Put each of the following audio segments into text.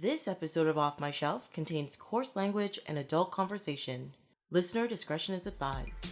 This episode of Off My Shelf contains coarse language and adult conversation. Listener discretion is advised.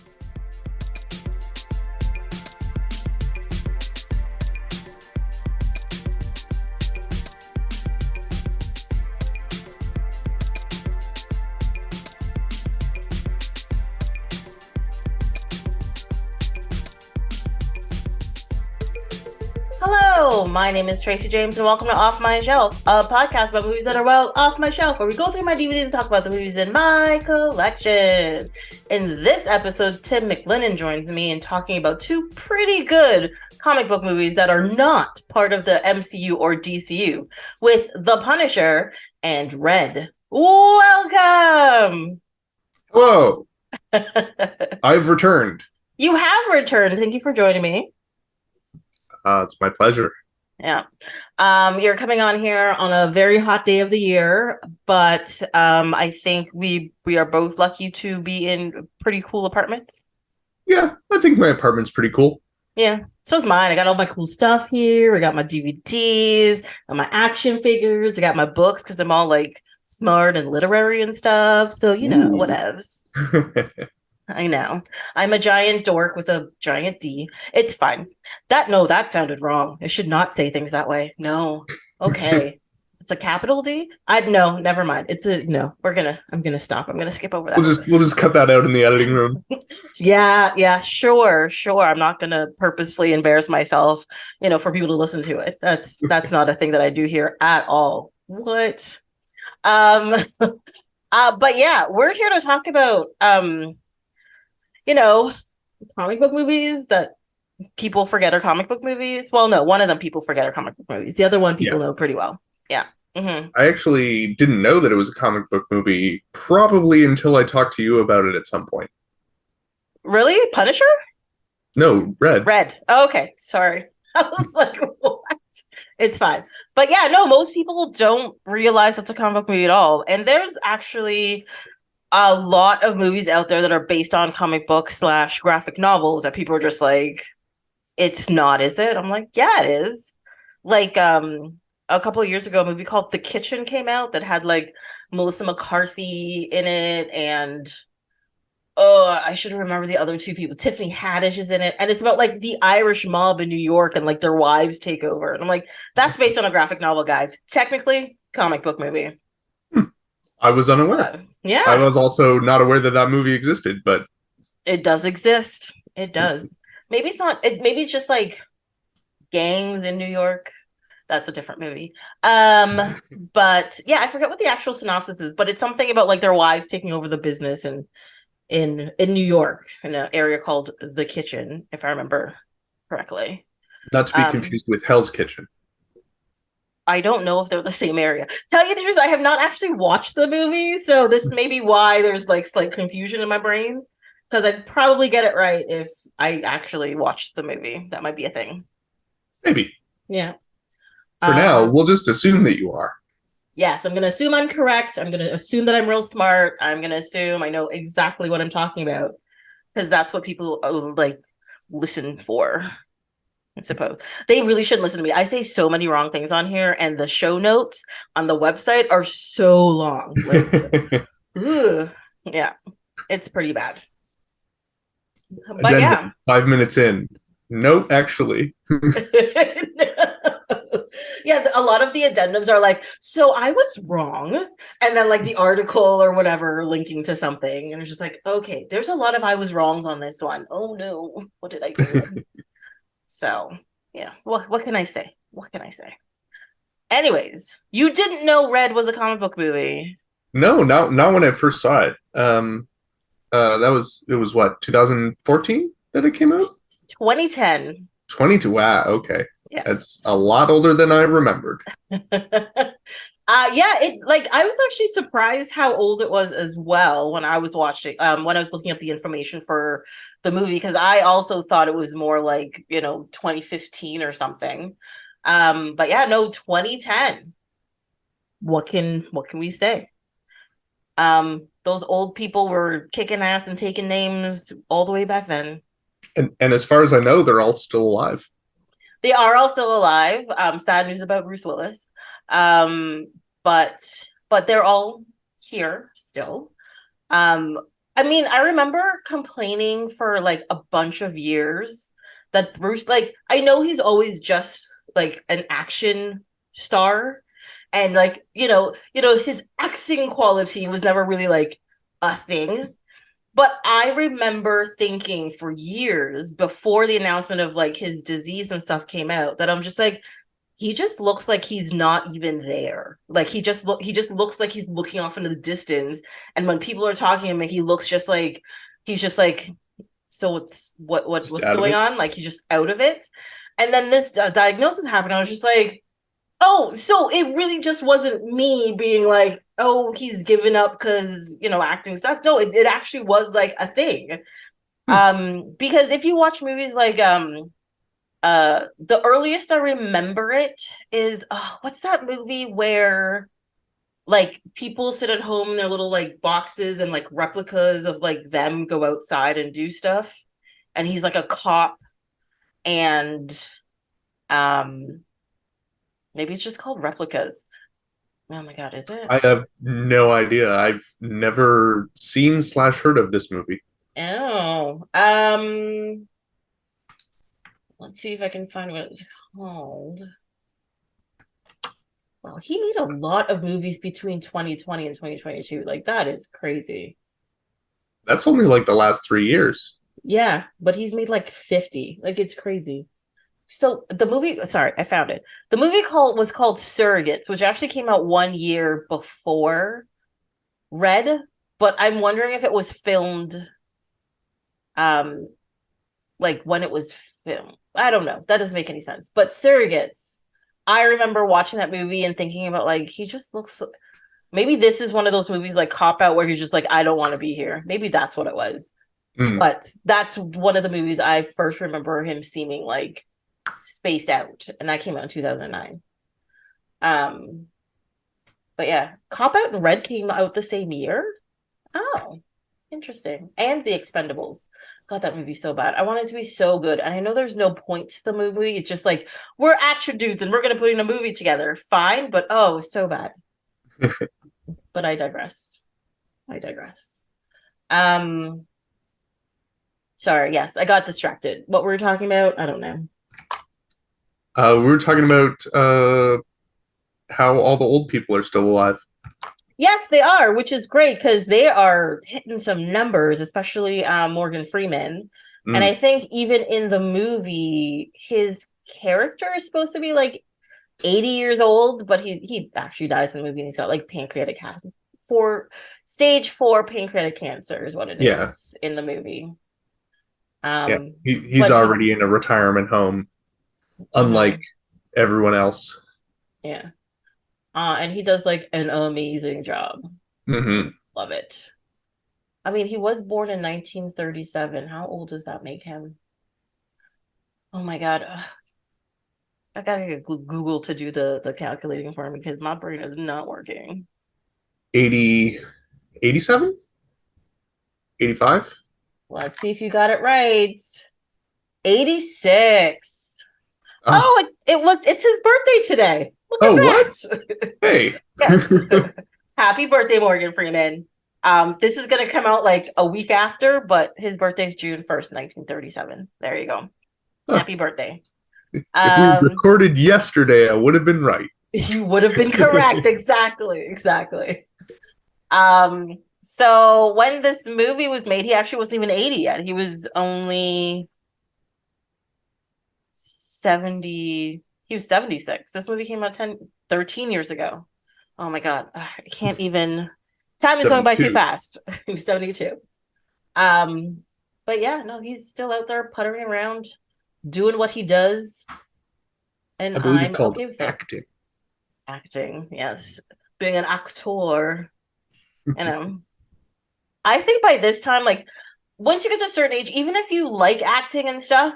Hello, my name is Tracy James, and welcome to Off My Shelf, a podcast about movies that are well off my shelf, where we go through my DVDs and talk about the movies in my collection. In this episode, Tim McLinnon joins me in talking about two pretty good comic book movies that are not part of the MCU or DCU, with The Punisher and R.E.D. Welcome! Hello! I've returned. You have returned. Thank you for joining me. It's my pleasure. Yeah. You're coming on here on a very hot day of the year, but I think we are both lucky to be in pretty cool apartments. Yeah, I think my apartment's pretty cool. Yeah, so is mine. I got all my cool stuff here. I got my DVDs, and my action figures. I got my books because I'm all like smart and literary and stuff. So, you know, whatevs. I know. I'm a giant dork with a giant D. It's fine. That sounded wrong. I should not say things that way. No. Okay. It's a capital D? No, never mind. I'm gonna stop. I'm gonna skip over that. We'll just cut that out in the editing room. Yeah, sure. I'm not gonna purposefully embarrass myself, for people to listen to it. That's not a thing that I do here at all. What? But yeah, we're here to talk about comic book movies that people forget are comic book movies. Well, no, one of them people forget are comic book movies. The other one people know pretty well. Yeah. Mm-hmm. I actually didn't know that it was a comic book movie probably until I talked to you about it at some point. Really? Punisher? No, R.E.D. R.E.D. Oh, okay. Sorry. I was like, what? It's fine. But yeah, no, most people don't realize it's a comic book movie at all. And there's actually a lot of movies out there that are based on comic books / graphic novels that people are just like, it's not, is it? I'm like, yeah, it is. Like, a couple of years ago, a movie called The Kitchen came out that had like Melissa McCarthy in it, and I should remember the other two people. Tiffany Haddish is in it, and it's about like the Irish mob in New York and like their wives take over. And I'm like, that's based on a graphic novel, guys. Technically, comic book movie. I was unaware. Yeah. I was also not aware that movie existed, but it does exist. It does. Maybe it's not. Maybe it's just like gangs in New York. That's a different movie. But yeah, I forget what the actual synopsis is, but it's something about like their wives taking over the business in New York, in an area called The Kitchen, if I remember correctly. Not to be confused with Hell's Kitchen. I don't know if they're the same area. Tell you the truth, I have not actually watched the movie, so this may be why there's like slight confusion in my brain, because I'd probably get it right if I actually watched the movie. That might be a thing. Maybe. Yeah. For now, we'll just assume that you are. Yes, I'm going to assume I'm correct. I'm going to assume that I'm real smart. I'm going to assume I know exactly what I'm talking about, because that's what people like listen for. I suppose they really shouldn't listen to me. I say so many wrong things on here, and the show notes on the website are so long. Like, yeah, it's pretty bad. But yeah, 5 minutes in. No, actually. Yeah, a lot of the addendums are like, so I was wrong, and then like the article or whatever linking to something, and it's just like, okay, there's a lot of I was wrongs on this one. Oh no, what did I do? So, yeah, what can I say? What can I say? Anyways, you didn't know R.E.D. was a comic book movie? No, not when I first saw it. It was what, 2014 that it came out? 2010. 22. Wow, okay. Yes. That's a lot older than I remembered. Yeah, I was actually surprised how old it was as well when I was watching, when I was looking up the information for the movie, because I also thought it was more like, 2015 or something. But yeah, no, 2010. What can we say? Those old people were kicking ass and taking names all the way back then. And as far as I know, they're all still alive. They are all still alive. Sad news about Bruce Willis. but they're all here still. I mean, I remember complaining for like a bunch of years that Bruce, like, I know he's always just like an action star, and like, his acting quality was never really like a thing. But I remember thinking for years before the announcement of like his disease and stuff came out that I'm just like, he just looks like he's not even there. Like he just looks like he's looking off into the distance. And when people are talking to him, he looks just like he's just like, so it's what's going on? Like he's just out of it. And then this diagnosis happened. I was just like, oh, so it really just wasn't me being like, oh, he's given up because acting stuff. No, it actually was like a thing. Because if you watch movies like the earliest I remember it is what's that movie where like people sit at home in their little like boxes and like replicas of like them go outside and do stuff, and he's like a cop, and maybe it's just called Replicas. Oh my god, is it? I have no idea. I've never seen slash heard of this movie. Oh, let's see if I can find what it's called. Well, he made a lot of movies between 2020 and 2022. Like, that is crazy. That's only like the last 3 years. Yeah, but he's made like 50. Like, it's crazy. So the movie, sorry, I found it. The movie was called Surrogates, which actually came out 1 year before R.E.D, but I'm wondering if it was filmed like when it was filmed. I don't know. That doesn't make any sense. But Surrogates, I remember watching that movie and thinking about like, he just looks, maybe this is one of those movies like Cop Out where he's just like, I don't want to be here. Maybe that's what it was. But that's one of the movies I first remember him seeming like spaced out, and that came out in 2009. But yeah, Cop Out and R.E.D came out the same year. Oh, interesting. And The Expendables. God, that movie's so bad. I want it to be so good, and I know there's no point to the movie. It's just like, we're action dudes and we're gonna put in a movie together. Fine, but oh, so bad. But I digress. Sorry, yes, I got distracted. What were we talking about? I don't know. We were talking about how all the old people are still alive. Yes, they are, which is great because they are hitting some numbers, especially Morgan Freeman. And I think even in the movie, his character is supposed to be like 80 years old, but he actually dies in the movie and he's got like pancreatic cancer. Stage 4 pancreatic cancer is what it is in the movie. He's already in a retirement home, unlike everyone else. Yeah. And he does like an amazing job. Love it. I mean, he was born in 1937. How old does that make him? Oh my god. I gotta get Google to do the calculating for me because my brain is not working. 80, 87? 85? Let's see if you got it right. 86. It's his birthday today. Look at that. What? Hey. Yes. Happy birthday, Morgan Freeman. This is gonna come out like a week after, but his birthday's June 1st, 1937. There you go. Happy birthday. If we recorded yesterday, I would have been right. You would have been correct. Exactly. So when this movie was made, he actually wasn't even 80 yet. He was only 70. He was 76. This movie came out 13 years ago. Oh my god. I can't even. Time is going by too fast. He was 72. But yeah, no, he's still out there puttering around, doing what he does. And I believe it's called acting. Acting, yes. Being an actor. I think by this time, like, once you get to a certain age, even if you like acting and stuff,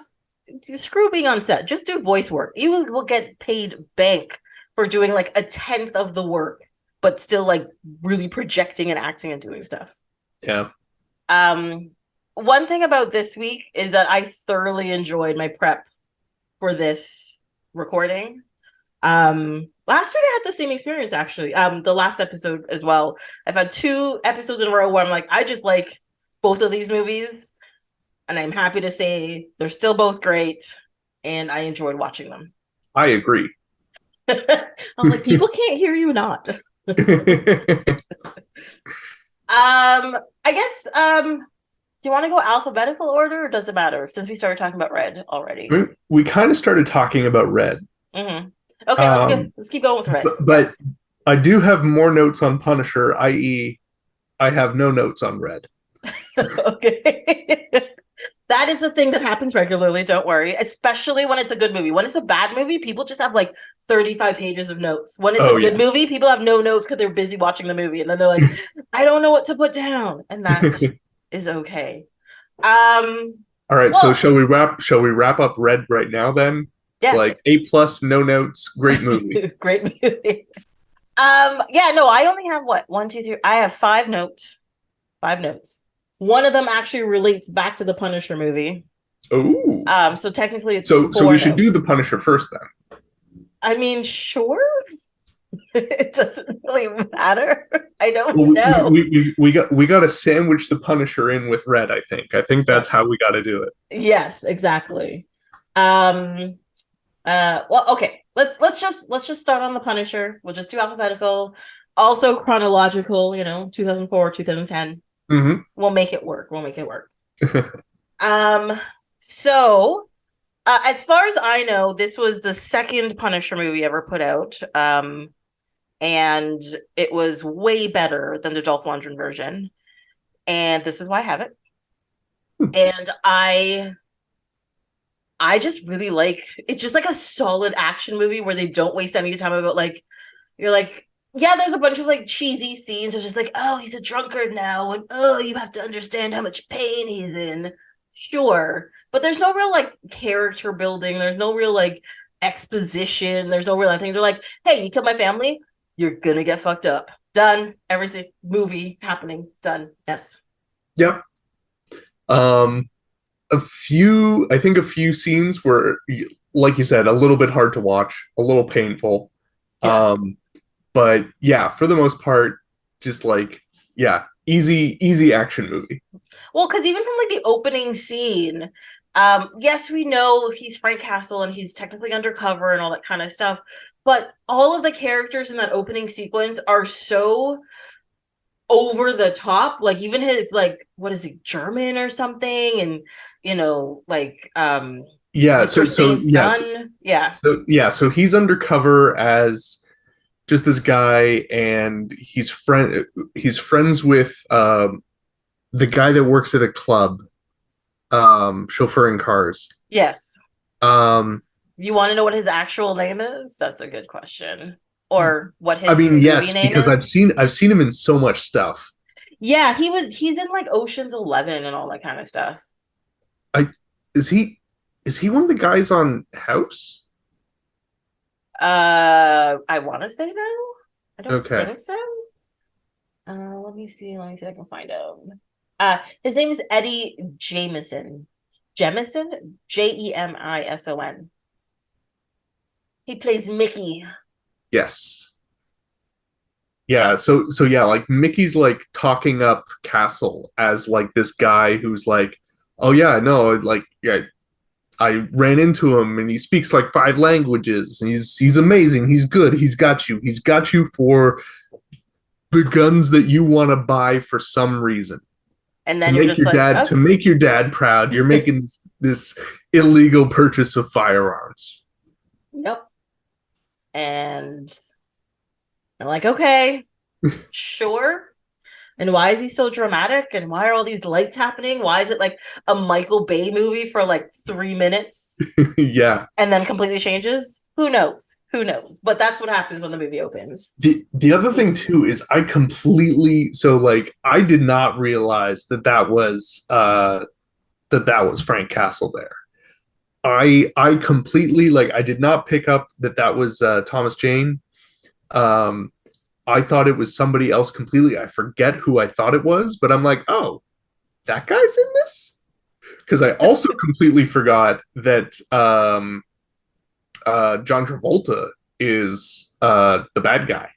screw being on set. Just do voice work. You will get paid bank for doing like 1/10 of the work, but still like really projecting and acting and doing stuff. Yeah. One thing about this week is that I thoroughly enjoyed my prep for this recording. Last week I had the same experience actually. The last episode as well. I've had 2 episodes in a row where I'm like, I just like both of these movies, and I'm happy to say they're still both great, and I enjoyed watching them. I agree. I'm like, people can't hear you not. I guess do you want to go alphabetical order, or does it matter since we started talking about red already? We kind of started talking about red. Mm-hmm. Okay, let's keep going with red. But I do have more notes on Punisher, i.e., I have no notes on red. Okay. That is a thing that happens regularly, don't worry, especially when it's a good movie. When it's a bad movie, people just have like 35 pages of notes. When it's a good movie, people have no notes because they're busy watching the movie, and then they're like, I don't know what to put down, and that is okay. All right, well, so shall we wrap up red right now then? Yeah. It's like A+, no notes, great movie. Great movie. Yeah, no, I only have what? 1, 2, 3. I have 5 notes. 5 notes. One of them actually relates back to the Punisher movie. Oh. So technically it's so we should do the Punisher first then. I mean, sure. It doesn't really matter. I don't know. We got to sandwich the Punisher in with red, I think. I think that's how we got to do it. Yes, exactly. Well, okay. Let's just start on the Punisher. We'll just do alphabetical, also chronological, 2004, 2010. Mm-hmm. We'll make it work. So as far as I know, this was the second Punisher movie ever put out. And it was way better than the Dolph Lundgren version. And this is why I have it. And I just really like, it's just like a solid action movie where they don't waste any time about like, you're like, yeah, there's a bunch of like cheesy scenes. It's just like, oh, he's a drunkard now. And oh, you have to understand how much pain he's in. Sure. But there's no real like character building. There's no real like exposition. There's no real anything. They're like, hey, you killed my family. You're going to get fucked up. Done. Everything. Movie happening. Done. Yes. Yep. A few scenes were, like you said, a little bit hard to watch, a little painful. Yeah. But yeah, for the most part, just like, yeah, easy action movie. Well, because even from like the opening scene, yes, we know he's Frank Castle and he's technically undercover and all that kind of stuff. But all of the characters in that opening sequence are so over the top. Like even his like, what is he, German or something? And like yeah, so yes. Son. Yeah. So he's undercover as just this guy, and he's friends with the guy that works at a club, chauffeuring cars. Yes. You want to know what his actual name is? That's a good question. Or what his yes, name because is? I've seen him in so much stuff. Yeah, he's in like Ocean's 11 and all that kind of stuff. Is he one of the guys on House? I want to say no. I don't think so. Let me see if I can find out. His name is Eddie Jamison. Jemison? Jemison. He plays Mickey. Yes. Yeah, so yeah, like Mickey's like talking up Castle as like this guy who's like, oh yeah, no, like yeah, I ran into him and he speaks like 5 languages and he's amazing, he's good, he's got you for the guns that you want to buy for some reason. And then to make your dad proud, you're making this illegal purchase of firearms. Yep. And I'm like, okay, sure. And why is he so dramatic? And why are all these lights happening? Why is it like a Michael Bay movie for like 3 minutes? Yeah. And then completely changes? Who knows? But that's what happens when the movie opens. The other thing too is I did not realize that was Frank Castle there. I completely I did not pick up that was Thomas Jane. I thought it was somebody else completely. I forget who I thought it was, but I'm like, oh, that guy's in this? Because I also completely forgot that John Travolta is the bad guy.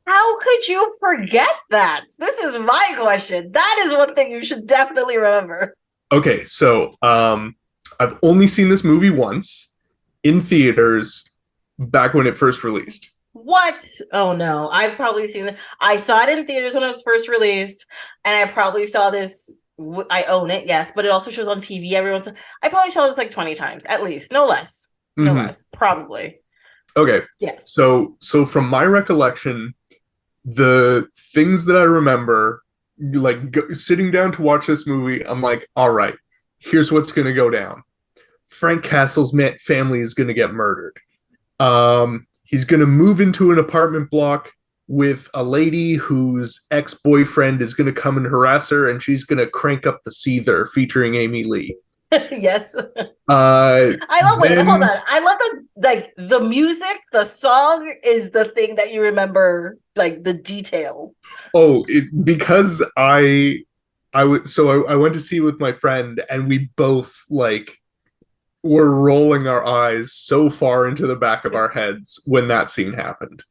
How could you forget that? This is my question. That is one thing you should definitely remember. Okay, so I've only seen this movie once in theaters back when it first released. What? Oh no, I've probably seen it. I saw it in theaters when it was first released, and I probably saw this. I own it, yes, but it also shows on TV every once. I probably saw this like 20 times at least, no less, no less, probably. Okay, Yes. so from my recollection, the things that I remember, like sitting down to watch this movie, I'm like, all right, here's what's gonna go down. Frank Castle's family is gonna get murdered. He's going to move into an apartment block with a lady whose ex-boyfriend is going to come and harass her, and she's going to crank up the seether featuring Amy Lee. Yes. I love hold on. I love the music, the song is the thing that you remember, like the detail. Oh, because I went to see it with my friend, and we both like were rolling our eyes so far into the back of our heads when that scene happened.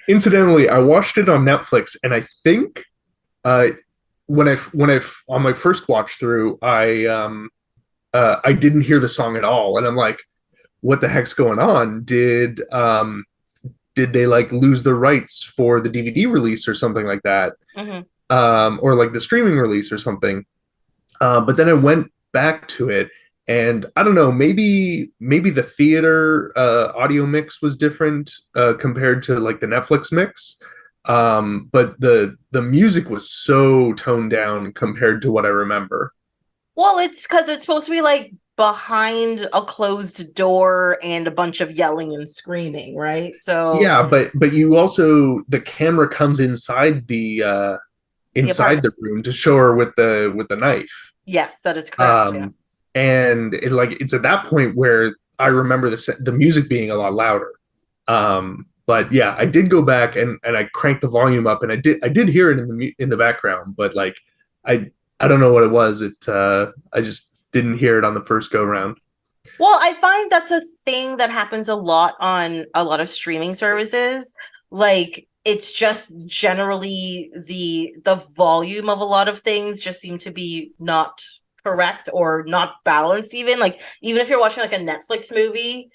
Incidentally, I watched it on Netflix, and I think when I on my first watch through, I didn't hear the song at all, and I'm like, what the heck's going on? Did they like lose the rights for the DVD release or something like that? Or like the streaming release or something? But then I went back to it, and I don't know, maybe the theater audio mix was different compared to like the Netflix mix. But the music was so toned down compared to what I remember. Well, it's because it's supposed to be like behind a closed door and a bunch of yelling and screaming, right? So yeah, but you also, the camera comes inside the room to show her with the knife. Yes, that is correct. Yeah. And it's at that point where I remember the music being a lot louder. But yeah, I did go back and I cranked the volume up, and I did hear it in the background, but like I don't know what it was. I just didn't hear it on the first go round. Well, I find that's a thing that happens a lot on a lot of streaming services. Like it's just generally the volume of a lot of things just seem to be not correct or not balanced. Even like even if you're watching like a Netflix movie,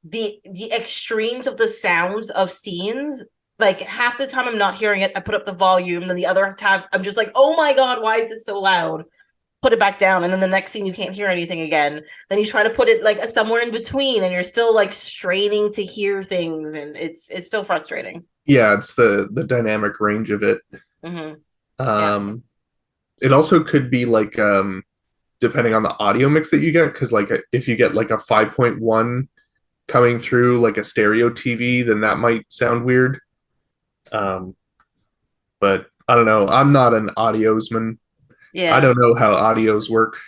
the extremes of the sounds of scenes, like half the time I'm not hearing it, I put up the volume, then the other time I'm just like, oh my god, why is this so loud? Put it back down, and then the next scene you can't hear anything again. Then you try to put it like somewhere in between, and you're still like straining to hear things, and it's so frustrating. Yeah, it's the dynamic range of it. Yeah. It also could be like depending on the audio mix that you get, because like if you get like a 5.1 coming through like a stereo TV, then that might sound weird. But I don't know. I'm not an audiosman. Yeah. I don't know how audios work.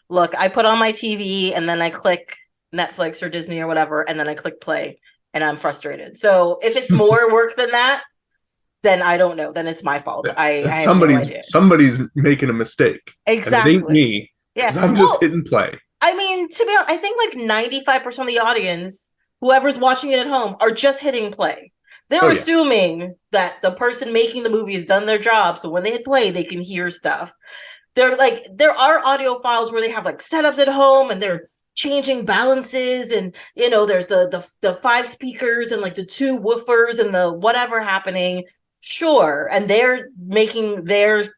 Look, I put on my TV and then I click Netflix or Disney or whatever, and then I click play, and I'm frustrated. So if it's more work than that, then I don't know. Then it's my fault. I have no idea. Somebody's making a mistake. Exactly. And it ain't me. Yeah. Because I'm just hitting play. I mean, to be honest, I think like 95% of the audience, whoever's watching it at home, are just hitting play. They're assuming that the person making the movie has done their job, so when they hit play, they can hear stuff. They're like, there are audio files where they have like setups at home and they're changing balances, and you know, there's the 5 speakers and like the 2 woofers and the whatever happening. Sure, and they're making the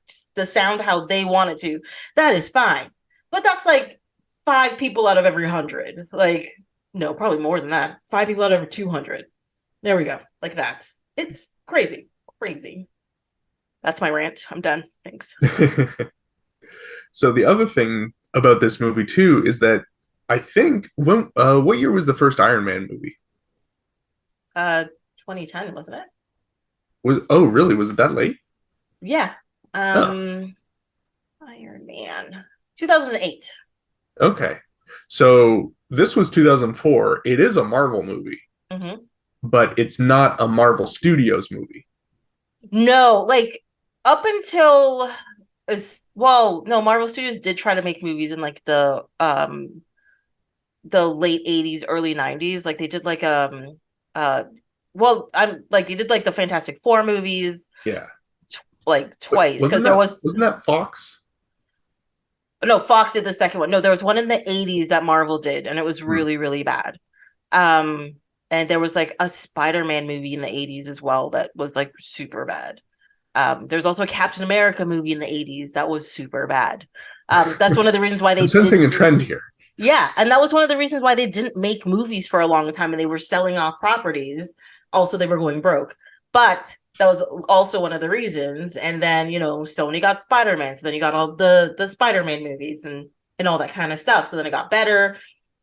sound how they want it to. That is fine, but that's like 5 people out of every 100. Like, no, probably more than that. 5 people out of every 200. There we go. Like that. It's crazy. Crazy. That's my rant. I'm done. Thanks. So the other thing about this movie too is that I think what year was the first Iron Man movie? 2010, wasn't it? Really? Was it that late? Yeah. Iron Man. 2008. Okay. So this was 2004. It is a Marvel movie. But it's not a Marvel Studios movie. No, like up until no, Marvel Studios did try to make movies in like the late 80s, early 90s. Like they did like well, I'm like they did like the Fantastic Four movies Yeah. like twice because wasn't that Fox? No, Fox did the second one. No, there was one in the 80s that Marvel did, and it was really, really bad. And there was like a Spider-Man movie in the 80s as well that was like super bad. There's also a Captain America movie in the 80s that was super bad. That's one of the reasons why they I'm sensing a trend here. Yeah, and that was one of the reasons why they didn't make movies for a long time and they were selling off properties. Also, they were going broke. But that was also one of the reasons. And then, you know, Sony got Spider-Man. So then you got all the Spider-Man movies and all that kind of stuff. So then it got better.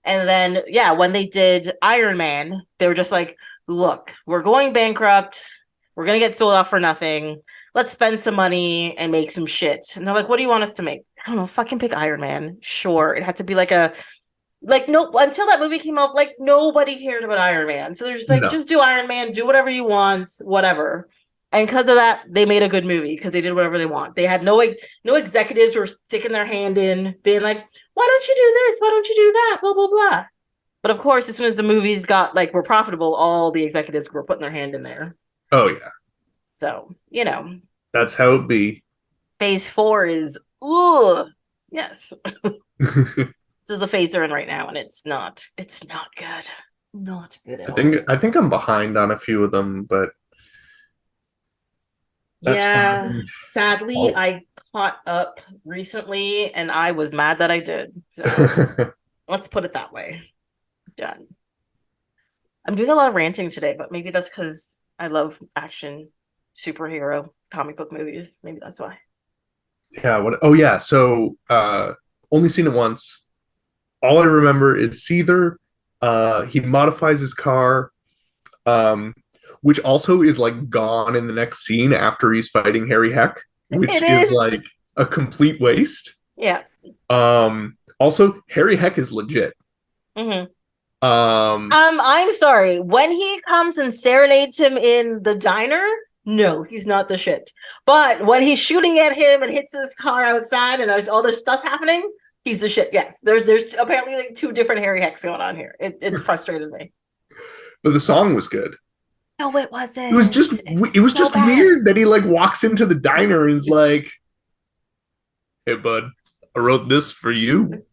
And then, yeah, when they did Iron Man, they were just like, look, we're going bankrupt. We're going to get sold off for nothing. Let's spend some money and make some shit. And they're like, what do you want us to make? I don't know, fucking pick Iron Man. Sure. It had to be like no, until that movie came out, like nobody cared about Iron Man. So they're just like, just do Iron Man, do whatever you want, whatever. And because of that, they made a good movie because they did whatever they want. They had no executives who were sticking their hand in, being like, why don't you do this? Why don't you do that? Blah, blah, blah. But of course, as soon as the movies were profitable, all the executives were putting their hand in there. Oh, yeah. So, you know. That's how it be. Phase 4 is, ooh, yes. This is the phase they're in right now, and it's not good. Not good at all. I think I'm behind on a few of them, but that's fine. Sadly, I caught up recently, and I was mad that I did. So let's put it that way. Done. I'm doing a lot of ranting today, but maybe that's because I love action, superhero, comic book movies. Maybe that's why. Yeah. Oh, yeah. So, only seen it once. All I remember is Seether. He modifies his car, which also is like gone in the next scene after he's fighting Harry Heck, which is like a complete waste. Yeah. Also, Harry Heck is legit. Mm-hmm. I'm sorry. When he comes and serenades him in the diner, no, he's not the shit. But when he's shooting at him and hits his car outside and there's all this stuff happening, he's the shit. Yes, there's apparently like 2 different Harry Hecks going on here. It frustrated me. But the song was good. No, it wasn't. It was just weird that he like walks into the diner and is like, "Hey, bud, I wrote this for you."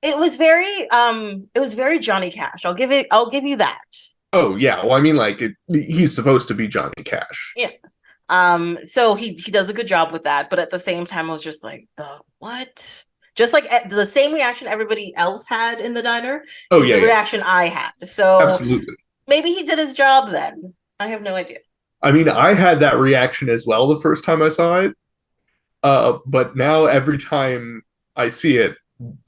It was very Johnny Cash. I'll give you that. Oh yeah, well I mean like he's supposed to be Johnny Cash. Yeah. So he does a good job with that, but at the same time I was just like, what? Just like the same reaction everybody else had in the diner. Oh yeah, the reaction I had. So absolutely. Maybe he did his job then. I have no idea. I mean, I had that reaction as well the first time I saw it. But now every time I see it,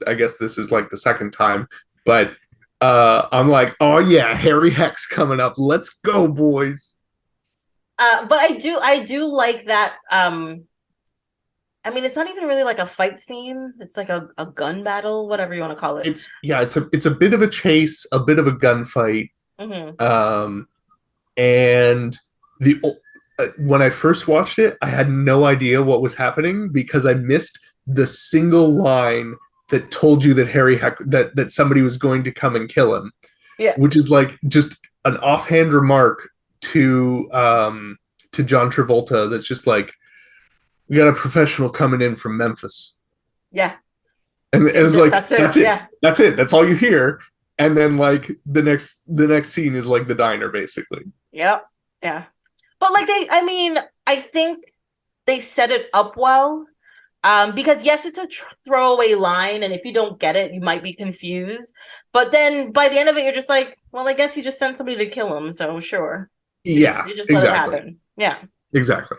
I guess this is like the second time, but I'm like, oh yeah, Harry Heck's coming up. Let's go, boys. But I do like that. I mean, it's not even really like a fight scene. It's like a gun battle, whatever you want to call it. It's a bit of a chase, a bit of a gunfight. Mm-hmm. And when I first watched it, I had no idea what was happening because I missed the single line that told you that Harry Heck that somebody was going to come and kill him. Yeah, which is like just an offhand remark to John Travolta that's just like, we got a professional coming in from Memphis. Yeah. And it's like that's it. Yeah. That's it. That's all you hear. And then like the next scene is like the diner basically. Yep. Yeah. But like I think they set it up well. Because yes, it's a throwaway line, and if you don't get it, you might be confused. But then by the end of it, you're just like, well, I guess you just sent somebody to kill him, so sure. You just let it happen. Yeah. Exactly.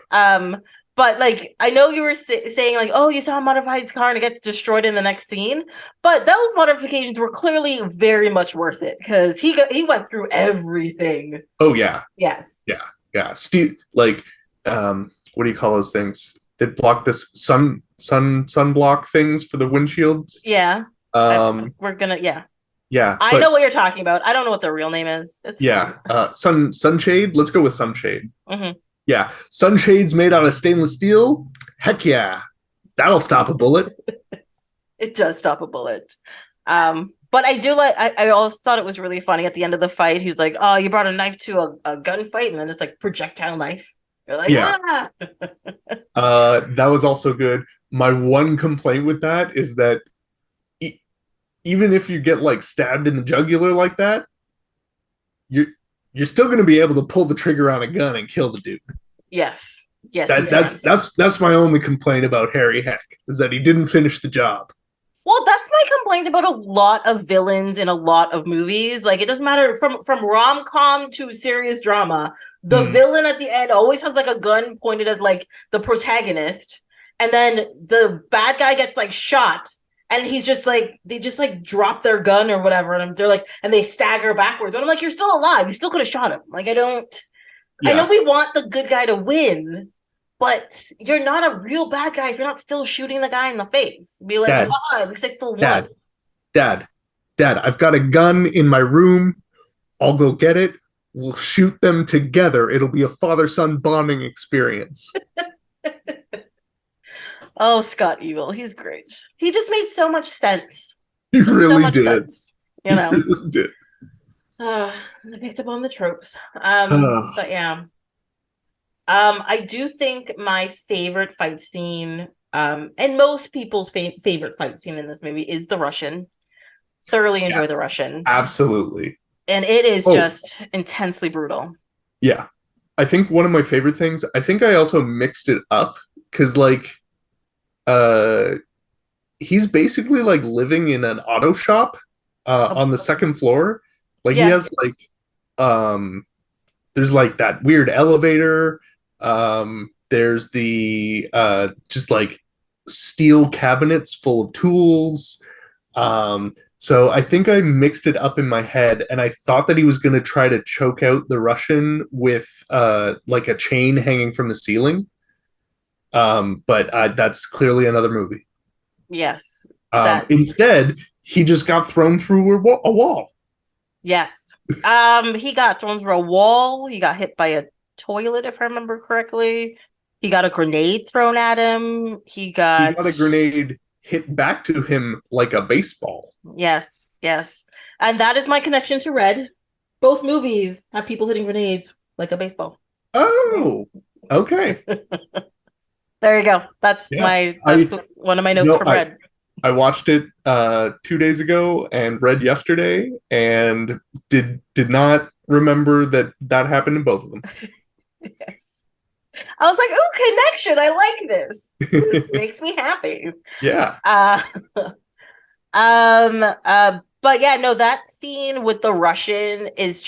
But like, I know you were saying like, oh, you saw him modify his car and it gets destroyed in the next scene, but those modifications were clearly very much worth it because he went through everything. Oh yeah. Yes. Yeah. Steve, like, what do you call those things? They block this sunblock things for the windshields. Yeah. We're gonna. Yeah. I know what you're talking about. I don't know what the real name is. It's sunshade. Let's go with sunshade. Mm-hmm. Yeah, sunshade's made out of stainless steel. Heck yeah, that'll stop a bullet. It does stop a bullet. But I do like. I always thought it was really funny at the end of the fight. He's like, "Oh, you brought a knife to a gunfight," and then it's like projectile knife. You're like, Yeah. ah! That was also good. My one complaint with that is that e- even if you get like stabbed in the jugular like that, you're you're still going to be able to pull the trigger on a gun and kill the dude. Yes, yes, you That can. that's my only complaint about Harry Heck is that he didn't finish the job. Well, that's my complaint about a lot of villains in a lot of movies. Like it doesn't matter from rom com to serious drama. The villain at the end always has like a gun pointed at like the protagonist, and then the bad guy gets like shot, and he's just like they just like drop their gun or whatever, and they're like and they stagger backwards. But I'm like, you're still alive. You still could have shot him. Like I don't. I know Yeah, we want the good guy to win, but you're not a real bad guy if you're not still shooting the guy in the face. Be like, Dad, wow, at least I still won. Dad, Dad, Dad. I've got a gun in my room. I'll go get it. We'll shoot them together. It'll be a father-son bonding experience. Oh, Scott Evil, he's great. He just made so much sense. He Just so really much did. sense. You He know. really did. I picked up on the tropes. Uh, But yeah. I do think my favorite fight scene, and most people's favorite fight scene in this movie is the Russian. Thoroughly enjoy the yes, Russian. absolutely. And it is Oh, just intensely brutal. yeah. I think one of my favorite things, I think I also mixed it up because like uh he's basically like living in an auto shop Oh, on the second floor. Like he yeah. has like um there's like that weird elevator. There's the just like steel cabinets full of tools. So I think I mixed it up in my head, and I thought that he was going to try to choke out the Russian with like a chain hanging from the ceiling. But that's clearly another movie. Yes. That Instead, he just got thrown through a wall. yes. He got thrown through a wall. He got hit by a toilet, if I remember correctly. He got a grenade thrown at him. He got a grenade hit back to him like a baseball. Yes, yes. And that is my connection to Red. Both movies have people hitting grenades like a baseball. Oh, okay. There you go. That's Yeah, one of my notes from Red. I watched it 2 days ago and read yesterday, and did not remember that happened in both of them. Yes. I was like, "Oh, connection! I like this. This makes me happy." Yeah, But yeah, no, that scene with the Russian is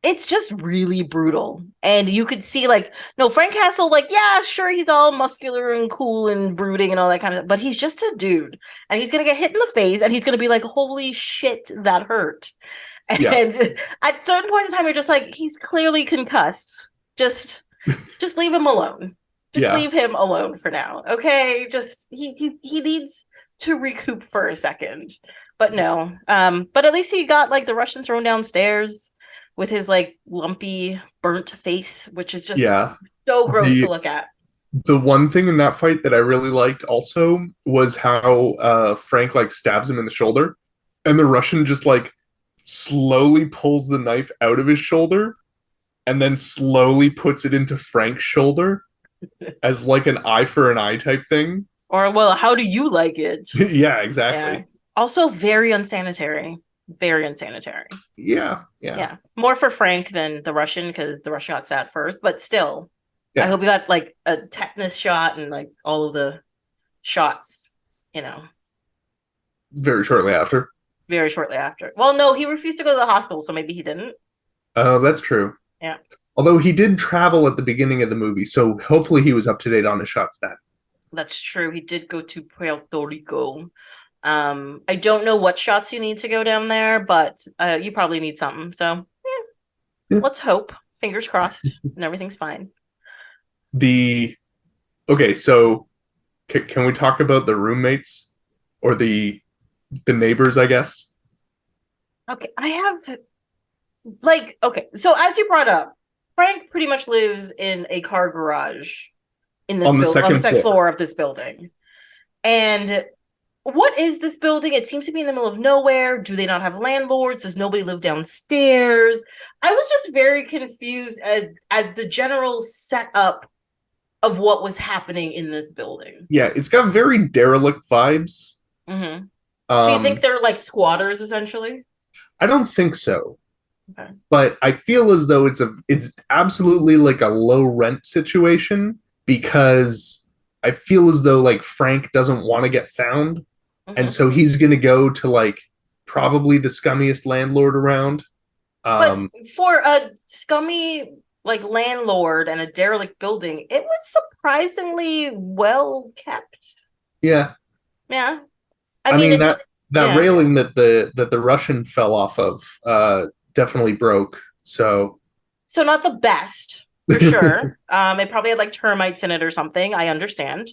it's just really brutal. And you could see like, no, Frank Castle, like, yeah, sure, he's all muscular and cool and brooding and all that kind of, but he's just a dude. And he's gonna get hit in the face and he's gonna be like, holy shit, that hurt. And yeah, at certain points in time, you're just like, he's clearly concussed. Just leave him alone. Just yeah, leave him alone for now. Okay. Just he needs to recoup for a second. But no. But at least he got like the Russian thrown downstairs with his like lumpy burnt face, which is just yeah. so gross to look at. The one thing in that fight that I really liked also was how Frank like stabs him in the shoulder, and the Russian just like slowly pulls the knife out of his shoulder and then slowly puts it into Frank's shoulder as like an eye for an eye type thing. Or well, how do you like it? Yeah, exactly. Yeah. Also very unsanitary. Very unsanitary. Yeah. More for Frank than the Russian because the Russian got stabbed first, but still. Yeah. I hope he got like a tetanus shot and like all of the shots, Very shortly after. very shortly after. Well, no, he refused to go to the hospital, so maybe he didn't. Oh, that's true. Yeah. Although he did travel at the beginning of the movie, so hopefully he was up to date on his shots then. That's true. He did go to Puerto Rico. I don't know what shots you need to go down there, but you probably need something. So Yeah. let's hope. Fingers crossed and everything's fine. Okay, so can we talk about the roommates or the neighbors, I guess? Okay, I have okay, so as you brought up, Frank pretty much lives in a car garage in this On the building, on the second second floor. floor of this building. And what is this building? It seems to be in the middle of nowhere. Do they not have landlords? Does nobody live downstairs? I was just very confused as the general setup of what was happening in this building. Yeah, it's got very derelict vibes. Mm-hmm. Do you think they're like squatters essentially? I don't think so. Okay. But I feel as though it's absolutely like a low rent situation because I feel as though like Frank doesn't want to get found, and so he's gonna go to like probably the scummiest landlord around. But for a scummy like landlord and a derelict building, it was surprisingly well kept. Yeah. Yeah. I mean that yeah. railing that the Russian fell off of definitely broke. So not the best for sure. It probably had like termites in it or something. I understand.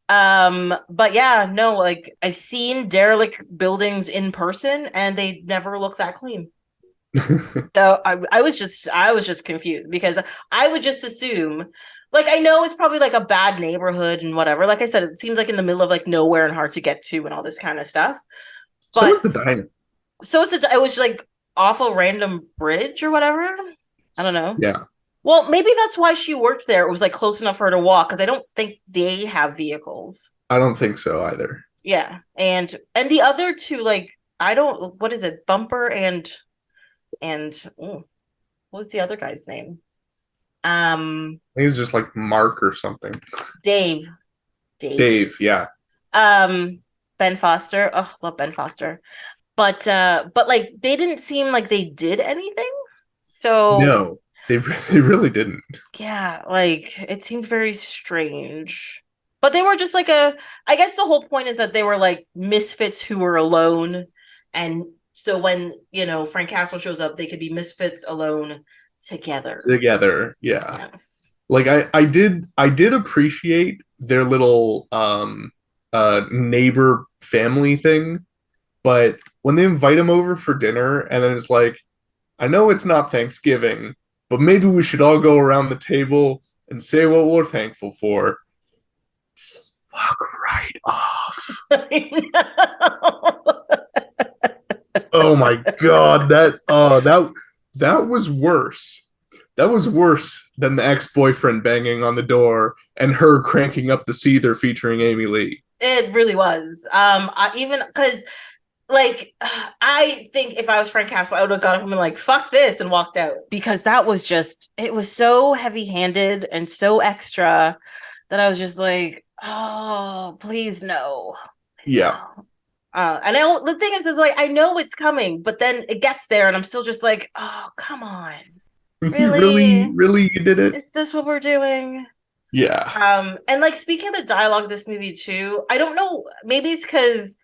But yeah, no, like I've seen derelict buildings in person and they never look that clean. So I was just confused because I would just assume, like, I know it's probably like a bad neighborhood and whatever. Like I said, it seems like in the middle of like nowhere and hard to get to and all this kind of stuff. But so is the diner. So it was like off a random bridge or whatever. I don't know. Yeah. Well, maybe that's why she worked there. It was like close enough for her to walk because I don't think they have vehicles. I don't think so either. Yeah, and the other two, like, I don't. What is it? Bumper and what's the other guy's name? I think it's just like Mark or something. Dave. Yeah. Ben Foster. Oh, love Ben Foster. But like they didn't seem like they did anything. So no, they really didn't. Yeah, like it seemed very strange. But they were just like I guess the whole point is that they were like misfits who were alone, and so when Frank Castle shows up, they could be misfits alone together. Yeah. Yes. Like I did appreciate their little neighbor family thing, but when they invite him over for dinner and then it's like, I know it's not Thanksgiving, but maybe we should all go around the table and say what we're thankful for. Fuck right off. Oh my god, that was worse. That was worse than the ex-boyfriend banging on the door and her cranking up the seether featuring Amy Lee. It really was. Even because, like, I think if I was Frank Castle, I would have got up and been like, "Fuck this," and walked out because that was just. It was so heavy-handed and so extra that I was just like, "Oh, please no." Please yeah. No. And the thing is like I know it's coming, but then it gets there, and I'm still just like, "Oh, come on." Really you did it? Is this what we're doing? Yeah. And like speaking of the dialogue of this movie too, I don't know, maybe it's because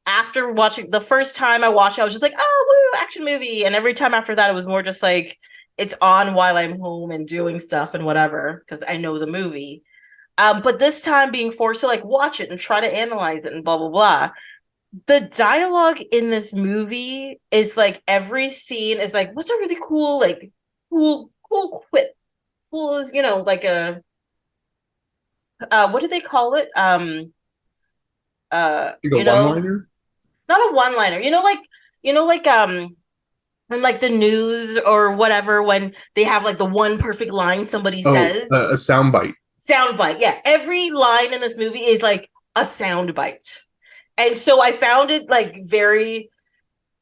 after watching the first time I watched it, I was just like, oh, woo, action movie. And every time after that, it was more just like it's on while I'm home and doing stuff and whatever, because I know the movie. But this time being forced to like watch it and try to analyze it and blah blah blah. The dialogue in this movie is like every scene is like, what's a really cool, like cool quip. Cool is, like a what do they call it? Like a one-liner? Not a one-liner. When like the news or whatever, when they have like the one perfect line somebody says. A soundbite. Soundbite, yeah. Every line in this movie is like a soundbite. And so I found it like very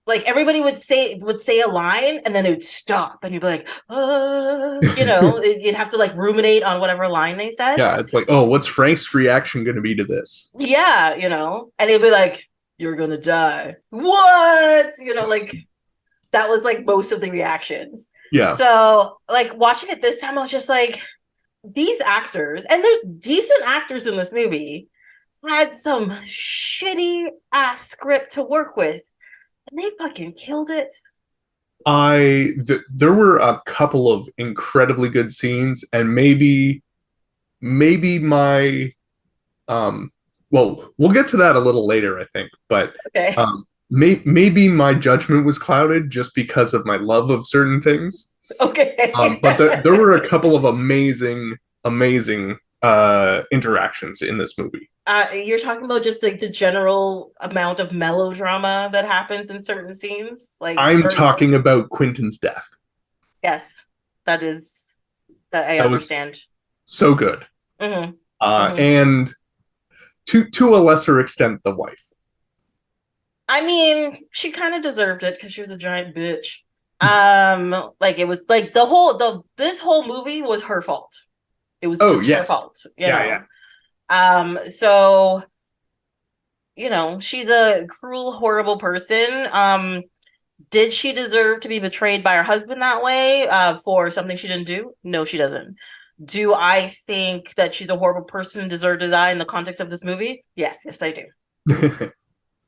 like everybody would say a line and then it would stop and you'd be like, you'd have to like ruminate on whatever line they said. Yeah, it's like, oh, what's Frank's reaction going to be to this? Yeah, and it'd be like, you're gonna die. What? Like that was like most of the reactions. Yeah. So like watching it this time, I was just like, these actors, and there's decent actors in this movie, had some shitty ass script to work with. And they fucking killed it. There were a couple of incredibly good scenes, and maybe my well, we'll get to that a little later, I think, but okay. Maybe my judgment was clouded just because of my love of certain things. Okay. But there were a couple of amazing interactions in this movie. You're talking about just like the general amount of melodrama that happens in certain scenes. I'm talking about Quentin's death. Yes, that is that I That understand. was so good. Mm-hmm. And to a lesser extent, the wife. I mean, she kind of deserved it because she was a giant bitch. Like it was like this whole movie was her fault. It was just her fault, you know. So she's a cruel, horrible person. Did she deserve to be betrayed by her husband that way for something she didn't do? No, she doesn't. Do I think that she's a horrible person and deserved to die in the context of this movie? Yes, I do.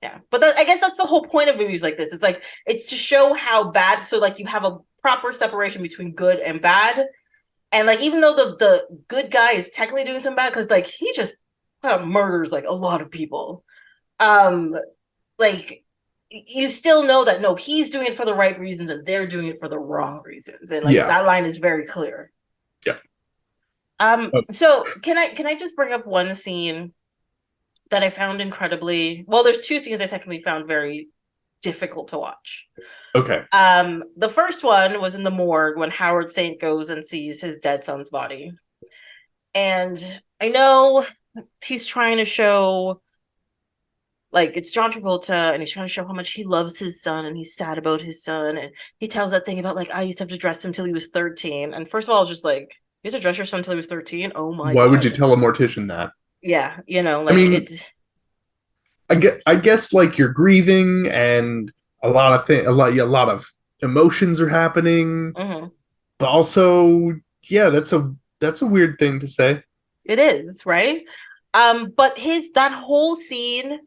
Yeah, but I guess that's the whole point of movies like this. It's to show how bad. So like you have a proper separation between good and bad, and like even though the good guy is technically doing some bad because like he just murders like a lot of people, like you still know that no, he's doing it for the right reasons and they're doing it for the wrong reasons, and like that line is very clear. Yeah. So can I just bring up one scene that I found incredibly well? There's two scenes I technically found very difficult to watch. Okay. The first one was in the morgue when Howard Saint goes and sees his dead son's body. And I know he's trying to show like it's John Travolta and he's trying to show how much he loves his son and he's sad about his son. And he tells that thing about like, I used to have to dress him until he was 13. And first of all, I was just like, you have to dress your son until he was 13? Oh my God. Why would you tell a mortician that? Yeah, like I mean, it's I guess like you're grieving and a lot of emotions are happening. Mm-hmm. But also, yeah, that's a weird thing to say. It is, right? But that whole scene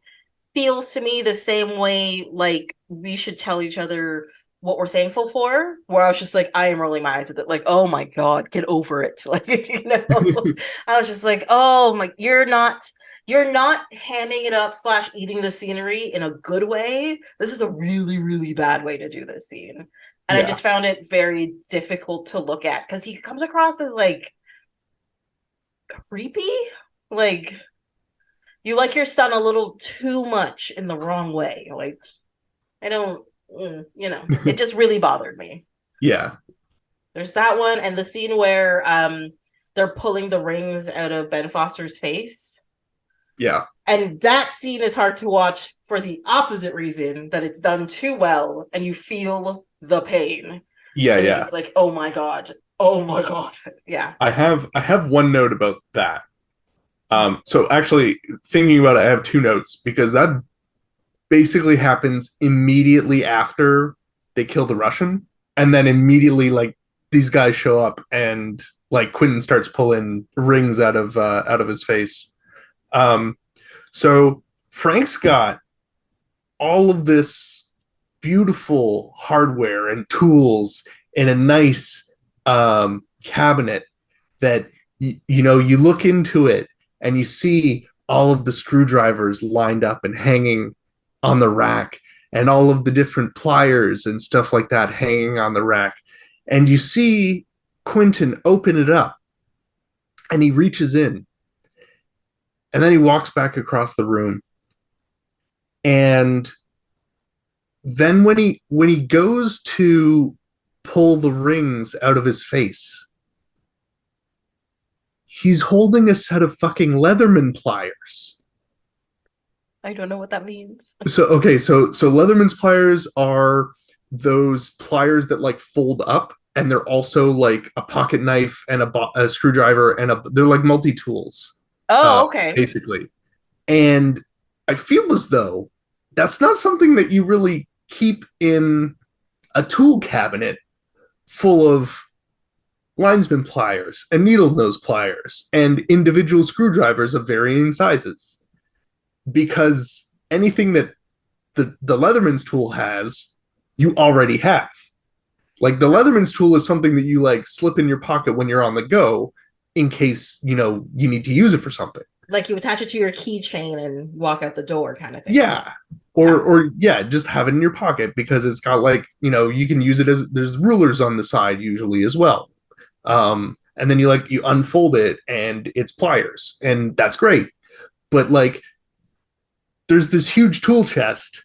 feels to me the same way like we should tell each other what we're thankful for, where I was just like, I am rolling my eyes at it, like, oh my God, get over it. Like, I was just like, oh my, you're not hamming it up / eating the scenery in a good way. This is a really, really bad way to do this scene. And I just found it very difficult to look at because he comes across as like creepy. Like you like your son a little too much in the wrong way. Like I don't, it just really bothered me. Yeah. There's that one and the scene where they're pulling the rings out of Ben Foster's face. Yeah. And that scene is hard to watch for the opposite reason, that it's done too well and you feel the pain. Yeah, and yeah. It's like, oh my God. Oh my God. Yeah. I have one note about that. So actually thinking about it, I have two notes because that basically happens immediately after they kill the Russian. And then immediately like these guys show up and like Quentin starts pulling rings out of his face. So Frank's got all of this beautiful hardware and tools in a nice cabinet that you look into it and you see all of the screwdrivers lined up and hanging on the rack and all of the different pliers and stuff like that hanging on the rack. And you see Quentin open it up and he reaches in and then he walks back across the room. And then when he goes to pull the rings out of his face, he's holding a set of fucking Leatherman pliers. I don't know what that means. So Leatherman's pliers are those pliers that like fold up, and they're also like a pocket knife and a screwdriver and they're like multi-tools. Oh, okay. Basically. And I feel as though that's not something that you really keep in a tool cabinet full of linesman pliers and needle nose pliers and individual screwdrivers of varying sizes. Because anything that the Leatherman's tool has, you already have. Like the Leatherman's tool is something that you like slip in your pocket when you're on the go in case, you need to use it for something. Like you attach it to your keychain and walk out the door kind of thing. Yeah. Or just have it in your pocket because it's got like, you can use it as there's rulers on the side usually as well. and then you unfold it and it's pliers, and that's great. But like there's this huge tool chest,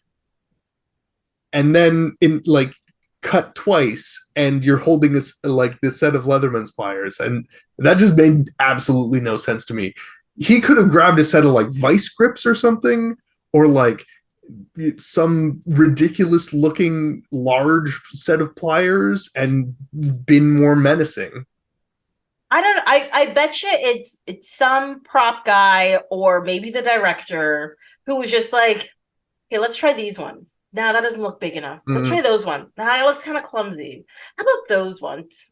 and then in like cut twice and you're holding this like this set of Leatherman's pliers, and that just made absolutely no sense to me. He could have grabbed a set of like vice grips or something, or like some ridiculous looking large set of pliers and been more menacing. I don't know. I bet you it's some prop guy or maybe the director who was just like, hey, let's try these ones. Nah, that doesn't look big enough. Let's try those ones. Nah, it looks kind of clumsy. How about those ones?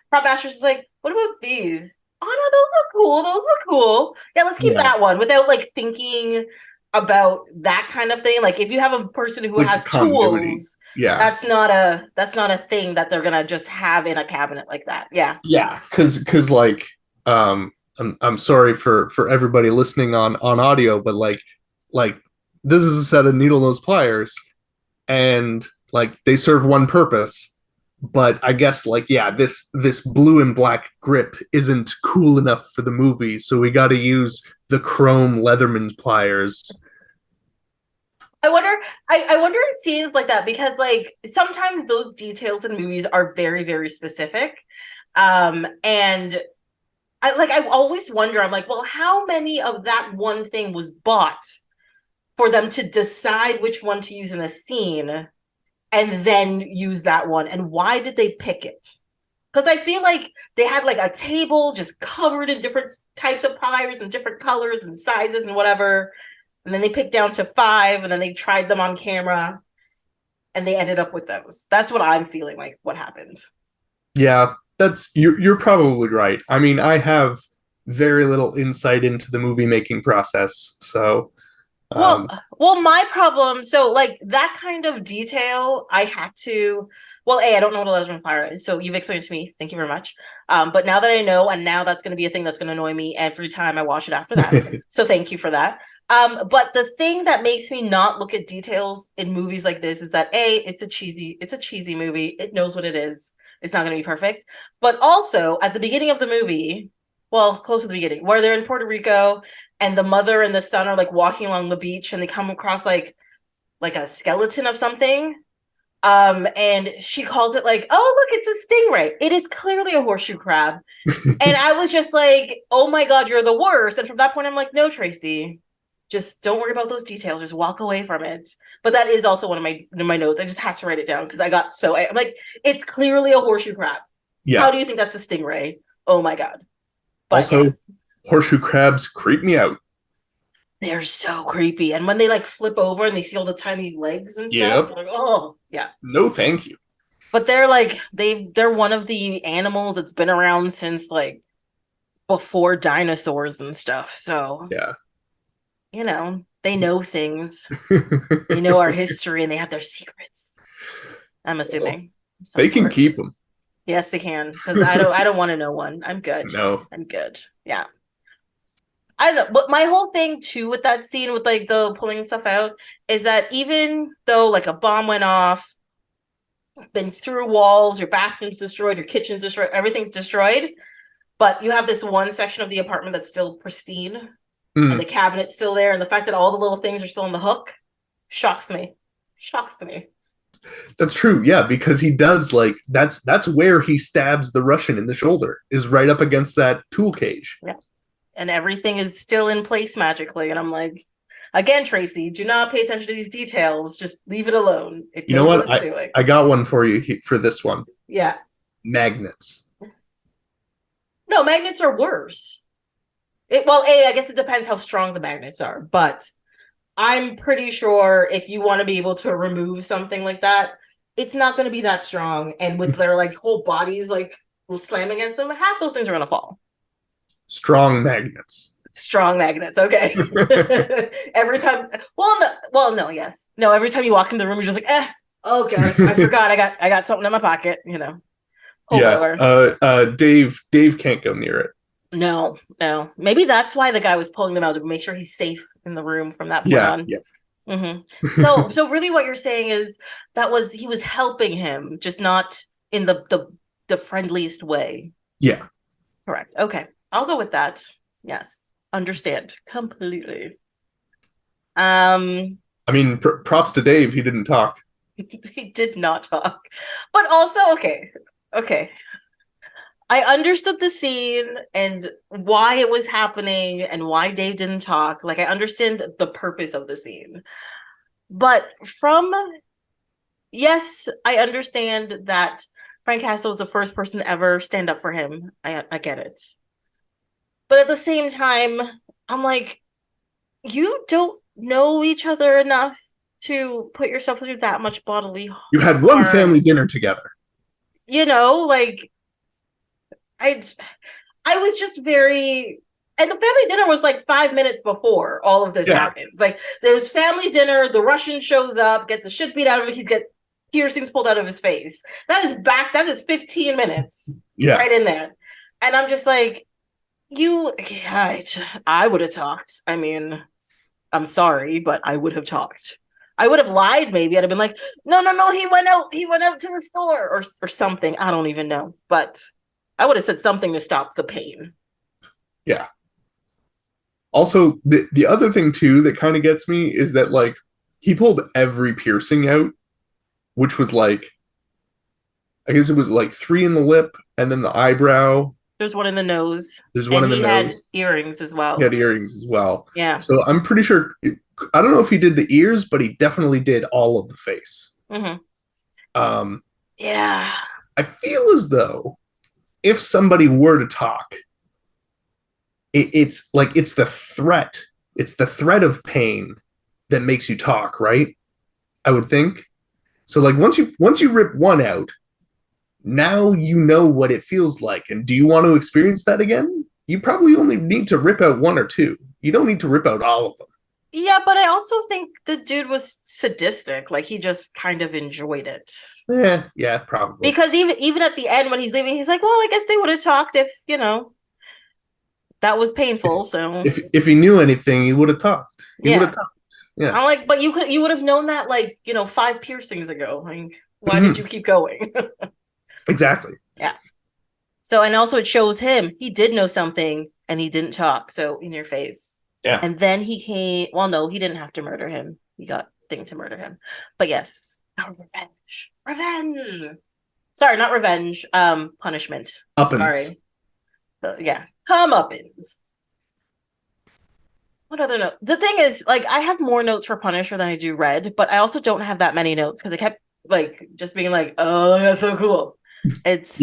Prop master's is like, what about these? Oh no, those look cool. Those look cool. Yeah, let's keep that one without like thinking about that kind of thing. Like if you have a person who has tools, that's not a thing that they're gonna just have in a cabinet like that. Yeah, because like I'm sorry for everybody listening on audio, but like this is a set of needle nose pliers, and like they serve one purpose. But I guess like this blue and black grip isn't cool enough for the movie, so we got to use the chrome Leatherman pliers. I wonder in scenes like that, because like sometimes those details in movies are very, very specific. And I always wonder, I'm like, well, how many of that one thing was bought for them to decide which one to use in a scene and then use that one? And why did they pick it? Because I feel like they had like a table just covered in different types of pliers and different colors and sizes and whatever. And then they picked down to 5, and then they tried them on camera, and they ended up with those. That's what I'm feeling like what happened. Yeah, you're probably right. I mean, I have very little insight into the movie making process, so well, my problem, so like that kind of detail, I had to. Well, I don't know what a Leatherman plier is, so you've explained it to me. Thank you very much. But now that I know, and now that's going to be a thing that's going to annoy me every time I watch it after that. So thank you for that. But the thing that makes me not look at details in movies like this is that it's a cheesy movie. It knows what it is. It's not going to be perfect. But also at the beginning of the movie, well, close to the beginning, where they're in Puerto Rico and the mother and the son are like walking along the beach, and they come across like a skeleton of something. And she calls it like, oh, look, it's a stingray. It is clearly a horseshoe crab. And I was just like, oh my God, you're the worst. And from that point, I'm like, no, Tracy, just don't worry about those details. Just walk away from it. But that is also one of my notes. I just have to write it down because I'm like, it's clearly a horseshoe crab. Yeah. How do you think that's a stingray? Oh my God. But also, yes. Horseshoe crabs creep me out. They're so creepy. And when they like flip over and they see all the tiny legs and stuff, like, oh yeah. No, thank you. But they're like, they're one of the animals that's been around since like before dinosaurs and stuff. So yeah. You know, they know things. They know our history, and they have their secrets. I'm assuming. Well, they can keep them. Yes, they can. Because I don't want to know one. I'm good. No. I'm good. Yeah. I don't know. But my whole thing too with that scene with like the pulling stuff out is that even though like a bomb went off, been through walls, your bathroom's destroyed, your kitchen's destroyed, everything's destroyed, but you have this one section of the apartment that's still pristine. And the cabinet's still there, and the fact that all the little things are still on the hook shocks me. That's true, yeah, because he does like that's where he stabs the Russian in the shoulder, is right up against that tool cage. Yeah, and everything is still in place magically, and I'm like, again, Tracy, do not pay attention to these details. Just leave it alone. It knows what it's doing. I got one for you for this one. Yeah, magnets. No, magnets are worse. I guess it depends how strong the magnets are, but I'm pretty sure if you want to be able to remove something like that, it's not going to be that strong. And with their like whole bodies like slamming against them, half those things are going to fall. Strong magnets. Okay. Every time, every time you walk into the room, you're just like, oh god, I forgot, I got something in my pocket, you know. Dave can't go near it. No. Maybe that's why the guy was pulling them out, to make sure he's safe in the room from that point on. Yeah. Mm-hmm. So really, what you're saying is he was helping him, just not in the friendliest way. Yeah. Correct. Okay. I'll go with that. Yes. Understand completely. Um, I mean, props to Dave. He didn't talk. he did not talk. But also, okay. Okay. I understood the scene and why it was happening and why Dave didn't talk. Like I understand the purpose of the scene. But yes, I understand that Frank Castle was the first person to ever stand up for him. I get it. But at the same time, I'm like, you don't know each other enough to put yourself through that much bodily You had one harm. family dinner together. Like I I was just very, and the family dinner was like 5 minutes before all of this happens. Like there's family dinner, the Russian shows up, get the shit beat out of him, he's get piercings pulled out of his face. That is 15 minutes. Yeah. Right in there. And I'm just like, I would have talked. I mean, I'm sorry, but I would have talked. I would have lied. Maybe I'd have been like, no, he went out to the store or something. I don't even know. But I would have said something to stop the pain. Yeah. Also, the other thing too that kind of gets me is that like he pulled every piercing out, which was like, I guess it was like 3 in the lip and then the eyebrow. There's one in the nose. There's one in the nose. He had earrings as well. He had earrings as well. Yeah. So I'm pretty sure, I don't know if he did the ears, but he definitely did all of the face. Mm-hmm. Yeah. I feel as though if somebody were to talk, it's like it's the threat of pain that makes you talk, right? I would think. So like once you rip one out, now you know what it feels like. And do you want to experience that again? You probably only need to rip out 1 or 2. You don't need to rip out all of them. Yeah, but I also think the dude was sadistic. Like he just kind of enjoyed it. Yeah, probably. Because even at the end when he's leaving, he's like, well, I guess they would have talked if, that was painful. So if he knew anything, he would have talked. He would have talked. Yeah. I'm like, but you would have known that 5 piercings ago. Like, why did you keep going? Exactly. Yeah. So and also it shows him he did know something and he didn't talk. So in your face. Yeah. And then he came. Well, no, he didn't have to murder him. He got thing to murder him. But yes, revenge. Sorry, not revenge. Punishment. Uppins. Sorry. Yeah, comeuppance. What other note? The thing is, like, I have more notes for Punisher than I do R.E.D, but I also don't have that many notes because I kept just being like, "Oh, that's so cool." It's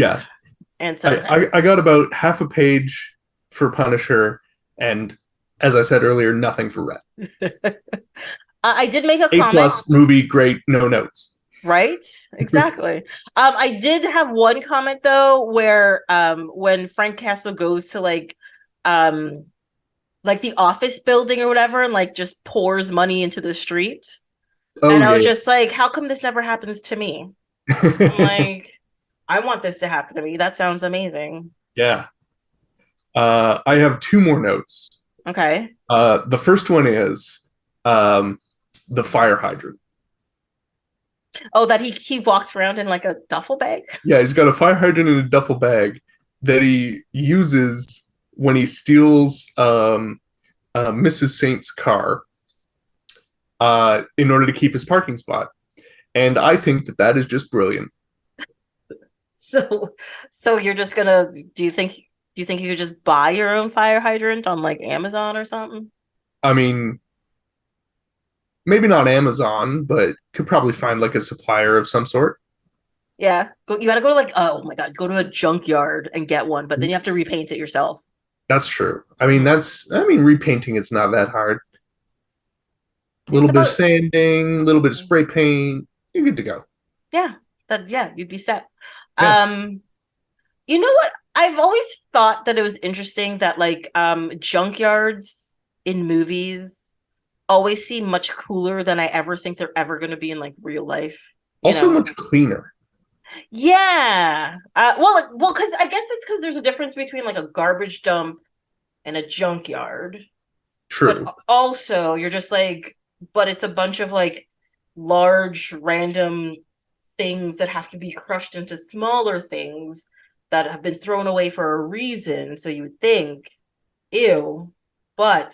and so I got about half a page for Punisher, and as I said earlier, nothing for R.E.D. I did make a comment. A+ movie, great, no notes. Right? Exactly. I did have one comment though, where when Frank Castle goes to like the office building or whatever, and just pours money into the street. I was just like, how come this never happens to me? I'm like, I want this to happen to me. That sounds amazing. Yeah. I have 2 more notes. Okay. The first one is the fire hydrant. Oh, that he walks around in like a duffel bag? Yeah, he's got a fire hydrant in a duffel bag that he uses when he steals Mrs. Saint's car in order to keep his parking spot. And I think that is just brilliant. So you're just gonna do you think you could just buy your own fire hydrant on like Amazon or something? I mean, maybe not Amazon, but could probably find like a supplier of some sort. Yeah. You gotta go to go to a junkyard and get one, but then you have to repaint it yourself. That's true. I mean, repainting it's not that hard. A little bit of sanding, a little bit of spray paint, you're good to go. Yeah. You'd be set. Yeah. You know what? I've always thought that it was interesting that junkyards in movies always seem much cooler than I ever think they're ever going to be in real life. Also much cleaner. Yeah. Well, because I guess it's because there's a difference between a garbage dump and a junkyard. True. But also, you're just but it's a bunch of large random things that have to be crushed into smaller things that have been thrown away for a reason. So you would think, ew. But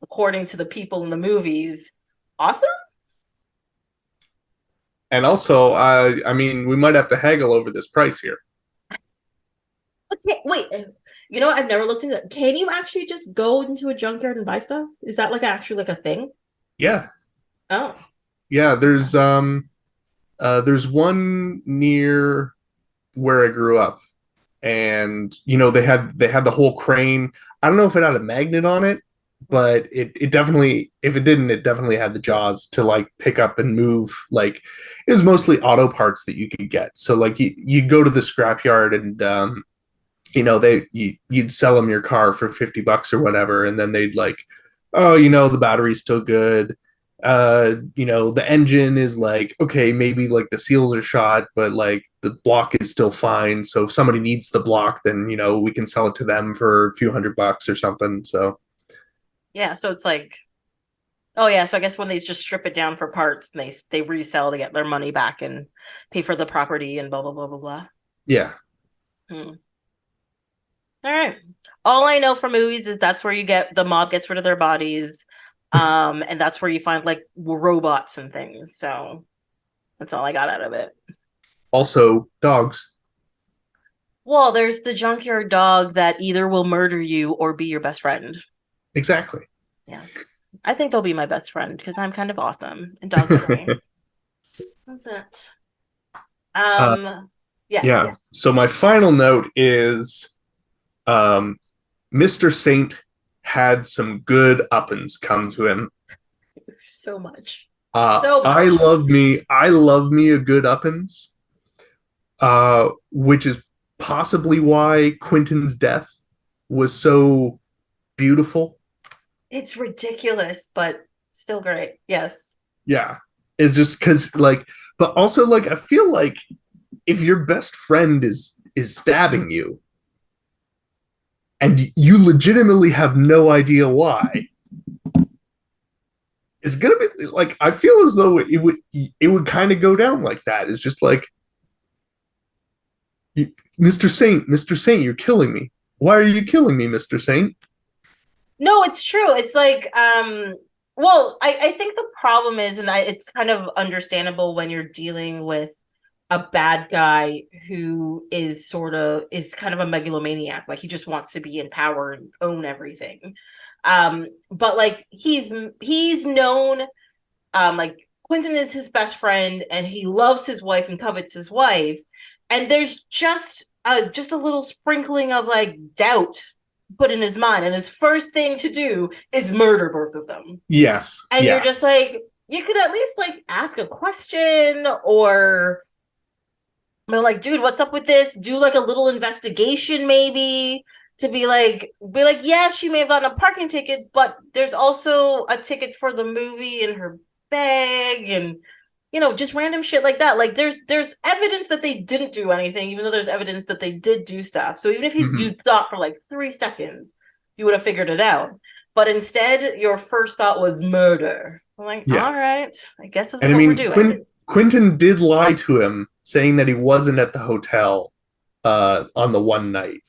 according to the people in the movies, awesome. And also, I mean, we might have to haggle over this price here. Okay, wait, you know what? I've never looked into that. Can you actually just go into a junkyard and buy stuff? Is that like actually like a thing? Yeah, Oh, yeah. There's one near where I grew up, and they had the whole crane. I don't know if it had a magnet on it, but it definitely, if it didn't, it definitely had the jaws to like pick up and move. Like it was mostly auto parts that you could get. So like you'd go to the scrapyard and you'd sell them your car for $50 or whatever, and then they'd like, oh, the battery's still good. The engine is like, okay, maybe like the seals are shot, but like the block is still fine. So if somebody needs the block, then we can sell it to them for a few $100 or something. So yeah. So it's like, oh yeah. So I guess when they just strip it down for parts, and they resell to get their money back and pay for the property and blah blah blah blah blah. yeah. Hmm. All right. All I know from movies is that's where the mob gets rid of their bodies. And that's where you find like robots and things. So that's all I got out of it. Also, dogs. Well, there's the junkyard dog that either will murder you or be your best friend. Exactly. Yes. I think they'll be my best friend because I'm kind of awesome and dogs like me. That's it. Yeah. Yeah. So my final note is Mr. Saint had some good uppins come to him. So much. So much. I love me a good uppins. Which is possibly why Quentin's death was so beautiful. It's ridiculous, but still great. Yes. Yeah. It's just because like, but also like I feel like if your best friend is stabbing you and you legitimately have no idea why, it's gonna be like I feel as though it would kind of go down like that. It's just like, Mr. Saint, you're killing me. Why are you killing me, Mr. Saint? No, it's true. It's like, well, I think the problem is, and it's kind of understandable when you're dealing with a bad guy who is kind of a megalomaniac. Like he just wants to be in power and own everything. But like he's known, like Quentin is his best friend and he loves his wife and covets his wife. And there's just a little sprinkling of like doubt put in his mind, and his first thing to do is murder both of them. Yes. And you're just like, you could at least like ask a question, or like, dude, what's up with this? Do like a little investigation maybe, to be like, yeah, she may have gotten a parking ticket, but there's also a ticket for the movie in her bag, and just random shit like that. Like there's evidence that they didn't do anything, even though there's evidence that they did do stuff. So even if you thought for like 3 seconds, you would have figured it out. But instead, your first thought was murder. I'm like, all right, I guess this is what we're doing. Quentin did lie to him, saying that he wasn't at the hotel on the one night.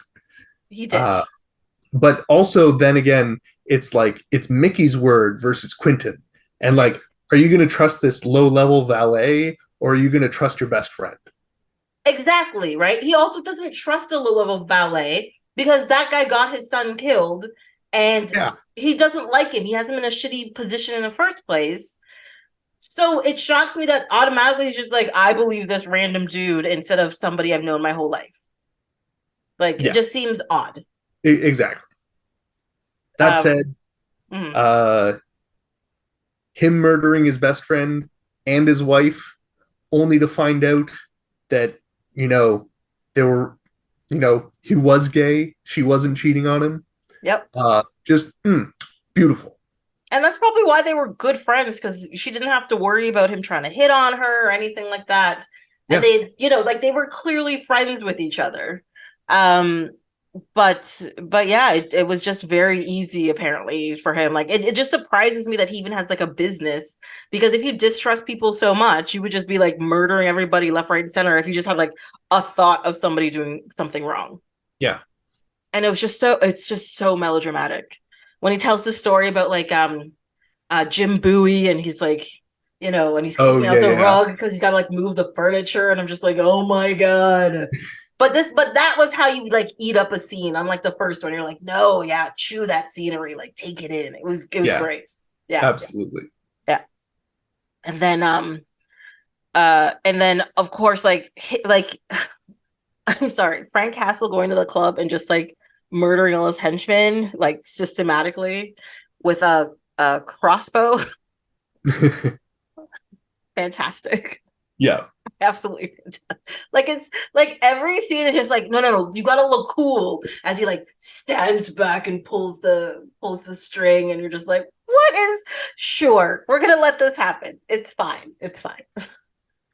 He did. But also, then again, it's like it's Mickey's word versus Quentin, and like, are you going to trust this low-level valet, or are you going to trust your best friend? Exactly, right? He also doesn't trust a low-level valet because that guy got his son killed, and he doesn't like him. He has him in a shitty position in the first place. So it shocks me that automatically he's just like, I believe this random dude instead of somebody I've known my whole life. Like, it just seems odd. Exactly. That said, him murdering his best friend and his wife, only to find out that, they were, he was gay. She wasn't cheating on him. Yep. Just beautiful. And that's probably why they were good friends, because she didn't have to worry about him trying to hit on her or anything like that. And they, like they were clearly friends with each other. but yeah, it was just very easy apparently for him. Like it just surprises me that he even has like a business, because if you distrust people so much, you would just be like murdering everybody left, right, and center if you just had like a thought of somebody doing something wrong. Yeah. And it's just so melodramatic when he tells the story about like Jim Bowie, and he's like, and he's Oh kicking out yeah, the yeah. rug because he's got to like move the furniture, and I'm just like, oh my god. But that was how you like eat up a scene. Unlike the first one, you're like, no, yeah, chew that scenery, like take it in. It was Yeah, great. Yeah, absolutely. yeah. And then of course like I'm sorry, Frank Castle going to the club and just like murdering all his henchmen like systematically with a crossbow. Fantastic. Yeah. Absolutely like it's like every scene is just like, no, you gotta look cool as he like stands back and pulls the string, and you're just like, what is, sure, we're gonna let this happen, it's fine.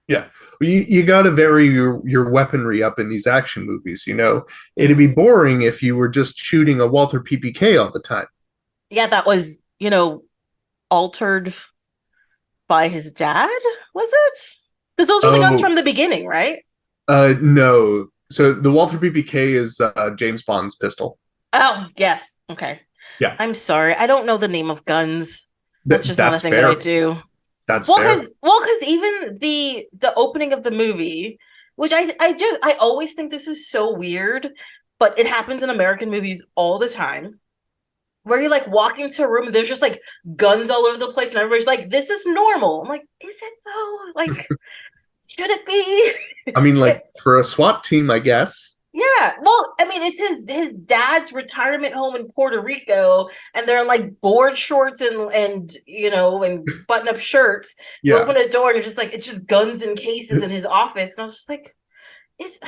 Yeah. You got to vary your weaponry up in these action movies, you know. It'd Mhm. be boring if you were just shooting a Walther PPK all the time. Yeah, that was altered by his dad, was it? Because those were the guns Oh, from the beginning, right? no. So the Walther PPK is James Bond's pistol. Oh yes, okay. Yeah. I'm sorry, I don't know the name of guns. That's just not a That's thing that I fair. do. That's Well, fair. because even the opening of the movie, which I always think this is so weird, but it happens in American movies all the time, where you're like walking to a room and there's just like guns all over the place, and everybody's like, "This is normal." I'm like, "Is it though? Like, should it be?" I mean, It, like for a SWAT team, I guess. yeah, well, I mean, it's his dad's retirement home in Puerto Rico, and they're in like board shorts and button up shirts. You Yeah. open a door and it's just guns and cases in his office, and I was just like, is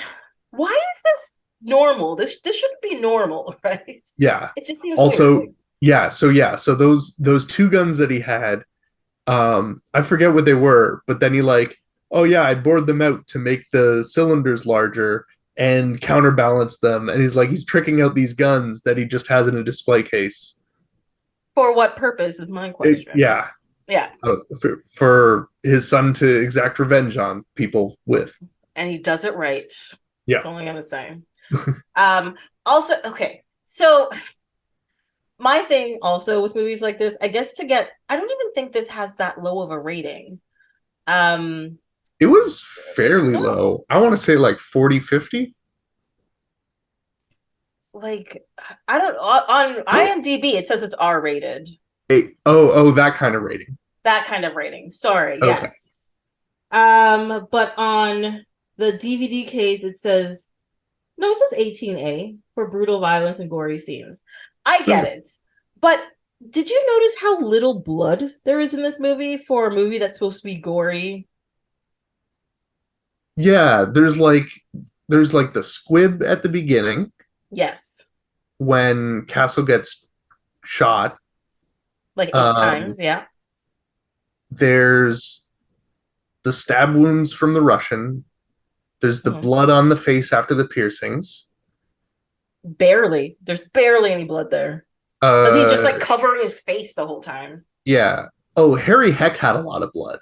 why is this normal? This shouldn't be normal, right? Yeah. It just seems weird. Also, so those two guns that he had, I forget what they were, but then he like, oh yeah, I bored them out to make the cylinders larger and counterbalance them, and he's tricking out these guns that he just has in a display case. For what purpose is my question? Yeah, Yeah, for his son to exact revenge on people with. and he does it right. Yeah. That's all I'm gonna say. Um, Also, okay, so my thing also with movies like this, I guess I don't even think this has that low of a rating. Um, It was fairly no, low. I want to say like 40, 50. like I don't on IMDb it says it's R rated. Oh, that kind of rating. That kind of rating. Sorry, Okay. yes. But on the DVD case it says, no, it says 18A for brutal violence and gory scenes. I get Okay. it. But did you notice how little blood there is in this movie for a movie that's supposed to be gory? Yeah, there's like the squib at the beginning Yes. when Castle gets shot. Like 8 times, Um, yeah. there's the stab wounds from the Russian. There's the Mhm. blood on the face after the piercings. Barely. There's barely any blood there. Because he's just like Uh, covering his face the whole time. yeah. Oh, Harry Heck had a lot of blood.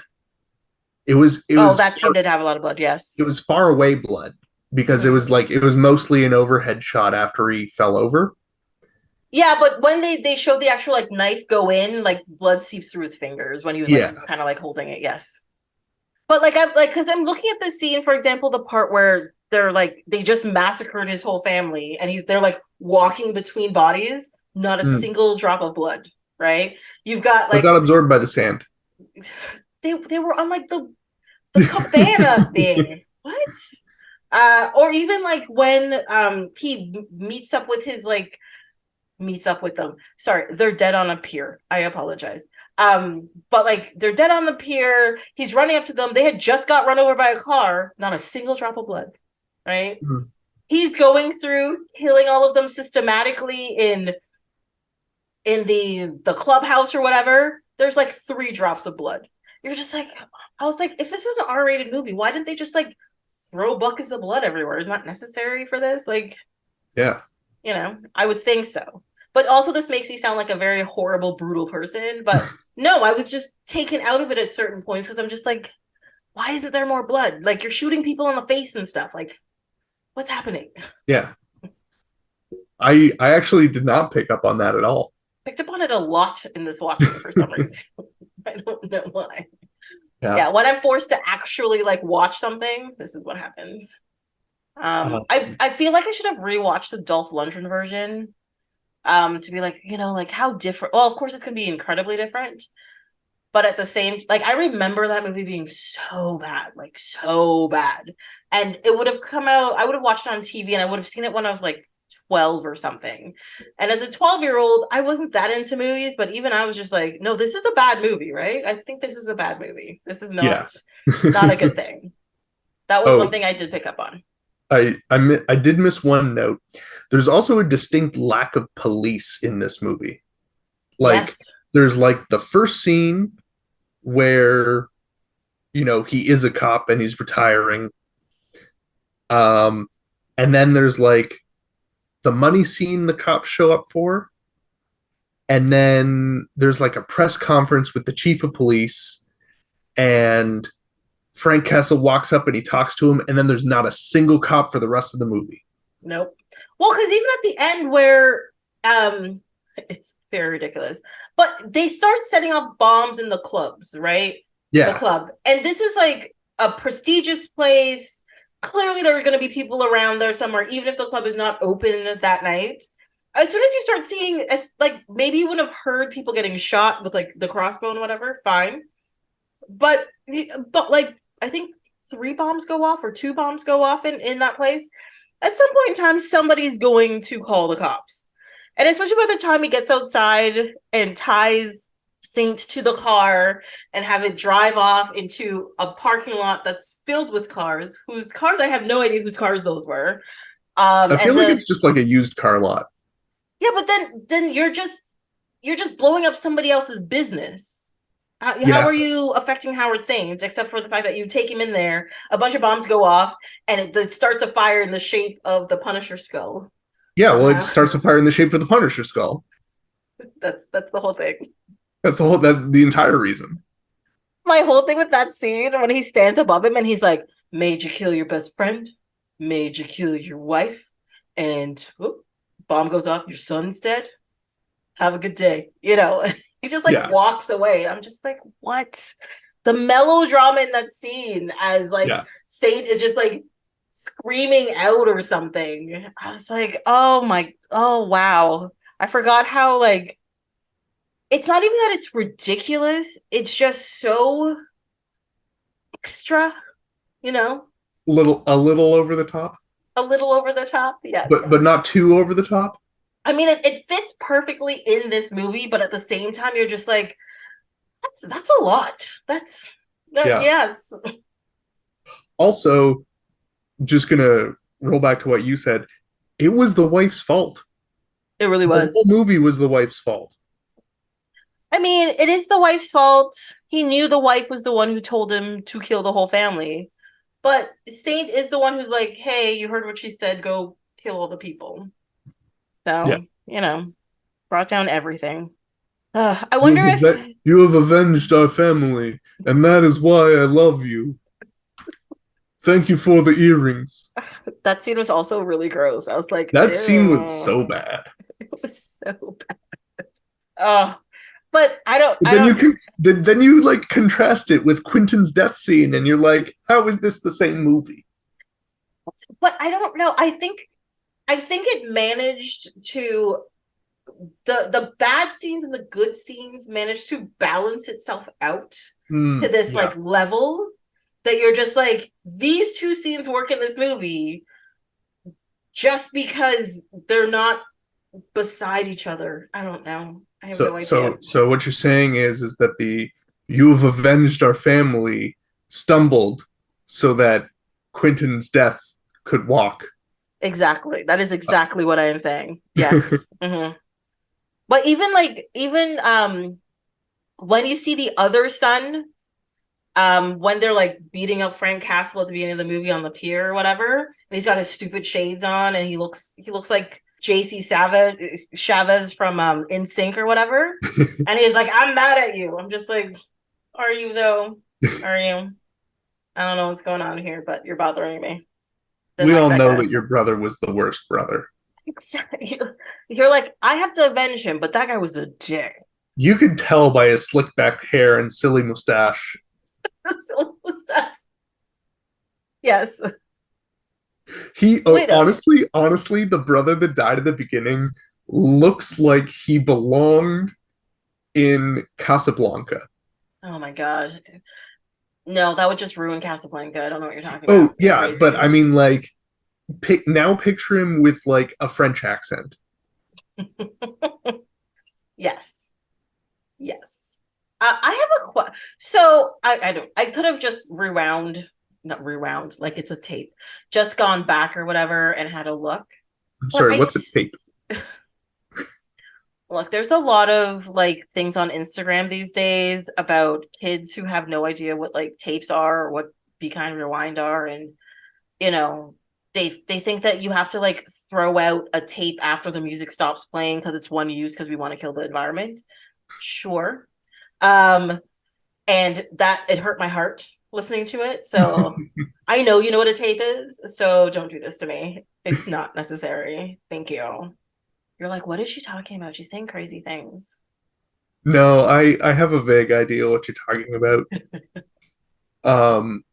It was it Oh, was that scene did have a lot of blood, it yes. was far away blood because Mhm. it was mostly an overhead shot after he fell over. Yeah, but when they showed the actual like knife go in, like blood seeps through his fingers when he was like Yeah. kind of like holding it, yes. But like I'm like, because I'm looking at the scene, for example, the part where they just massacred his whole family, and they're like walking between bodies, not a Mm. single drop of blood, right? You've got But got like absorbed by the sand. they were on like the cabana thing. What? Or even like when he meets up with them. Sorry, they're dead on a pier. I apologize. But like they're dead on the pier. He's running up to them. They had just got run over by a car. Not a single drop of blood. Right? Mm. He's going through killing all of them systematically in the clubhouse or whatever. There's like 3 drops of blood. You're just like, I was like, if this is an R-rated movie, why didn't they just like throw buckets of blood everywhere? Is not necessary for this. Like, Yeah. You know, I would think so. But also, this makes me sound like a very horrible, brutal person. But no, I was just taken out of it at certain points because I'm just like, why isn't there more blood? Like, you're shooting people in the face and stuff. Like, what's happening? Yeah. I actually did not pick up on that at all. Picked up on it a lot in this watching for some reason. I don't know why. Yeah. Yeah, when I'm forced to actually like watch something, this is what happens. I feel like I should have rewatched the Dolph Lundgren version. To be like, you know, like how different. Well, of course, it's gonna be incredibly different, but at the same, like I remember that movie being so bad, like so bad, and it would have come out. I would have watched it on TV, and I would have seen it when I was like 12 or something. And as a 12-year-old, I wasn't that into movies, but even I was just like, no, this is a bad movie, right? I think this is a bad movie. This is Yeah. not a good thing. That was one Oh, thing I did pick up on. I did miss one note. There's also a distinct lack of police in this movie. Like, Yes. there's like the first scene where, you know, he is a cop and he's retiring. Um, and then there's like the money scene the cops show up for. And then there's like a press conference with the chief of police, and Frank Castle walks up and he talks to him, and then there's not a single cop for the rest of the movie. Nope. Well, because even at the end where it's very ridiculous, but they start setting off bombs in the clubs, right? The Yeah. club. And this is like a prestigious place. Clearly there are going to be people around there somewhere, even if the club is not open that night. As soon as you start seeing, as like maybe you wouldn't have heard people getting shot with like the crossbow and whatever, fine. But like I think 3 bombs go off or 2 bombs go off in that place. At some point in time, somebody's going to call the cops. And especially by the time he gets outside and ties Saint to the car and have it drive off into a parking lot that's filled with cars, whose cars I have no idea whose cars those were. I feel And like it's just like a used car lot. yeah, but then you're just blowing up somebody else's business. How Yeah. are you affecting Howard Saint, except for the fact that you take him in there, a bunch of bombs go off, and it starts a fire in the shape of the Punisher skull. Yeah, well, it Somehow. starts a fire in the shape of the Punisher skull. That's the whole thing. That's the entire reason. My whole thing with that scene when he stands above him and he's like, "Made you kill your best friend, made you kill your wife, and whoop, bomb goes off. Your son's dead. Have a good day." You know, he just like Yeah. walks away. I'm just like, what? The melodrama in that scene as like Yeah. Saint is just like screaming out or something. I was like, oh wow. I forgot how like it's not even that it's ridiculous. It's just so extra, you know, A little over the top, a little over the top. Yes. but not too over the top. I mean, it fits perfectly in this movie, but at the same time, you're just like, that's a lot. That's Yeah. yes. Also, just gonna roll back to what you said. It was the wife's fault. It really The was. whole movie was the wife's fault. I mean, it is the wife's fault. He knew the wife was the one who told him to kill the whole family. But Saint is the one who's like, hey, you heard what she said, go kill all the people. So, Yeah. you know, brought down everything. I wonder if You have avenged our family, and that is why I love you. Thank you for the earrings. that scene was also really gross. I was like, That scene was ew. so bad. It was so bad. Oh, but But I then you don't, can then you like contrast it with Quentin's death scene, and you're like, how is this the same movie? but I don't know. I think it managed to the bad scenes and the good scenes managed to balance itself out to this Yeah. like level that you're just like these two scenes work in this movie just because they're not beside each other. I don't know. I have no idea. So what you're saying is that the you have avenged our family stumbled so that Quentin's death could walk. Exactly. That is exactly what I am saying. Yes. Mm-hmm. But even when you see the other son, when they're like beating up Frank Castle at the beginning of the movie on the pier or whatever, and he's got his stupid shades on and he looks like JC Chavez from NSYNC or whatever. And he's like, I'm mad at you. I'm just like, are you though? Are you? I don't know what's going on here, but you're bothering me. Then We like all that know guy. that your brother was the worst brother. Exactly. You're like, I have to avenge him, but that guy was a dick. You could tell by his slick back hair and silly mustache. So what's that? Yes. He Wait a honestly, the brother that died at the beginning looks like he belonged in Casablanca. Oh my god. No, that would just ruin Casablanca. I don't know what you're talking Oh about. You're yeah, but crazy. I mean, like, now picture him with like a French accent. Yes. Yes. I have a question. So I don't. I could have just not rewound, like it's a tape, just gone back or whatever and had a look. I'm But sorry, what's a tape? Look, there's a lot of like things on Instagram these days about kids who have no idea what like tapes are or what Be Kind Rewind are, and you know, they think that you have to like throw out a tape after the music stops playing because it's one use because we want to kill the environment. Sure. Um, and that it hurt my heart listening to it. So I know you know what a tape is, so don't do this to me. It's not necessary. Thank you. You're like, what is she talking about? She's saying crazy things. No, I have a vague idea what you're talking about. Um,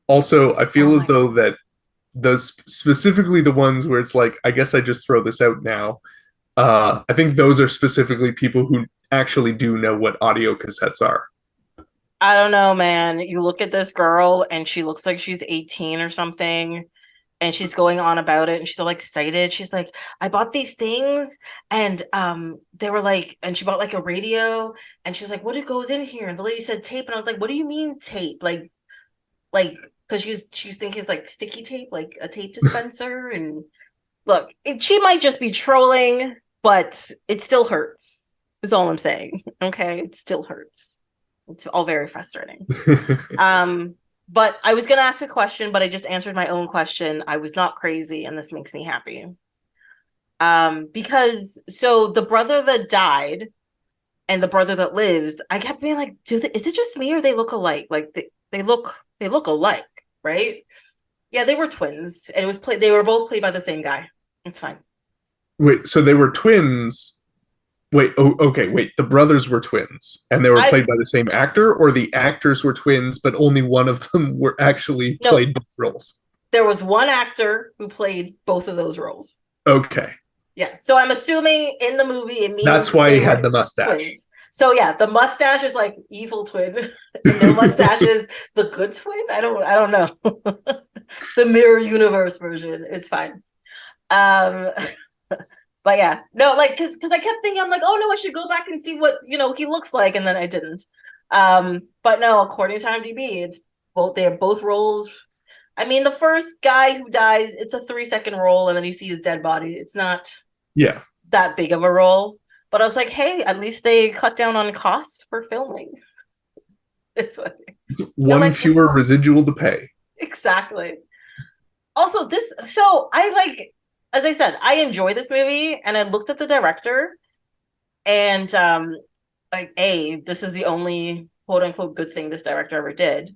Also, I Oh feel as my though that those specifically the ones where it's like, I guess I just throw this out now. I think those are specifically people who actually do know what audio cassettes are. I don't know, man. You look at this girl and she looks like she's 18 or something. And she's going on about it and she's all excited. She's like, I bought these things and they were like, and she bought like a radio and she was like, what it goes in here? And the lady said tape. And I was like, what do you mean tape? Like, because she's thinking it's like sticky tape, like a tape dispenser. And look, she might just be trolling, but it still hurts, is all I'm saying. Okay. It still hurts. It's all very frustrating. But I was gonna ask a question, but I just answered my own question. I was not crazy, and this makes me happy. Because so the brother that died and the brother that lives, I kept being like, is it just me or they look alike? Like they look alike, right? Yeah, they were twins. And it was they were both played by the same guy. It's fine. Wait, so they were twins. Wait, oh, okay, wait. The brothers were twins, and they were I played by the same actor, or the actors were twins, but only one of them were actually No, played both roles. there was one actor who played both of those roles. Okay, Yes. So I'm assuming in the movie it that's means why he they had were the mustache. twins. So yeah, the mustache is like evil twin, and no mustache is the good twin. I don't know. The mirror universe version. It's fine. Um but yeah, no, like because I kept thinking, I'm like, oh no, I should go back and see what he looks like, and then I didn't. But no, according to IMDb, it's both they have both roles. I mean, the first guy who dies, it's a 3-second role, and then you see his dead body. It's not Yeah, that big of a role. But I was like, hey, at least they cut down on costs for filming this way. You're one like, fewer residual to pay. exactly. Also, so I like, as I said, I enjoy this movie, and I looked at the director, and like, this is the only quote unquote good thing this director ever did.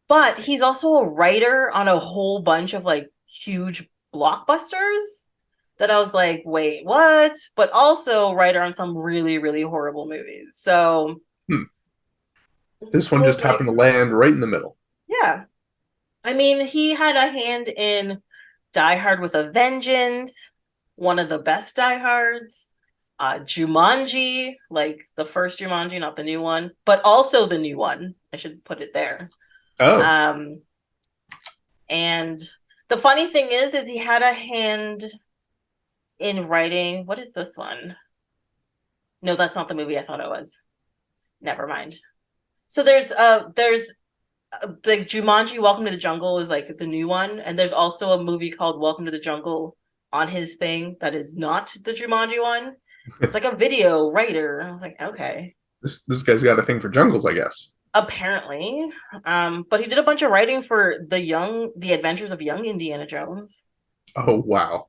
But he's also a writer on a whole bunch of like huge blockbusters that I was like, wait, what? But also writer on some really, really horrible movies. So Hmm. This one I just was happened like, to land right in the middle. yeah. I mean, he had a hand in Die Hard with a Vengeance, one of the best Die Hards. Jumanji, like the first Jumanji, not the new one, but also the new one. I should put it there. Oh, Um, and the funny thing is he had a hand in writing. What is this one? No, that's not the movie I thought it was. Never mind. So there's the Jumanji Welcome to the Jungle is like the new one, and there's also a movie called Welcome to the Jungle on his thing that is not the Jumanji one. It's like a video writer. I was like, okay. this guy's got a thing for jungles, I guess. Apparently. But he did a bunch of writing for the Adventures of Young Indiana Jones. Oh wow.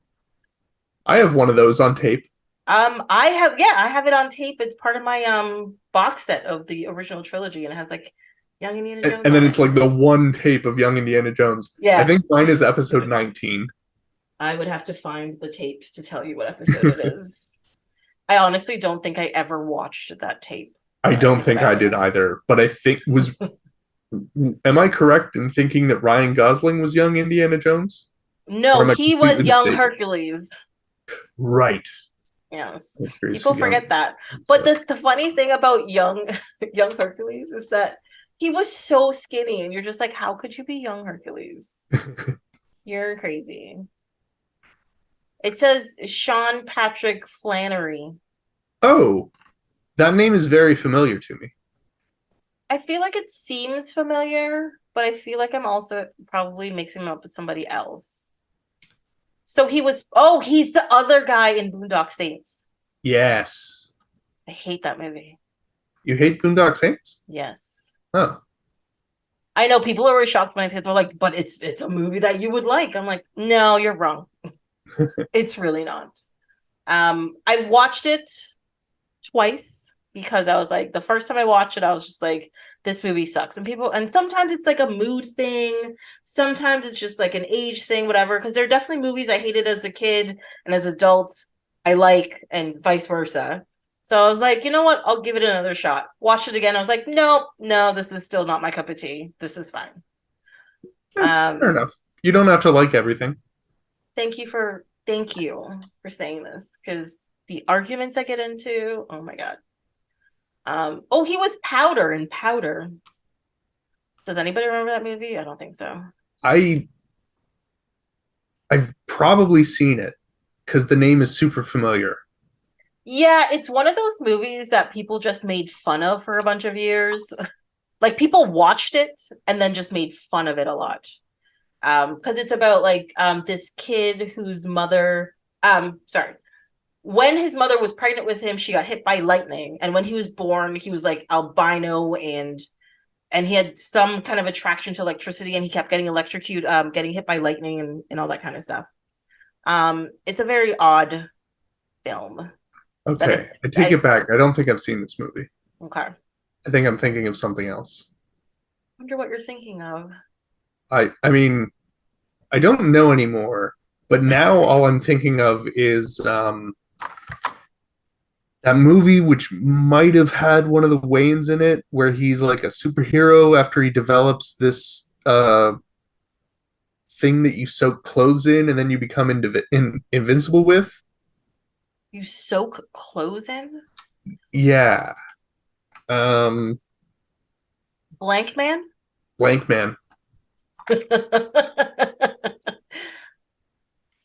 I have one of those on tape. I have it on tape. It's part of my box set of the original trilogy, and it has like Young Indiana Jones And on then it. it's like the one tape of Young Indiana Jones. I Yeah, think mine is episode 19. I would have to find the tapes to tell you what episode it is. I honestly don't think I ever watched that tape. I don't think I did either, but I think was. Am I correct in thinking that Ryan Gosling was young Indiana Jones? No, he was young Hercules. Right. Yes. People forget that. But the funny thing about young Hercules is that he was so skinny, and you're just like, how could you be young Hercules? You're crazy. It says Sean Patrick Flannery. Oh, that name is very familiar to me. I feel like it seems familiar, but I feel like I'm also probably mixing him up with somebody else. So he's the other guy in Boondock Saints. Yes. I hate that movie. You hate Boondock Saints? Yes. Oh. I know people are always shocked when I say they're like, but it's a movie that you would like. I'm like, no, you're wrong. It's really not. I've watched it twice because I was like, the first time I watched it, I was just like, this movie sucks. And sometimes it's like a mood thing. Sometimes it's just like an age thing, whatever. Because there are definitely movies I hated as a kid and as adults I like, and vice versa. So I was like, you know what? I'll give it another shot. Watched it again. I was like, no, this is still not my cup of tea. This is fine. Fair enough. You don't have to like everything. Thank you for saying this, because the arguments I get into, oh my god. He was Powder in Powder. Does anybody remember that movie? I don't think so. I've probably seen it because the name is super familiar. Yeah, it's one of those movies that people just made fun of for a bunch of years. Like, people watched it and then just made fun of it a lot. Because it's about like this kid whose mother when his mother was pregnant with him, she got hit by lightning, and when he was born, he was like albino, and he had some kind of attraction to electricity, and he kept getting electrocuted, getting hit by lightning, and all that kind of stuff. It's a very odd film. Okay, I take it back. I don't think I've seen this movie. Okay. I think I'm thinking of something else. I wonder what you're thinking of. I mean, I don't know anymore, but now all I'm thinking of is that movie which might have had one of the Wayans in it, where he's like a superhero after he develops this thing that you soak clothes in and then you become invincible with. You soak clothes in? Yeah. Blank Man? Blank Man.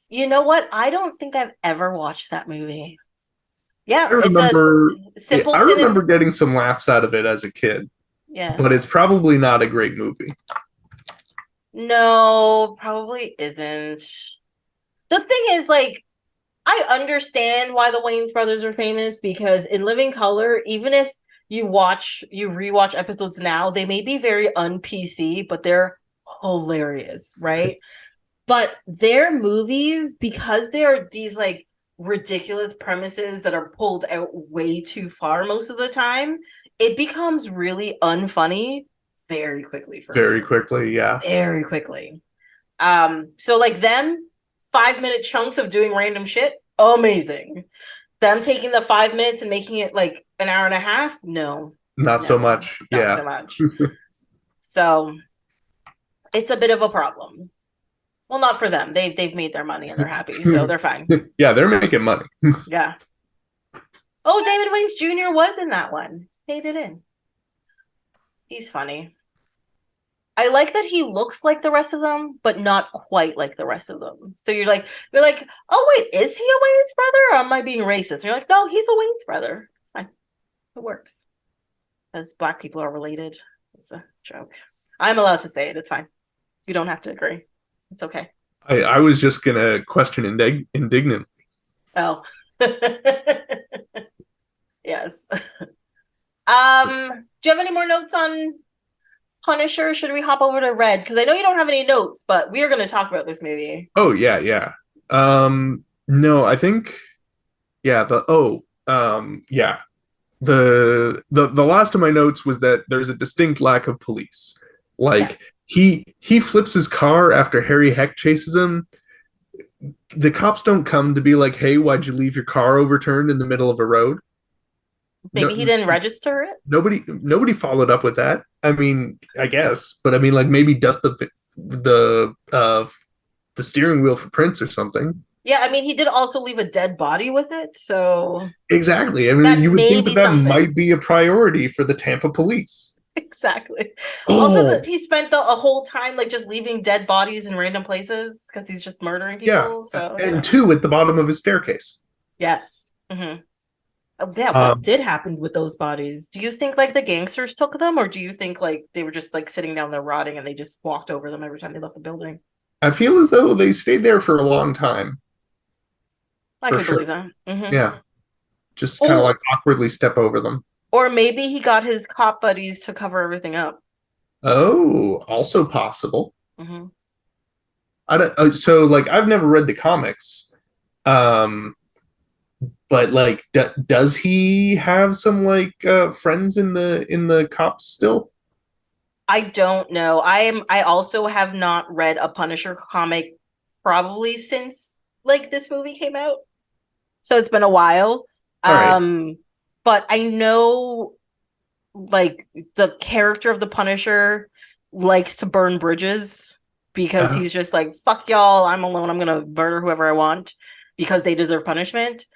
You know what? I don't think I've ever watched that movie. Yeah, I remember Simpleton. getting some laughs out of it as a kid. Yeah. But it's probably not a great movie. No, probably isn't. The thing is, like, I understand why the Wayans brothers are famous, because in Living Color, even if you rewatch episodes now, they may be very un-PC, but they're hilarious, right? But their movies, because they are these like ridiculous premises that are pulled out way too far most of the time, it becomes really unfunny very quickly for me. Very quickly, yeah. Very quickly. So like them 5-minute chunks of doing random shit, amazing. Them taking the 5 minutes and making it like an hour and a half, not so much. Not so much. So it's a bit of a problem. Well, not for them. They've made their money and they're happy, so they're fine. Yeah, they're making money. Yeah. Oh, David Wayans Jr. was in that one. Made it in. He's funny. I like that he looks like the rest of them, but not quite like the rest of them. So you're like, oh wait, is he a Wayans brother, or am I being racist? And you're like, no, he's a Wayans brother. It's fine. It works. As Black people are related. It's a joke. I'm allowed to say it. It's fine. You don't have to agree. It's okay. I was just gonna question indignantly. Oh. Yes. Do you have any more notes on Punisher? Should we hop over to R.E.D? Because I know you don't have any notes, but we are going to talk about this movie. Oh yeah. No, I think yeah, yeah. The last of my notes was that there's a distinct lack of police. Like Yes. he flips his car after Harry Heck chases him. The cops don't come to be like, "Hey, why'd you leave your car overturned in the middle of a road?" Maybe he No, didn't register it. nobody followed up with that. I mean, I guess, but I mean, like maybe dust the steering wheel for prints or something. Yeah, I mean, he did also leave a dead body with it, so Exactly. I mean, that you would may think that be that something. might be a priority for the Tampa police. Exactly. Also, that Oh, he spent a whole time like just leaving dead bodies in random places because he's just murdering yeah, people. So and two at the bottom of his staircase. yes. Yeah, what Um, did happen with those bodies? Do you think like the gangsters took them, or do you think like they were just like sitting down there rotting and they just walked over them every time they left the building? I feel as though they stayed there for a long time, I for can sure. believe that. Yeah, just kind of Oh, like awkwardly step over them. or maybe he got his cop buddies to cover everything up. Oh, also possible. hmm So like I've never read the comics, um, but like, does he have some like friends in the cops still? I don't know. I also have not read a Punisher comic probably since like this movie came out. So it's been a while. All right. Um but I know like the character of the Punisher likes to burn bridges because Uh, he's just like fuck y'all, I'm alone, I'm going to murder whoever I want because they deserve punishment.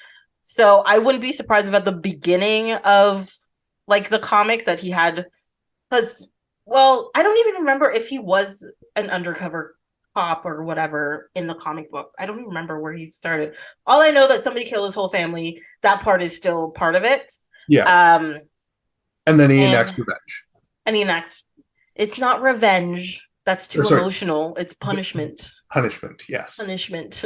So I wouldn't be surprised if at the beginning of like the comic that he had because, well, I don't even remember if he was an undercover cop or whatever in the comic book. I don't even remember where he started. All I know that somebody killed his whole family. That part is still part of it. yeah, Um, and then he enacts and revenge. and he next, it's not revenge. That's Or too sorry, emotional. It's punishment. punishment. Yes, Punishment.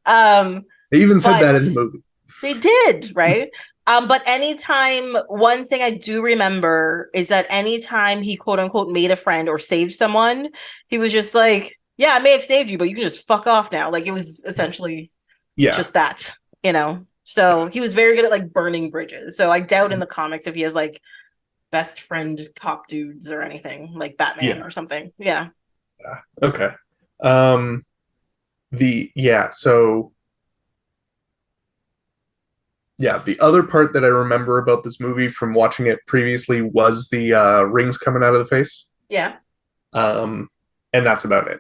um, they even said that but in the movie. They did, right? But anytime, one thing I do remember is that anytime he quote unquote made a friend or saved someone, he was just like, yeah, I may have saved you, but you can just fuck off now. Like it was essentially Yeah, just that, you know? So he was very good at like burning bridges. So I doubt in the comics if he has like best friend cop dudes or anything like Batman yeah, or something. Yeah. yeah. Okay. Um, so yeah, the other part that I remember about this movie from watching it previously was the rings coming out of the face. Yeah. Um, and that's about it.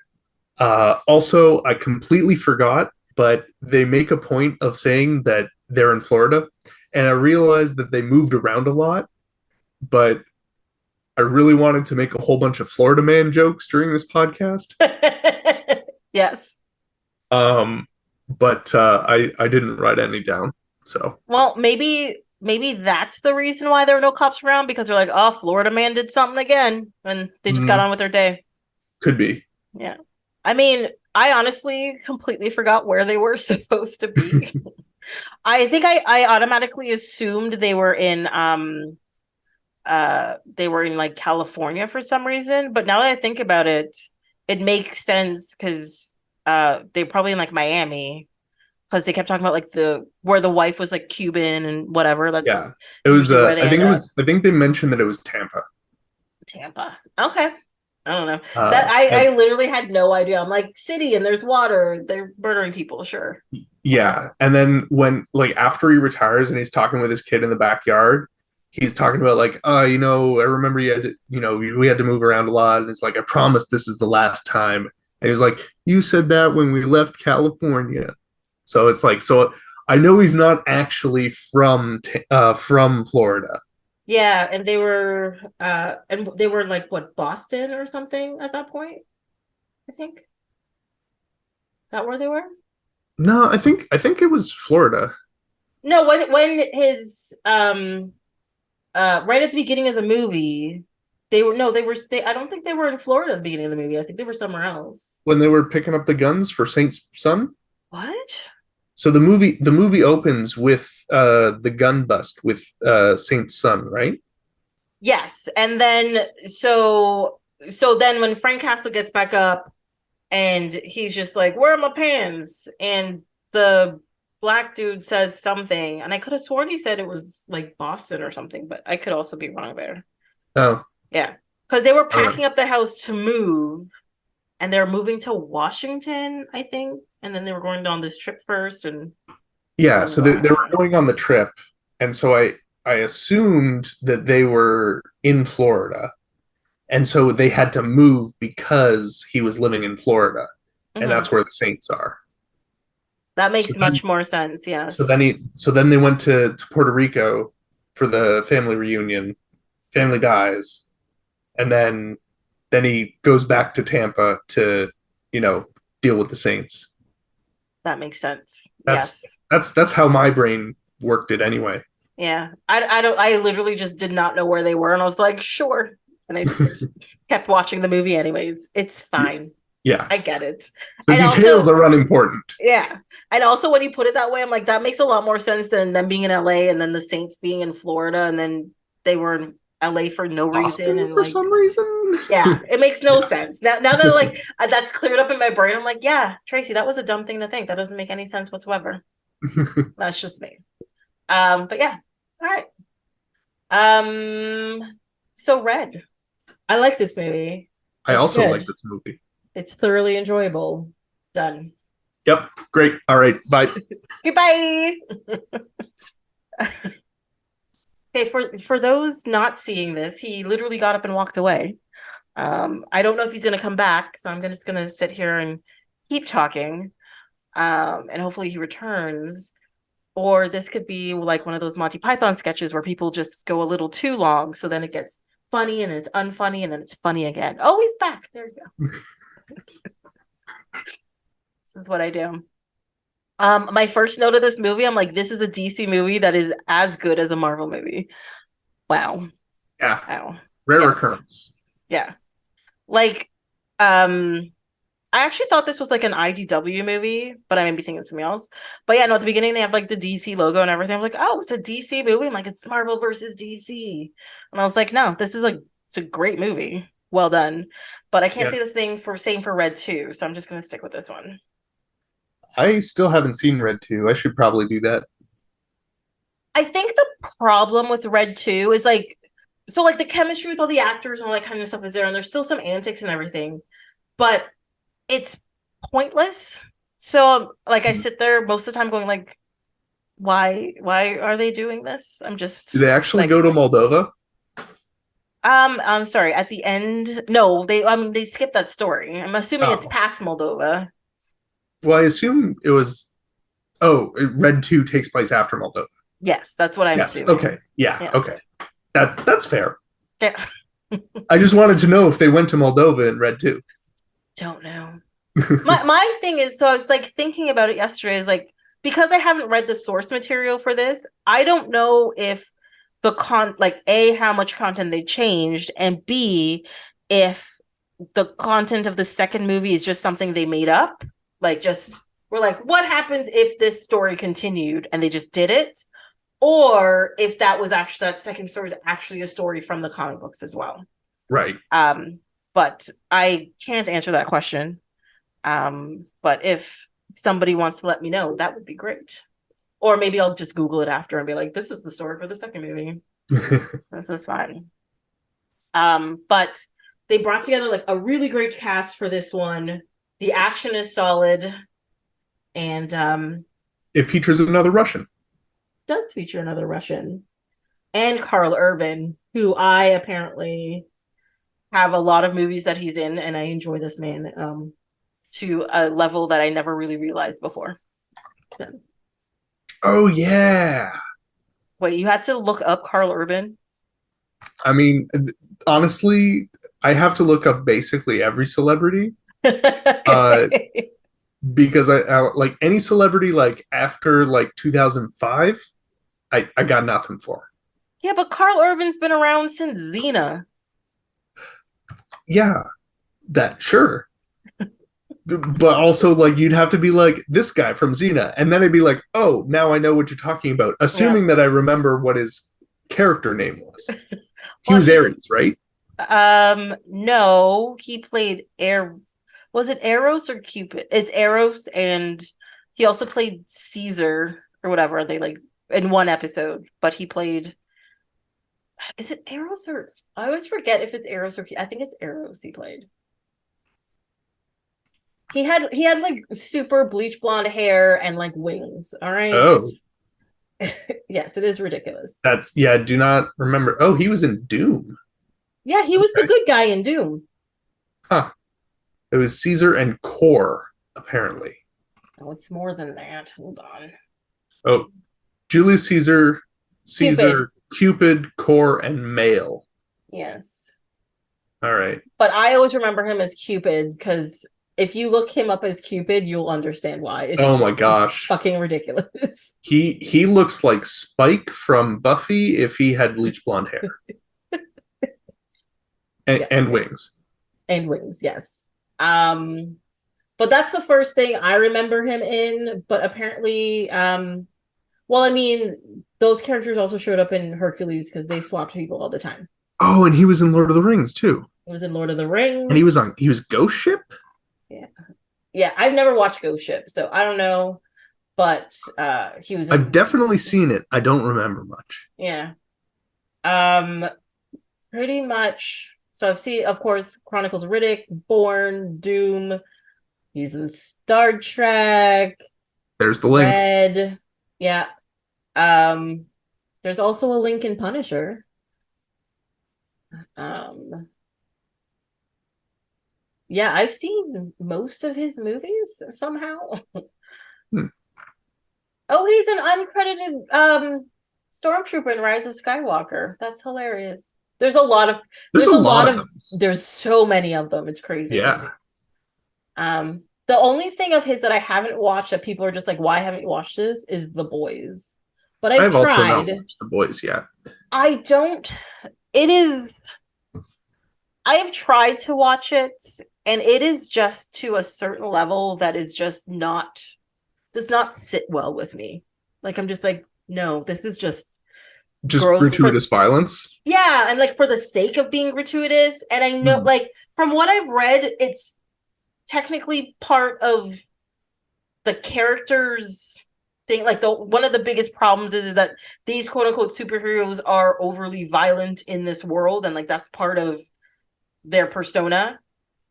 Also, I completely forgot, but they make a point of saying that they're in Florida, and I realized that they moved around a lot, but I really wanted to make a whole bunch of Florida man jokes during this podcast. Yes. Um, but I didn't write any down. So Well, maybe that's the reason why there were no cops around because they're like, oh, Florida man did something again, and they just got mm, on with their day. could be. Yeah, I mean, I honestly completely forgot where they were supposed to be. I think I automatically assumed they were in like California for some reason, but now that I think about it, it makes sense because they're probably in like Miami because they kept talking about like the where the wife was like Cuban and whatever. Yeah, That's it was. usually where they I think end it up. was. I think they mentioned that it was Tampa. Tampa. Okay. I don't know. That Uh, I literally had no idea. I'm like city and there's water. They're murdering people. Sure. It's fine. Yeah, and then when like after he retires and he's talking with his kid in the backyard, he's talking about like, I remember you had to, we had to move around a lot, and it's like, I promise this is the last time. And he was like, you said that when we left California. So it's like, so I know he's not actually from Florida. Yeah, and they were like what, Boston or something at that point, I think. Is that where they were? No, I think it was Florida. No, when his right at the beginning of the movie, I don't think they were in Florida at the beginning of the movie. I think they were somewhere else. When they were picking up the guns for Saint's son. What? So the movie opens with the gun bust with Saint's son, right? Yes. And then so then when Frank Castle gets back up and he's just like, where are my pants? And the black dude says something, and I could have sworn he said it was like Boston or something, but I could also be wrong there. Oh, Yeah, because they were all right. packing up the house to move, and they're moving to Washington, I think, and then they were going on this trip first, and Yeah, blah, so blah, they were blah. going on the trip, and so I assumed that they were in Florida, and so they had to move because he was living in Florida, and Mhm. that's where the Saints are. That So makes then, much more sense. so Yes. then they went to Puerto Rico for the family reunion, family dies, and then he goes back to Tampa to, you know, deal with the Saints. That makes sense. That's Yes. that's how my brain worked it anyway. Yeah. I don't I literally just did not know where they were and I was like, sure. And I just kept watching the movie anyways. It's fine. Yeah, I get it. the And details also, are unimportant. yeah. And also when you put it that way, I'm like, that makes a lot more sense than them being in LA and then the Saints being in Florida and then they were in LA for no reason Austin and for like some reason. yeah, it makes no Yeah. sense. Now that like that's cleared up in my brain, I'm like, yeah, Tracy, that was a dumb thing to think. That doesn't make any sense whatsoever. That's just me. But yeah. All right. So Red. I like this movie. I It's also like good. this movie. It's thoroughly enjoyable. Done. Yep, great. All right, bye. Goodbye. Okay, for those not seeing this, he literally got up and walked away. I don't know if he's gonna come back, so I'm just gonna sit here and keep talking. And hopefully he returns. Or this could be like one of those Monty Python sketches where people just go a little too long, so then it gets funny and then it's unfunny and then it's funny again. Oh, he's back. There you go. This is what I do. My first note of this movie, I'm like, this is a DC movie that is as good as a Marvel movie. Wow. Yeah, Wow. rare Yes. occurrence. Yeah. Like, I actually thought this was like an IDW movie, but I may be thinking of something else. But yeah, no, at the beginning they have like the DC logo and everything. I'm like, oh, it's a DC movie. I'm like, it's Marvel versus DC. And I was like, no, this is like it's a great movie. Well done. But I can't Yeah, say this thing for same for Red 2, so I'm just gonna stick with this one. I still haven't seen Red 2. I should probably do that. I think the problem with Red 2 is like so like the chemistry with all the actors and all that kind of stuff is there, and there's still some antics and everything, but it's pointless. So like I sit there most of the time going like, why are they doing this? I'm Do just they actually like go to Moldova? I'm sorry, at the end, no, they skipped that story. I'm assuming it's Oh, past Moldova. well, I assume it was. Oh, Red 2 takes place after Moldova. Yes, that's what I'm Yes. assuming. Okay. Yeah. Okay. Yes. That's fair. Yeah. I just wanted to know if they went to Moldova in Red 2. Don't know. My thing is, so I was like thinking about it yesterday, is like because I haven't read the source material for this, I don't know if like A, how much content they changed, and B, if the content of the second movie is just something they made up. Like just we're like, what happens if this story continued and they just did it? Or if that was actually that second story is actually a story from the comic books as well. Right. But I can't answer that question. But if somebody wants to let me know, that would be great. Or maybe I'll just Google it after and be like, this is the story for the second movie. This is fine. But they brought together like a really great cast for this one. The action is solid and It features another Russian. does feature another Russian and Karl Urban, who I apparently have a lot of movies that he's in, and I enjoy this man to a level that I never really realized before. Oh yeah. Wait, you had to look up Karl Urban? I mean, honestly, I have to look up basically every celebrity uh Okay. because I like any celebrity like after like 2005, I got nothing for. Yeah, but Karl Urban's been around since Xena. Yeah, that sure. But also like you'd have to be like this guy from Xena and then I'd be like, "Oh, now I know what you're talking about." Yeah. Assuming that I remember what his character name was. He Well, was Ares, right? no, he played Air. Was it Eros or Cupid? It's Eros and He also played Caesar or whatever they like in one episode, but he played. Is it Eros or I always forget if it's Eros or I think it's Eros he played. He had like super bleach blonde hair and like wings. All right. Oh, Yes, it is ridiculous. I do not remember. Oh, he was in Doom. Yeah, he was the good guy in Doom. Huh. It was Caesar and Core, apparently. Oh, it's more than that. Hold on. Oh, Julius Caesar, Caesar, Cupid, Core, and Male. Yes. All right. But I always remember him as Cupid because if you look him up as Cupid, you'll understand why. Oh my gosh. Fucking ridiculous. He looks like Spike from Buffy if he had bleach blonde hair. And, yes. and wings. And wings, yes. But that's the first thing I remember him in. But apparently, well, I mean, those characters also showed up in Hercules because they swapped people all the time. Oh, and he was in Lord of the Rings too. He was in Lord of the Rings. And he was Ghost Ship? Yeah. Yeah, I've never watched Ghost Ship, so I don't know. But he was I've definitely seen it. I don't remember much. Yeah. Pretty much. So I've seen, of course, Chronicles of Riddick, Bourne, Doom. He's in Star Trek. There's the link. Red. Yeah. There's also a link in Punisher. Yeah, I've seen most of his movies somehow. Oh, he's an uncredited stormtrooper in Rise of Skywalker. That's hilarious. There's a lot of there's so many of them. It's crazy. Yeah. The only thing of his that I haven't watched that people are just like, why haven't you watched this? Is The Boys. But I've tried. Also not watched The Boys yet. I have tried to watch it, and it is just to a certain level that is just does not sit well with me. Like, I'm just like, no, this is just gratuitous violence. Yeah, and like for the sake of being gratuitous. And I know, like, from what I've read, it's technically part of the characters thing. Like, one of the biggest problems is that these quote unquote superheroes are overly violent in this world, and like that's part of their persona.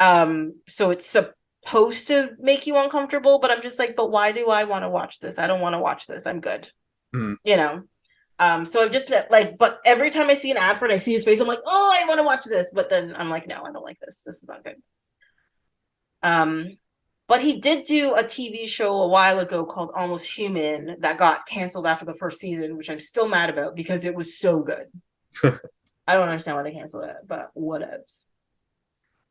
So it's supposed to make you uncomfortable, but I'm just like, but why do I want to watch this? I don't want to watch this. I'm good. You know? So I've just like, but every time I see an ad for it, I see his face, I'm like, oh, I want to watch this. But then I'm like, no, I don't like this. This is not good. But he did do a TV show a while ago called Almost Human that got canceled after the first season, which I'm still mad about because it was so good. I don't understand why they canceled it, but whatevs.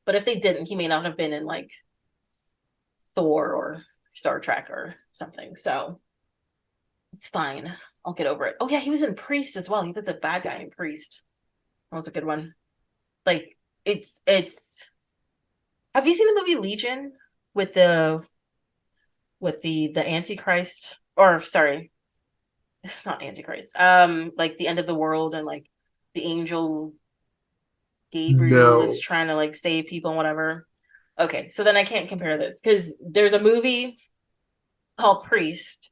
But if they didn't, he may not have been in like Thor or Star Trek or something. So it's fine. I'll get over it. Oh yeah, he was in Priest as well. He put the bad guy in Priest. That was a good one. Like it's have you seen the movie Legion with the Antichrist? Or sorry, it's not Antichrist. Like the end of the world and like the angel Gabriel is trying to like save people and whatever. Okay, so then I can't compare this because there's a movie called Priest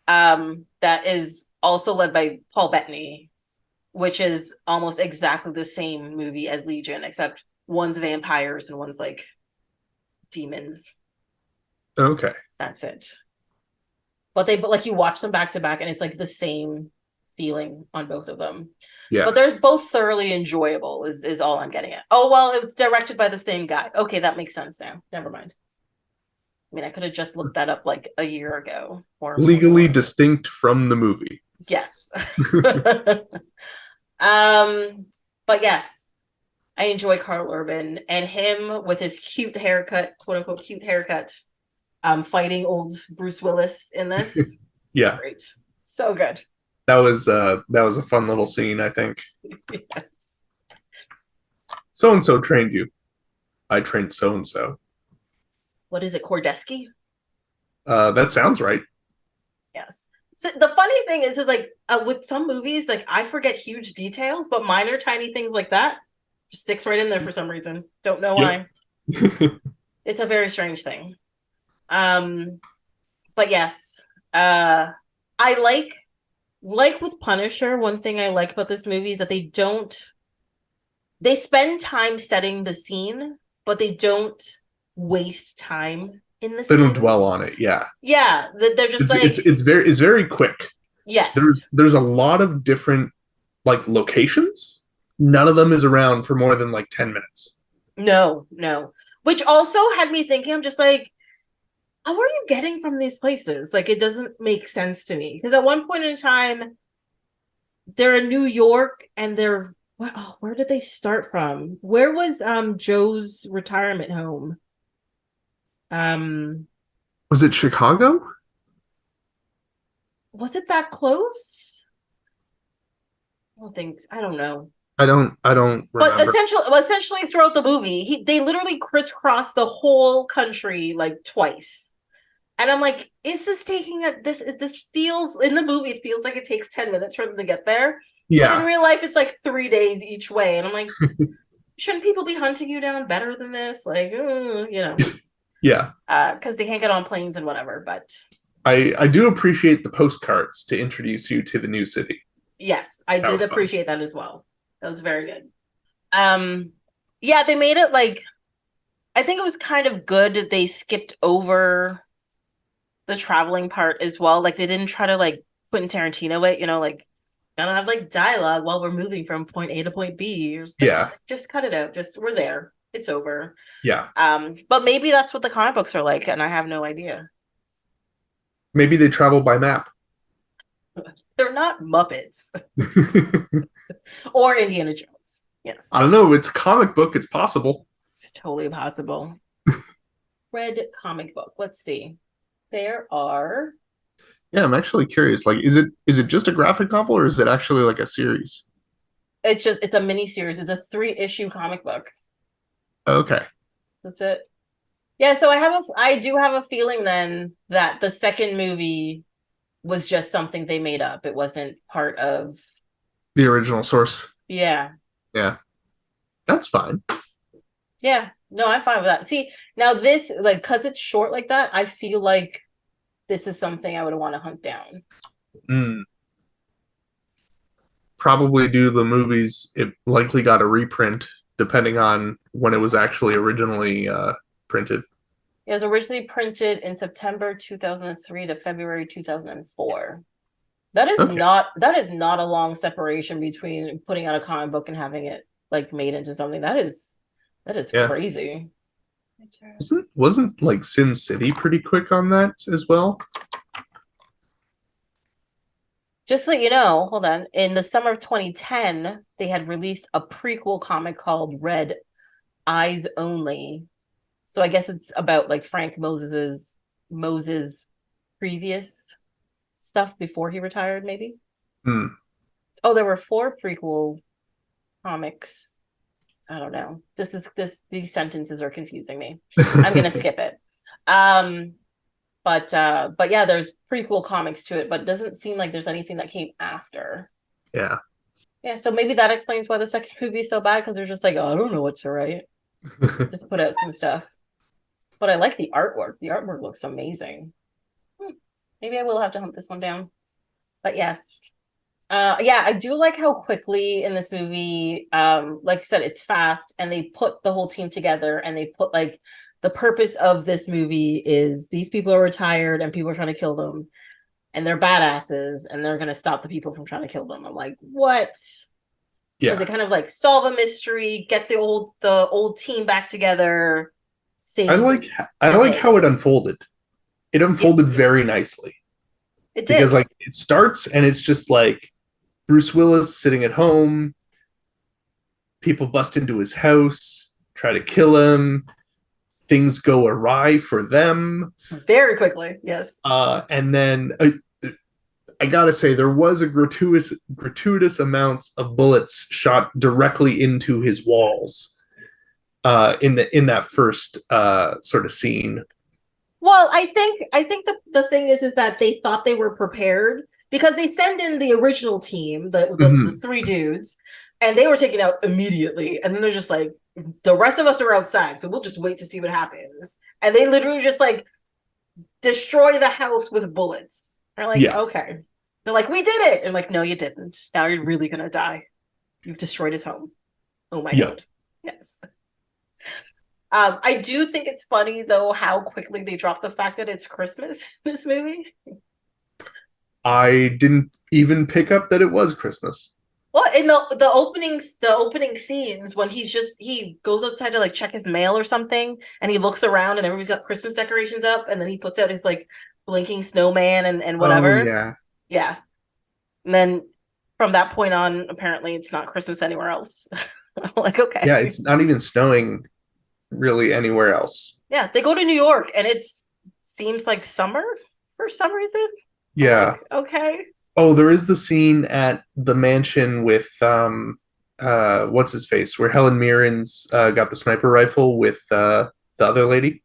that is also led by Paul Bettany, which is almost exactly the same movie as Legion, except one's vampires and one's like demons. Okay. That's it. But like you watch them back to back and it's like the same feeling on both of them. Yeah. But they're both thoroughly enjoyable is all I'm getting at. Oh, well, it was directed by the same guy. Okay, that makes sense now. Never mind. I mean, I could have just looked that up like a year ago. Or legally more. Distinct from the movie. Yes. But yes, I enjoy Karl Urban and him with his cute haircut, quote unquote cute haircut, fighting old Bruce Willis in this. Yeah. Great. So good. That was a fun little scene, I think. Yes. So-and-so trained you. I trained so-and-so. What is it, Kordeski? That sounds right. Yes. So the funny thing is like with some movies, like I forget huge details, but minor tiny things like that just sticks right in there for some reason. Don't know why. It's a very strange thing. But yes, I like with Punisher, one thing I like about this movie is that they spend time setting the scene, but they don't waste time in the They don't scenes. dwell on it. Yeah. Yeah, they're just It's very quick. yes. There's a lot of different like locations. None of them is around for more than like 10 minutes. No. Which also had me thinking, I'm just like, how are you getting from these places? Like, it doesn't make sense to me. Because at one point in time, they're in New York and where did they start from? Where was Joe's retirement home? Was it Chicago? Was it that close? I don't know. I don't But remember. essentially throughout the movie, they literally crisscross the whole country like twice. And I'm like, is this taking this feels in the movie, it feels like it takes 10 minutes for them to get there. Yeah. But in real life, it's like 3 days each way. And I'm like, shouldn't people be hunting you down better than this? Like, Yeah. Because they can't get on planes and whatever. But I do appreciate the postcards to introduce you to the new city. yes, I did appreciate that as well. That was very good. Yeah, they made it like, I think it was kind of good that they skipped over the traveling part as well. Like, they didn't try to like Quentin Tarantino it, like, gonna have like dialogue while we're moving from point A to point B. Just cut it out. Just we're there. It's over. Yeah. But maybe that's what the comic books are like, and I have no idea. Maybe they travel by map. They're not Muppets or Indiana Jones. Yes. I don't know. It's a comic book. It's possible. It's totally possible. Red comic book. Let's see. There are. Yeah, I'm actually curious. Like, is it just a graphic novel or is it actually like a series? It's a mini series. It's a 3-issue comic book. Okay. That's it. Yeah, so I do have a feeling then that the second movie was just something they made up. It wasn't part of the original source. Yeah. Yeah. That's fine. Yeah. No, I'm fine with that. See, now this, like, because it's short like that, I feel like this is something I would want to hunt down. Probably due to the movies, it likely got a reprint depending on when it was actually originally printed. It was originally printed in September 2003 to February 2004. That is not a long separation between putting out a comic book and having it like made into something. That is crazy. Wasn't like Sin City pretty quick on that as well? Just so you know, hold on. In the summer of 2010, they had released a prequel comic called R.E.D. Eyes Only. So I guess it's about like Frank Moses' previous stuff before he retired, maybe. Oh, there were 4 prequel comics. I don't know. These sentences are confusing me. I'm gonna skip it. But yeah, there's prequel comics to it, but it doesn't seem like there's anything that came after. Yeah. Yeah, so maybe that explains why the second movie is so bad, because they're just like, oh, I don't know what to write. Just put out some stuff. But I like the artwork. The artwork looks amazing. Maybe I will have to hunt this one down. But yes. Yeah, I do like how quickly in this movie, like I said, it's fast, and they put the whole team together, and they put like the purpose of this movie is these people are retired and people are trying to kill them, and they're badasses, and they're going to stop the people from trying to kill them. I'm like, what? Yeah. Because they kind of like solve a mystery, get the old team back together. I like how it unfolded. It unfolded very nicely. It did. Because like it starts and it's just like Bruce Willis sitting at home. People bust into his house, try to kill him. Things go awry for them very quickly. Yes. And then I gotta say there was a gratuitous amounts of bullets shot directly into his walls in that first sort of scene. Well, I think the thing is that they thought they were prepared, because they send in the original team, the 3 dudes, and they were taken out immediately. And then they're just like, the rest of us are outside, so we'll just wait to see what happens. And they literally just like destroy the house with bullets. They're like, Yeah. okay. They're like, we did it. And like, no, you didn't. Now you're really gonna die. You've destroyed his home. Oh my Yeah. god. Yes. I do think it's funny though how quickly they drop the fact that it's Christmas in this movie. I didn't even pick up that it was Christmas. Well, in the opening scenes when he goes outside to like check his mail or something, and he looks around and everybody's got Christmas decorations up, and then he puts out his like blinking snowman and Oh whatever. yeah. Yeah. And then from that point on, apparently it's not Christmas anywhere else. I'm like, okay. Yeah, it's not even snowing really anywhere else. Yeah, they go to New York and seems like summer for some reason. Yeah. Like, okay. Oh, there is the scene at the mansion with what's his face, where Helen Mirren's got the sniper rifle with the other lady.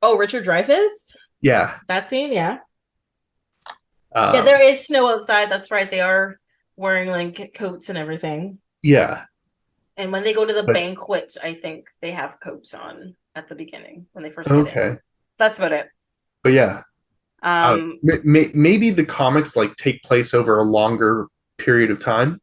Oh, Richard Dreyfus? Yeah. That scene, yeah. Yeah, there is snow outside. That's right. They are wearing like coats and everything. Yeah. And when they go to the banquet, I think they have coats on at the beginning when they first get in. That's about it. But yeah. Maybe the comics like take place over a longer period of time.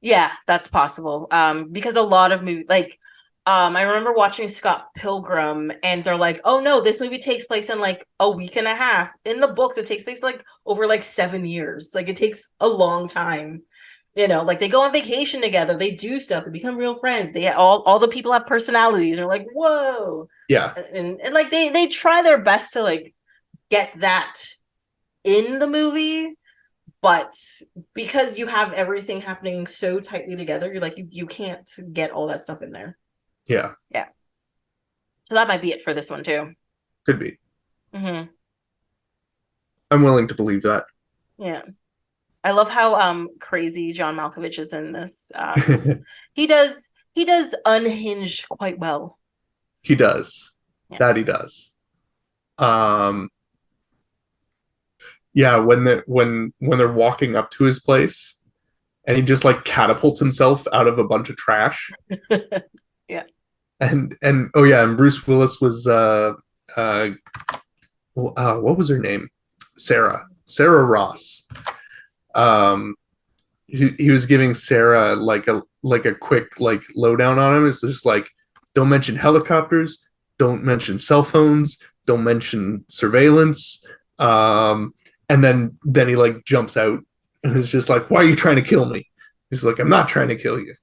Yeah, that's possible. Because a lot of movies, like, I remember watching Scott Pilgrim, and they're like, "Oh no, this movie takes place in like a week and a half." In the books, it takes place like over like 7 years. Like it takes a long time. You know, like they go on vacation together, they do stuff, they become real friends. They all the people have personalities. They're like, whoa, yeah, and like they try their best to like get that in the movie, but because you have everything happening so tightly together, you're like you can't get all that stuff in there. Yeah. So that might be it for this one too. Could be. Mm-hmm. I'm willing to believe that. Yeah. I love how crazy John Malkovich is in this. He does unhinged quite well. He does. Yes. That he does. Yeah, when they're walking up to his place and he just like catapults himself out of a bunch of trash. Yeah. And oh yeah, and Bruce Willis was what was her name? Sarah Ross. He was giving Sarah like a quick like lowdown on him. It's just like, don't mention helicopters, don't mention cell phones, don't mention surveillance. And then he like jumps out and is just like, why are you trying to kill me? He's like, I'm not trying to kill you.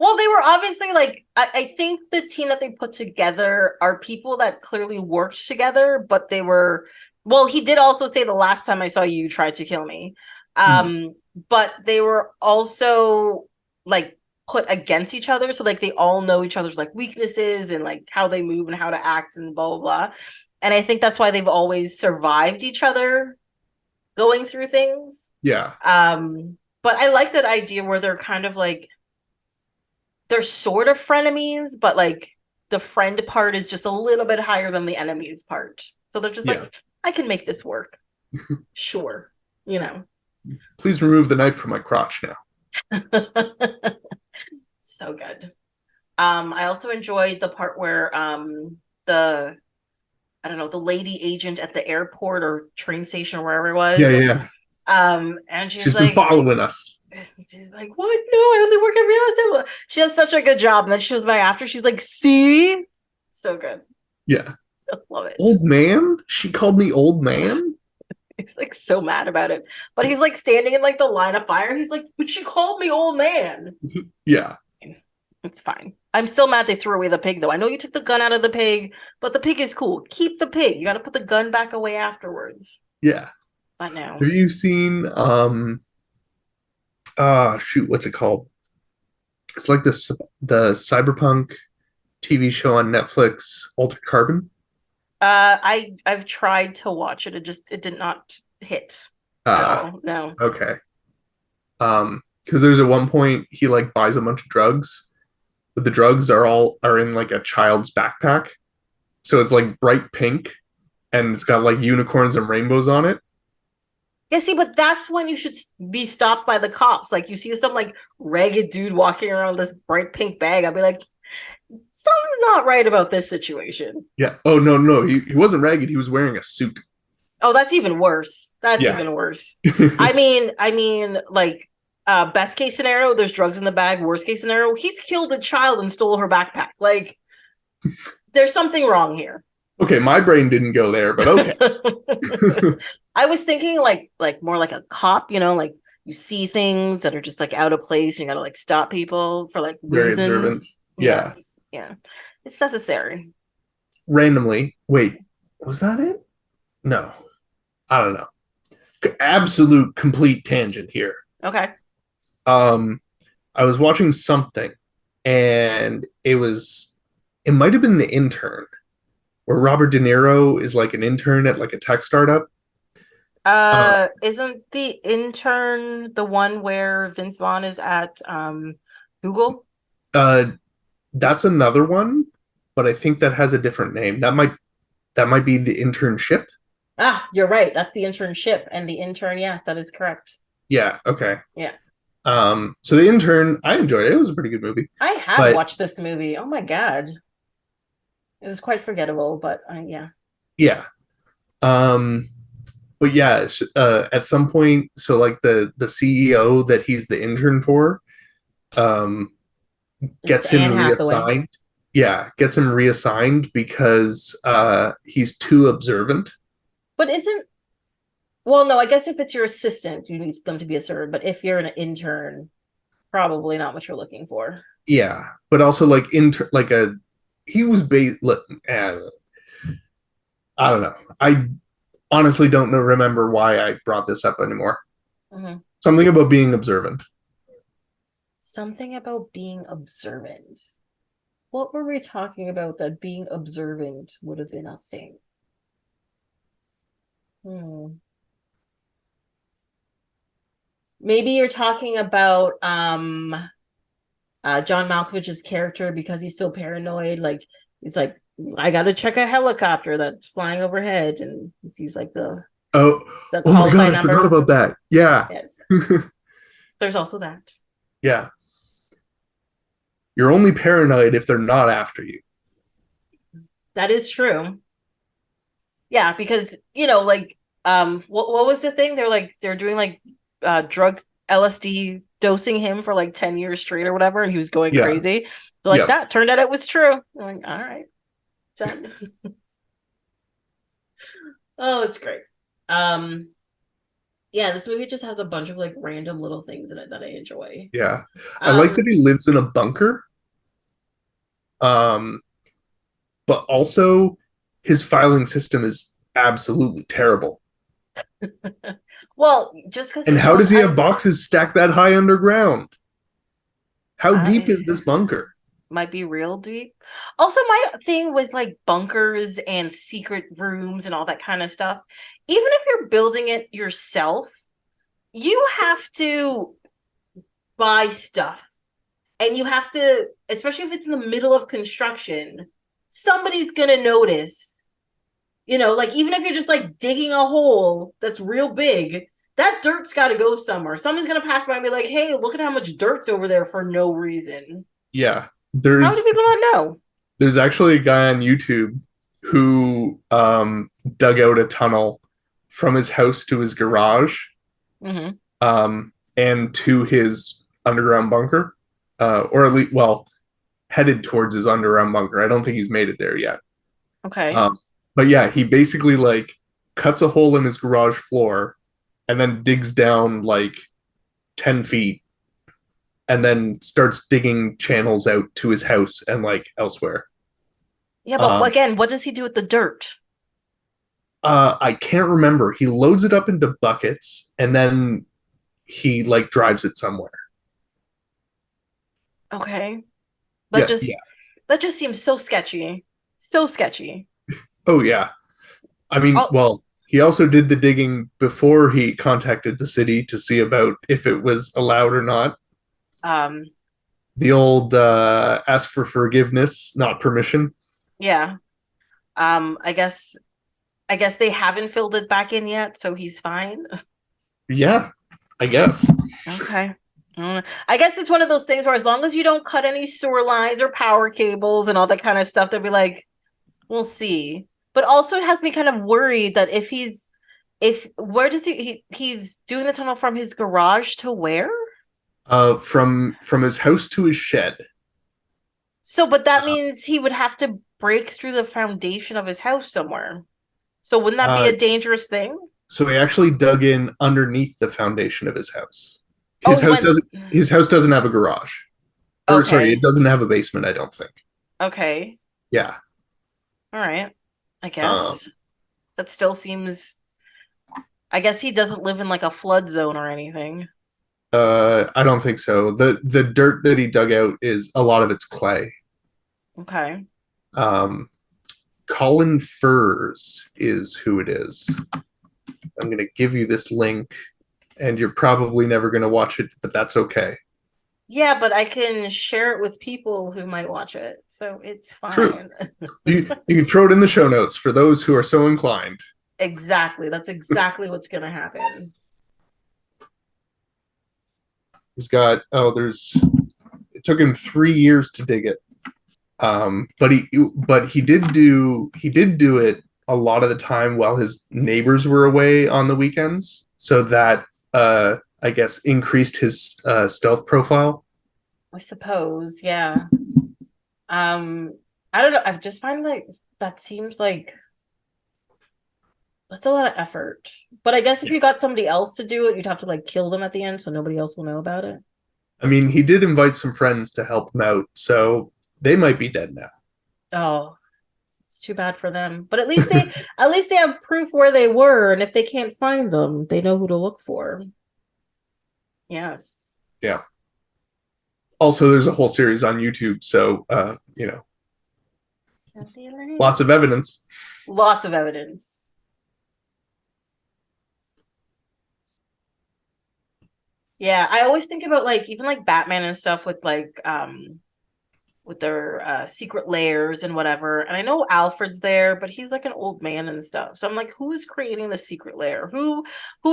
Well, they were obviously like, I think the team that they put together are people that clearly worked together, but they were, well, he did also say the last time I saw you, you tried to kill me. But they were also like put against each other. So like they all know each other's like weaknesses and like how they move and how to act and blah, blah, blah. And I think that's why they've always survived each other going through things. Yeah. But I like that idea where they're kind of like, they're sort of frenemies, but like the friend part is just a little bit higher than the enemies part. So they're just like, I can make this work. Sure. You know. Please remove the knife from my crotch now. So good. I also enjoyed the part where the lady agent at the airport or train station or wherever it was. Yeah. And she's like, been following us. She's like, what? No, I only work at real estate. She does such a good job. And then she goes back after. She's like, see? So good. Yeah. I love it. Old man? She called me old man? He's like so mad about it. But he's like standing in like the line of fire. He's like, but she called me old man. Yeah. It's fine. I'm still mad they threw away the pig though. I know you took the gun out of the pig, but the pig is cool. Keep the pig. You got to put the gun back away afterwards. Yeah. But now. Have you seen what's it called? It's like the cyberpunk TV show on Netflix, Altered Carbon. I've tried to watch it. It did not hit. No. Okay. Because there's at one point he like buys a bunch of drugs, but the drugs are in like a child's backpack. So it's like bright pink and it's got like unicorns and rainbows on it. Yeah, see, but that's when you should be stopped by the cops. Like, you see some, like, ragged dude walking around with this bright pink bag. I'd be like, Something's not right about this situation. Yeah. Oh no, he wasn't ragged. He was wearing a suit. Oh, that's even worse. That's Yeah. even worse. Like, best case scenario, there's drugs in the bag. Worst case scenario, he's killed a child and stole her backpack. Like, there's something wrong here. Okay, my brain didn't go there, but okay. I was thinking like more like a cop, like you see things that are just like out of place and you gotta like stop people for like Very reasons. observant. Yeah. Yes. Yeah. It's necessary. Randomly. Wait, was that it? No. I don't know. Absolute complete tangent here. Okay. I was watching something and it might have been The Intern, where Robert De Niro is like an intern at like a tech startup. Isn't The Intern the one where Vince Vaughn is at Google? That's another one, but I think that has a different name. That might be The Internship. Ah, you're right. That's The Internship. And The Intern, yes, that is correct. Yeah, okay. Yeah. So The Intern, I enjoyed it. It was a pretty good movie. I have watched this movie. Oh my God. It was quite forgettable, but yeah. Yeah. But yeah, at some point, so like the CEO that he's the intern for, um, gets him reassigned. Yeah, gets him reassigned because he's too observant. But well, no, I guess if it's your assistant, you need them to be a servant. But if you're an intern, probably not what you're looking for. Yeah, but also like he was I don't know. I honestly don't remember why I brought this up anymore. Mm-hmm. Something about being observant. Something about being observant. What were we talking about that being observant would have been a thing? Maybe you're talking about John Malkovich's character because he's so paranoid. Like, he's like, I gotta check a helicopter that's flying overhead, and he sees like the oh my God, I forgot about that. Yeah. Yes. There's also that. Yeah. You're only paranoid if they're not after you. That is true. Yeah, because like what was the thing? They're doing like drug LSD dosing him for like 10 years straight or whatever, and he was going crazy. Like, that turned out it was true. I'm like, all right. Done. Oh, it's great. Yeah, this movie just has a bunch of like random little things in it that I enjoy. Yeah. I like that he lives in a bunker. But also his filing system is absolutely terrible. Well, just because. And how does he have boxes stacked that high underground? How deep is this bunker? Might be real deep. Also, my thing with like bunkers and secret rooms and all that kind of stuff, even if you're building it yourself, you have to buy stuff. And you have to, especially if it's in the middle of construction, somebody's going to notice. Like, even if you're just like digging a hole that's real big, that dirt's got to go somewhere. Somebody's going to pass by and be like, hey, look at how much dirt's over there for no reason. Yeah. How do people not know? There's actually a guy on YouTube who dug out a tunnel from his house to his garage, and to his underground bunker, or at least, headed towards his underground bunker. I don't think he's made it there yet. Okay. But yeah, he basically like cuts a hole in his garage floor and then digs down like 10 feet and then starts digging channels out to his house and like elsewhere. Yeah, but again, what does he do with the dirt? I can't remember. He loads it up into buckets and then he like drives it somewhere. Okay. That just seems so sketchy. So sketchy. Oh yeah. I mean, he also did the digging before he contacted the city to see about if it was allowed or not. The old ask for forgiveness, not permission. Yeah. I guess they haven't filled it back in yet, so he's fine. Yeah, I guess. Okay. I guess it's one of those things where as long as you don't cut any sewer lines or power cables and all that kind of stuff, they'll be like, we'll see. But also it has me kind of worried that if where does he's doing the tunnel from his garage to where? From his house to his shed. So, but that means he would have to break through the foundation of his house somewhere. So wouldn't that be Uh, a dangerous thing? so he actually dug in underneath the foundation of his house. Oh, His he house went. doesn't. His house doesn't have a garage, or sorry, it Okay. doesn't have a basement. I don't think. Okay. Yeah. All right. I Um. guess that still seems. I guess he doesn't live in like a flood zone or anything. I don't think so. The dirt that he dug out is a lot of it's clay. Okay. Um. Colin Furs is who it is. I'm going to give you this link, and you're probably never going to watch it, but that's okay. Yeah, but I can share it with people who might watch it, so it's True. fine. You can throw it in the show notes for those who are so inclined. Exactly. That's exactly what's gonna happen. He's got there's it took him 3 years to dig it. But he did do it a lot of the time while his neighbors were away on the weekends, so that I guess increased his stealth profile. I suppose, yeah. I don't know. I've just find like that seems like that's a lot of effort. But I guess if you got somebody else to do it, you'd have to like kill them at the end so nobody else will know about it. I mean, he did invite some friends to help him out, so they might be dead now. Oh, it's too bad for them. But at least they have proof where they were, and if they can't find them, they know who to look for. Yes. Yeah. Also, there's a whole series on YouTube, so lots of evidence. Lots of evidence. Yeah, I always think about like even like Batman and stuff with their secret layers and whatever. And I know Alfred's there, but he's like an old man and stuff. So I'm like, who's creating the secret layer? Who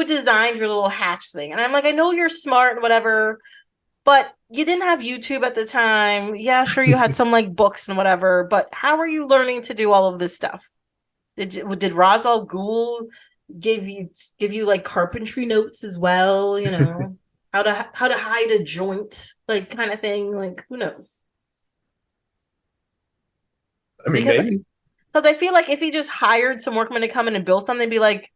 designed your little hatch thing? And I'm like, I know you're smart and whatever, but you didn't have YouTube at the time. Yeah, sure you had some like books and whatever, but how are you learning to do all of this stuff? Did Ra's al Ghul give you like carpentry notes as well, how to hide a joint, like kind of thing, like who knows? I mean, Because maybe. I feel like if he just hired some workmen to come in and build something, be like,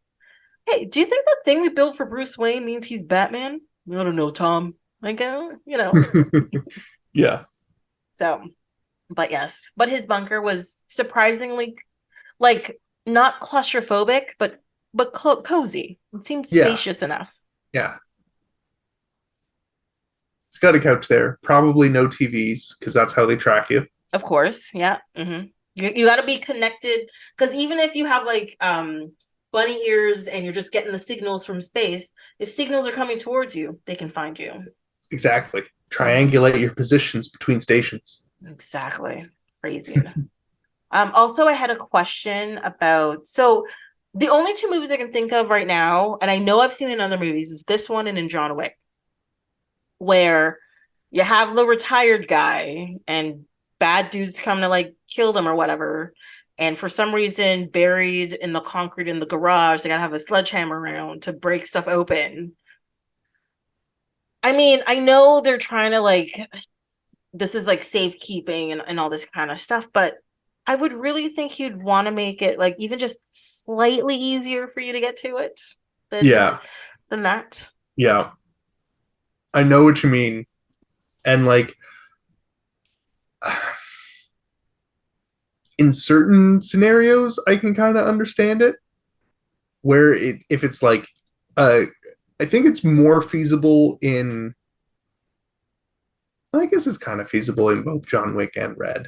hey, do you think that thing we built for Bruce Wayne means he's Batman? I don't know, Tom. Like, Yeah. So, but yes, but his bunker was surprisingly like not claustrophobic, but cozy. It seemed Yeah. spacious enough. Yeah. He's got a couch there. Probably no TVs because that's how they track you. Of course, yeah. You got to be connected because even if you have like bunny ears and you're just getting the signals from space, if signals are coming towards you, they can find you. Exactly. Triangulate your positions between stations. Exactly. Crazy. Also, I had a question about the only two movies I can think of right now, and I know I've seen in other movies, is this one and in John Wick, where you have the retired guy and bad dudes come to like kill them or whatever. And for some reason, buried in the concrete in the garage, they gotta have a sledgehammer around to break stuff open. I mean, I know they're trying to like, this is like safekeeping and all this kind of stuff, but I would really think you'd want to make it like even just slightly easier for you to get to it than Yeah. than that. Yeah. I know what you mean. And like in certain scenarios, I can kind of understand it. If it's like, uh, I think it's more feasible in, I guess it's kind of feasible in both John Wick and Red,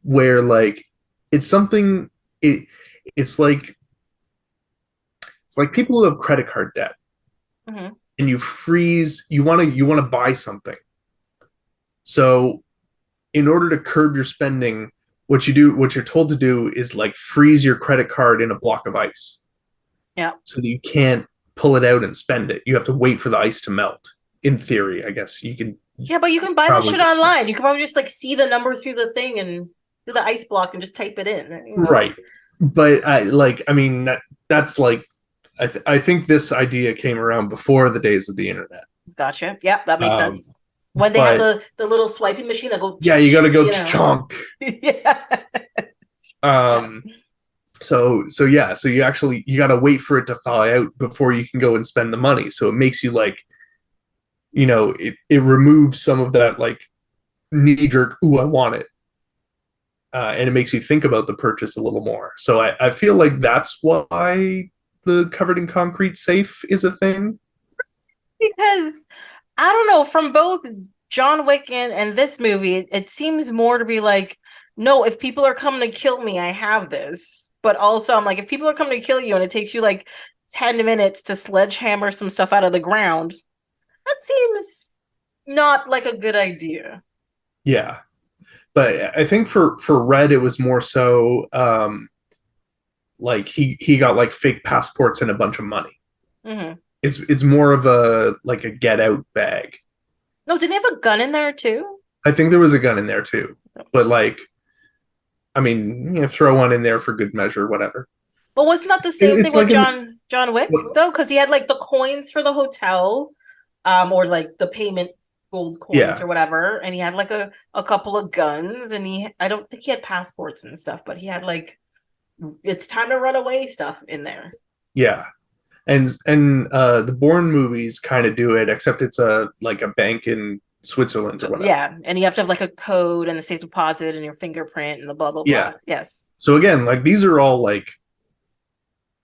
where like it's something, it, it's like, it's like people who have credit card debt Mm-hmm. and you want to buy something. So in order to curb your spending, what you're told to do is like freeze your credit card in a block of ice Yeah. so that you can't pull it out and spend it. You have to wait for the ice to melt. in theory, I guess you can. Yeah, but you can buy that Probably shit just online. You can probably just like see the number through the thing and through the ice block and just type it in. You know? right. But I mean that's like I think this idea came around before the days of the internet. Gotcha. Yep, that makes Um, sense. When they have but the little swiping machine that go, yeah, you got to go you know. chonk. Yeah. Yeah. Um, so yeah, so you got to wait for it to thaw out before you can go and spend the money. So it makes you like, it removes some of that like knee jerk, ooh, I want it. And it makes you think about the purchase a little more. So I feel like that's why the covered in concrete safe is a thing. Because I don't know, from both John Wick and this movie, it seems more to be like, no, if people are coming to kill me, I have this. But also, I'm like, if people are coming to kill you and it takes you like 10 minutes to sledgehammer some stuff out of the ground, that seems not like a good idea. Yeah. But I think for Red, it was more so like he got like fake passports and a bunch of money. Mm-hmm. It's more of a like a get out bag. No, didn't he have a gun in there too? I think there was a gun in there too, but like, I mean, throw one in there for good measure, whatever. But wasn't that the same thing It's with like John Wick though? Because he had like the coins for the hotel, or like the payment gold coins yeah, or whatever, and he had like a couple of guns, and I don't think he had passports and stuff, but he had like it's time to run away stuff in there. yeah, and the Bourne movies kind of do it, except it's a like a bank in Switzerland or So whatever. yeah, and you have to have like a code and the safe deposit and your fingerprint and the blah blah Yeah. blah. Yes. So again, like these are all like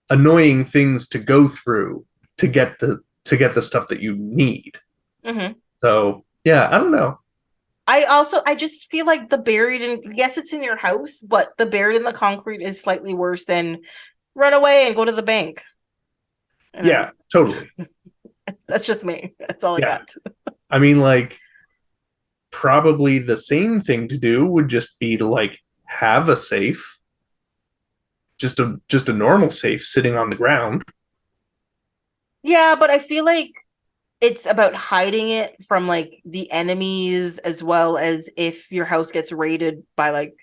annoying things to go through to get the stuff that you need. Mm-hmm. So yeah, I don't know. I just feel like the buried in, yes, it's in your house, but the buried in the concrete is slightly worse than run away and go to the bank. You know? Yeah, totally. That's just me. That's all I Yeah. got. I mean, like probably the same thing to do would just be to like have a safe, just a normal safe sitting on the ground. Yeah, but I feel like it's about hiding it from like the enemies, as well as if your house gets raided by like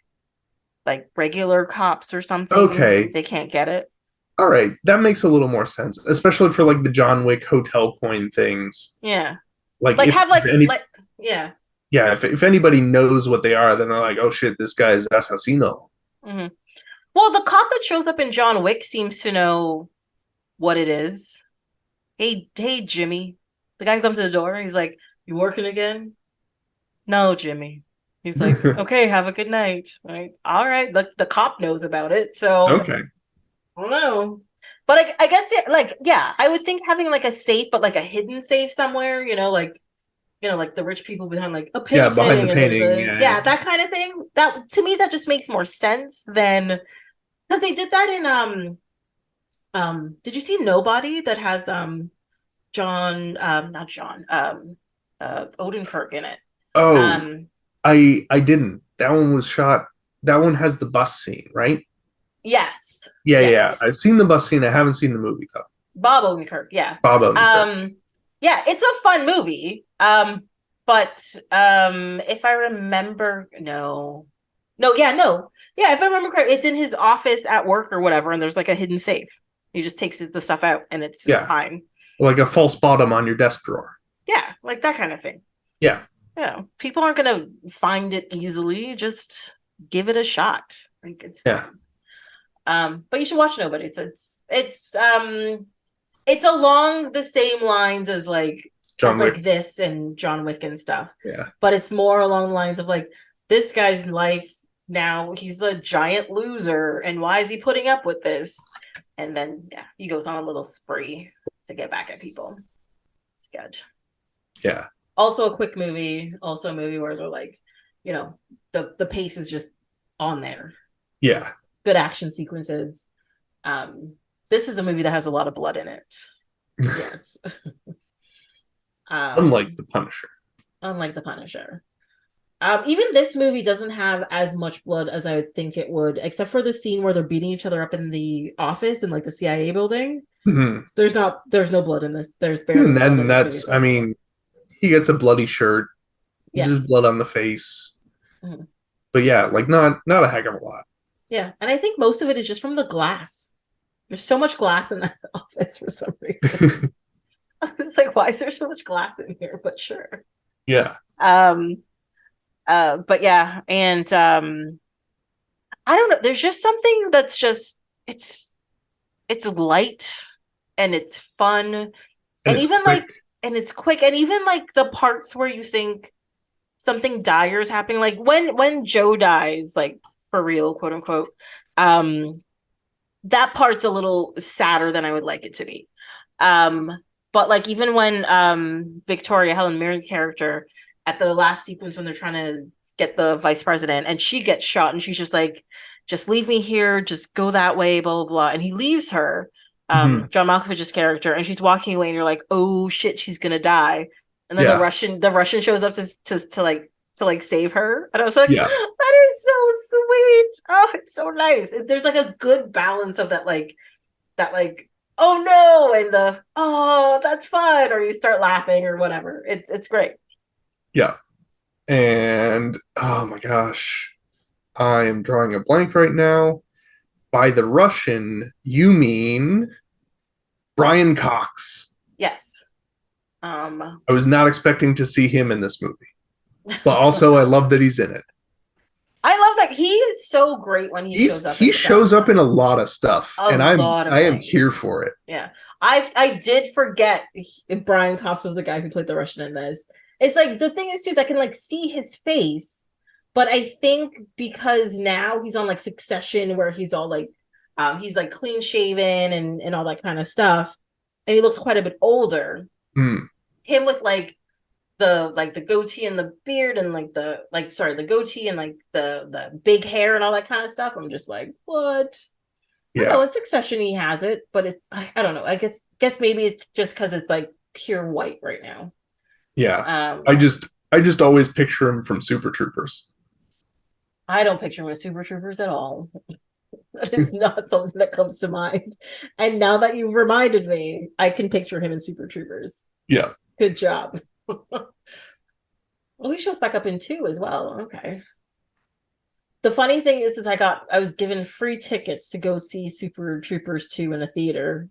regular cops or something, Okay. they can't get it. All right, that makes a little more sense, especially for like the John Wick hotel coin things. Yeah. Like Like have if any like yeah. yeah, if anybody knows what they are, then they're like, oh shit, this guy is assassino. Mm-hmm. Well, the cop that shows up in John Wick seems to know what it is. Hey, Jimmy. The guy who comes to the door, he's like, "You working again?" No, Jimmy. He's like, "Okay, have a good night." Right? All right. The cop knows about it, so Okay. I don't know. But I guess yeah, like yeah, I would think having like a safe, but like a hidden safe somewhere, like the rich people behind like a Yeah, behind the painting, and there's painting. a Yeah, yeah, yeah. that kind of thing. That to me that just makes more sense than because they did that in did you see Nobody that has John not John Odenkirk in it. Oh, Um I didn't. That one was shot. That one has the bus scene, right? yes. Yeah, yeah. Yes. I've seen the bus scene. I haven't seen the movie though. Bob Odenkirk, yeah. Bob Odenkirk. Yeah, it's a fun movie. But if I remember no. No, yeah, no. Yeah, if I remember correctly, it's in his office at work or whatever, and there's like a hidden safe. He just takes the stuff out and it's Yeah, fine. like a false bottom on your desk drawer. Yeah, like that kind of thing. Yeah, People aren't gonna find it easily. Just give it a shot. Like it's yeah. fine. But you should watch Nobody. It's along the same lines as John Wick. like this and John Wick and stuff. Yeah, But it's more along the lines of like this guy's life now, he's a giant loser, and why is he putting up with this? And then yeah, he goes on a little spree to get back at people. It's good. yeah, Also a quick movie, also a movie where they're like, the pace is just on there. yeah. Good action sequences. This is a movie that has a lot of blood in it. Yes. Unlike the Punisher. Unlike the Punisher. Even this movie doesn't have as much blood as I would think it would, except for the scene where they're beating each other up in the office in like the CIA building. Mm-hmm. There's no blood in this. There's barely And blood then in this that's, movie. I mean, he gets a bloody shirt. Yeah. There's blood on the face. Mhm. But yeah, like not a heck of a lot. Yeah. And I think most of it is just from the glass. There's so much glass in that office for some reason. I was like, why is there so much glass in here? But sure. Yeah. But yeah, and I don't know. There's just something that's just it's light and it's fun. And it's even quick. and it's quick. And even like the parts where you think something dire is happening, like when Joe dies, like for real, quote unquote, that part's a little sadder than I would like it to be. But like even when Victoria, Helen Mirren character, at the last sequence when they're trying to get the vice president and she gets shot and she's just like, just leave me here, just go that way, blah blah blah. And he leaves her, John Malkovich's character, and she's walking away and you're like, oh shit, she's gonna die. And then the Russian shows up to like save her. And I was like, that is so sweet. Oh, it's so nice. There's like a good balance of that like oh no, and the oh that's fun, or you start laughing or whatever. It's great. Yeah. And oh my gosh, I am drawing a blank right now. By the Russian, you mean Brian Cox. Yes. I was not expecting to see him in this movie, but also I love that he's in it. I love that he is so great when he shows up. He shows up in a lot of stuff, and I am here for it. Yeah, I did forget Brian Cox was the guy who played the Russian in this. It's like the thing is too is I can like see his face, but I think because now he's on like Succession where he's all like he's like clean shaven and all that kind of stuff, and he looks quite a bit older. Him with like the goatee and the beard and the goatee and like the big hair and all that kind of stuff. I'm just like, what? Yeah. In Succession he has it, but it's I don't know. I guess maybe it's just because it's like pure white right now. Yeah. I just always picture him from Super Troopers. I don't picture him as Super Troopers at all. That is not something that comes to mind. And now that you've reminded me, I can picture him in Super Troopers. Yeah. Good job. Well, he shows back up in 2 as well. Okay. The funny thing is I was given free tickets to go see Super Troopers 2 in a theater.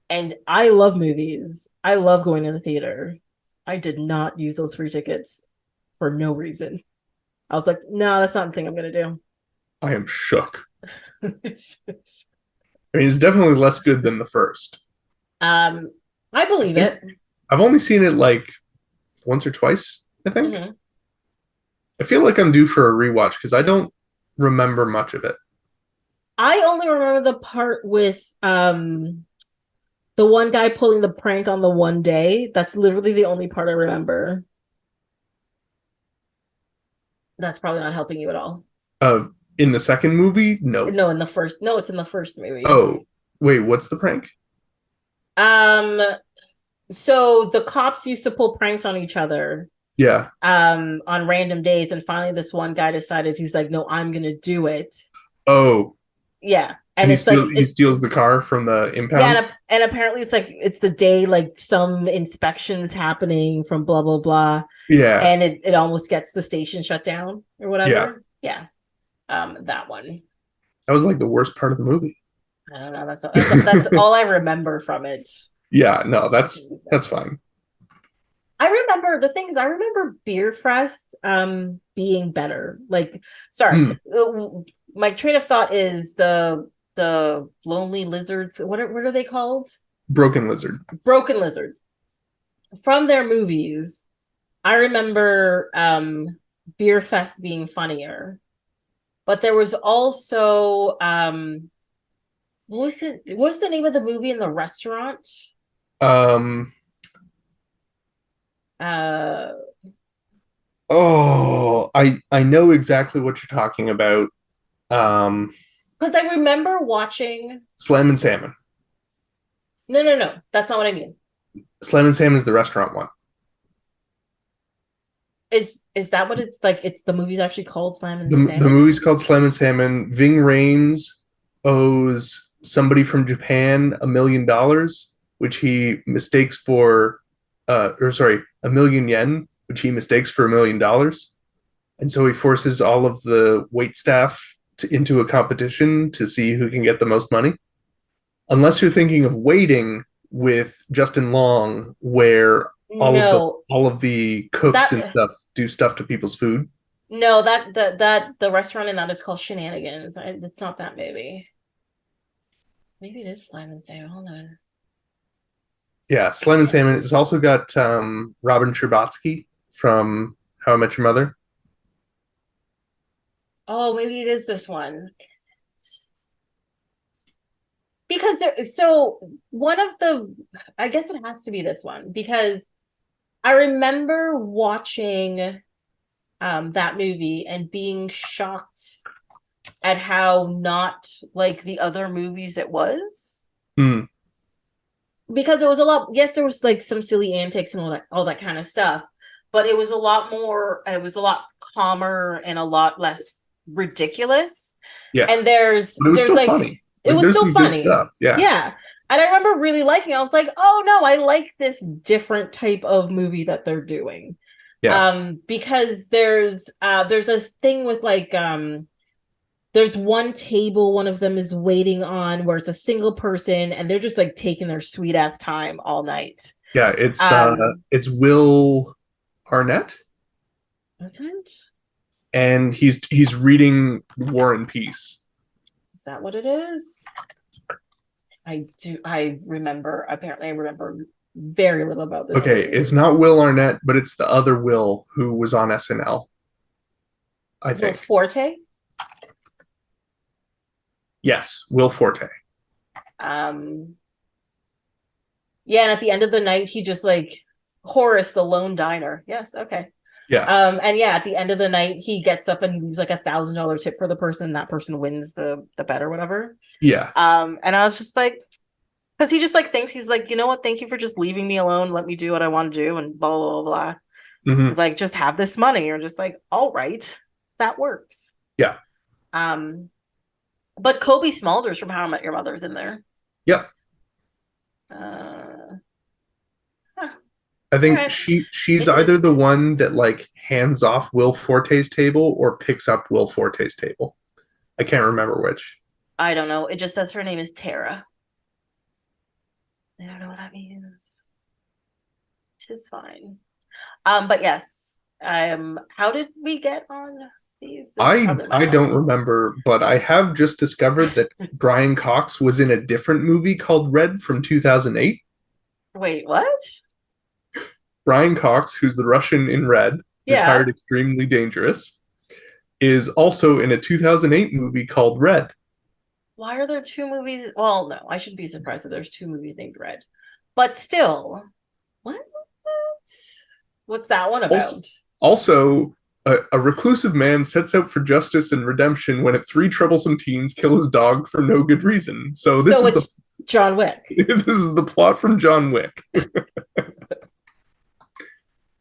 And I love movies. I love going to the theater. I did not use those free tickets for no reason. I was like, no, that's not the thing I'm going to do. I am shook. I mean, it's definitely less good than the first. I believe it. I've only seen it like once or twice, I think. Mm-hmm. I feel like I'm due for a rewatch because I don't remember much of it. I only remember the part with the one guy pulling the prank on the one day. That's literally the only part I remember. That's probably not helping you at all. In the second movie? No. No, in the first. No, it's in the first movie. Oh, wait, what's the prank? So the cops used to pull pranks on each other. Yeah. On random days, and finally this one guy decided he's like, no, I'm gonna do it. Oh. Yeah. And he steals the car from the impound. Yeah, and apparently it's the day like some inspections happening from blah blah blah. Yeah. And it almost gets the station shut down or whatever. Yeah. That one. That was like the worst part of the movie. I don't know. That's all I remember from it. Yeah, no, that's fine. I remember Beer Fest being better. Like, sorry, my train of thought is the Lonely Lizards. What are they called? Broken Lizards. From their movies, I remember Beer Fest being funnier. But there was also what's the name of the movie in the restaurant? I know exactly what you're talking about. Because I remember watching Slam and Salmon. No, that's not what I mean. Slam and Salmon is the restaurant one. Is that what it's like? It's the movie's actually called Slam and Salmon? The movie's called Slam and Salmon. Ving Rhames owes somebody from Japan $1 million, which he mistakes for 1,000,000 yen, which he mistakes for $1,000,000. And so he forces all of the wait staff into a competition to see who can get the most money. Unless you're thinking of Waiting with Justin Long, where No, all of the cooks and that stuff do stuff to people's food. no, that the restaurant in that is called Shenanigans. It's not that movie. Maybe it is Slime and Sam. Hold on. Yeah, Slime and Salmon. It's also got Robin Scherbatsky from How I Met Your Mother. Oh, maybe it is this one. Because so one of the, I guess it has to be this one because I remember watching that movie and being shocked at how not like the other movies it was. Mm. Because it was a lot, yes, there was like some silly antics and all that kind of stuff, but it was a lot more, it was a lot calmer and a lot less ridiculous. Yeah. And but it was there's still like funny. it was there's still some good funny. stuff. Yeah. Yeah. And I remember really liking it. I was like, oh no, I like this different type of movie that they're doing. Yeah. Because there's this thing with like there's one table one of them is waiting on where it's a single person and they're just like taking their sweet ass time all night. Yeah, it's Will Arnett. That's it? And he's reading War and Peace. Is that what it is? I remember very little about this. Okay, movie. it's not Will Arnett, but it's the other Will who was on SNL. I think. Will Forte? Yes, Will Forte. Yeah, and at the end of the night, he just like Horace, the lone diner. Yes, okay. Yeah. And yeah, at the end of the night, he gets up and he leaves like $1,000 tip for the person. That person wins the bet or whatever. Yeah. And I was just like, because he just like thinks he's like, you know what? Thank you for just leaving me alone. Let me do what I want to do, and blah blah blah. Mm-hmm. Like, just have this money. You're just like, all right, that works. Yeah. But Kobe Smulders from How I Met Your Mother's in there. Yep. I think right. she's either the one that like hands off Will Forte's table or picks up Will Forte's table. I can't remember which. I don't know. It just says her name is Tara. I don't know what that means. Tis fine. But yes. How did we get on these? I don't remember, but I have just discovered that Brian Cox was in a different movie called Red from 2008. Wait, what? Brian Cox, who's the Russian in Red, retired Extremely Dangerous, is also in a 2008 movie called Red. Why are there two movies? Well, no, I should be surprised that there's two movies named Red. But still, what? What's that one about? Also, a reclusive man sets out for justice and redemption when three troublesome teens kill his dog for no good reason. So it's John Wick. This is the plot from John Wick.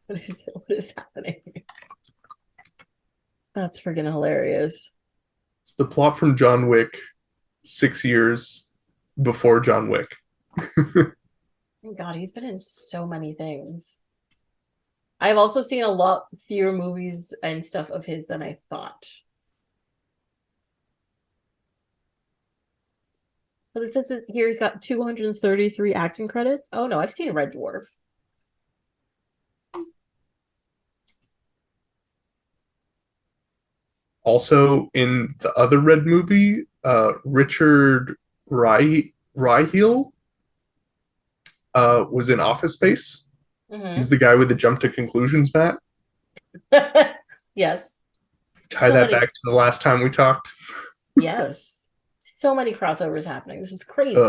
What is happening? That's freaking hilarious. It's the plot from John Wick 6 years before John Wick. God, he's been in so many things. I've also seen a lot fewer movies and stuff of his than I thought. But it says here he's got 233 acting credits. Oh no, I've seen Red Dwarf. Also, in the other Red movie, Richard Riehle was in Office Space. Mm-hmm. He's the guy with the jump to conclusions bat. Yes. Tie that back to the last time we talked. Yes. So many crossovers happening. This is crazy.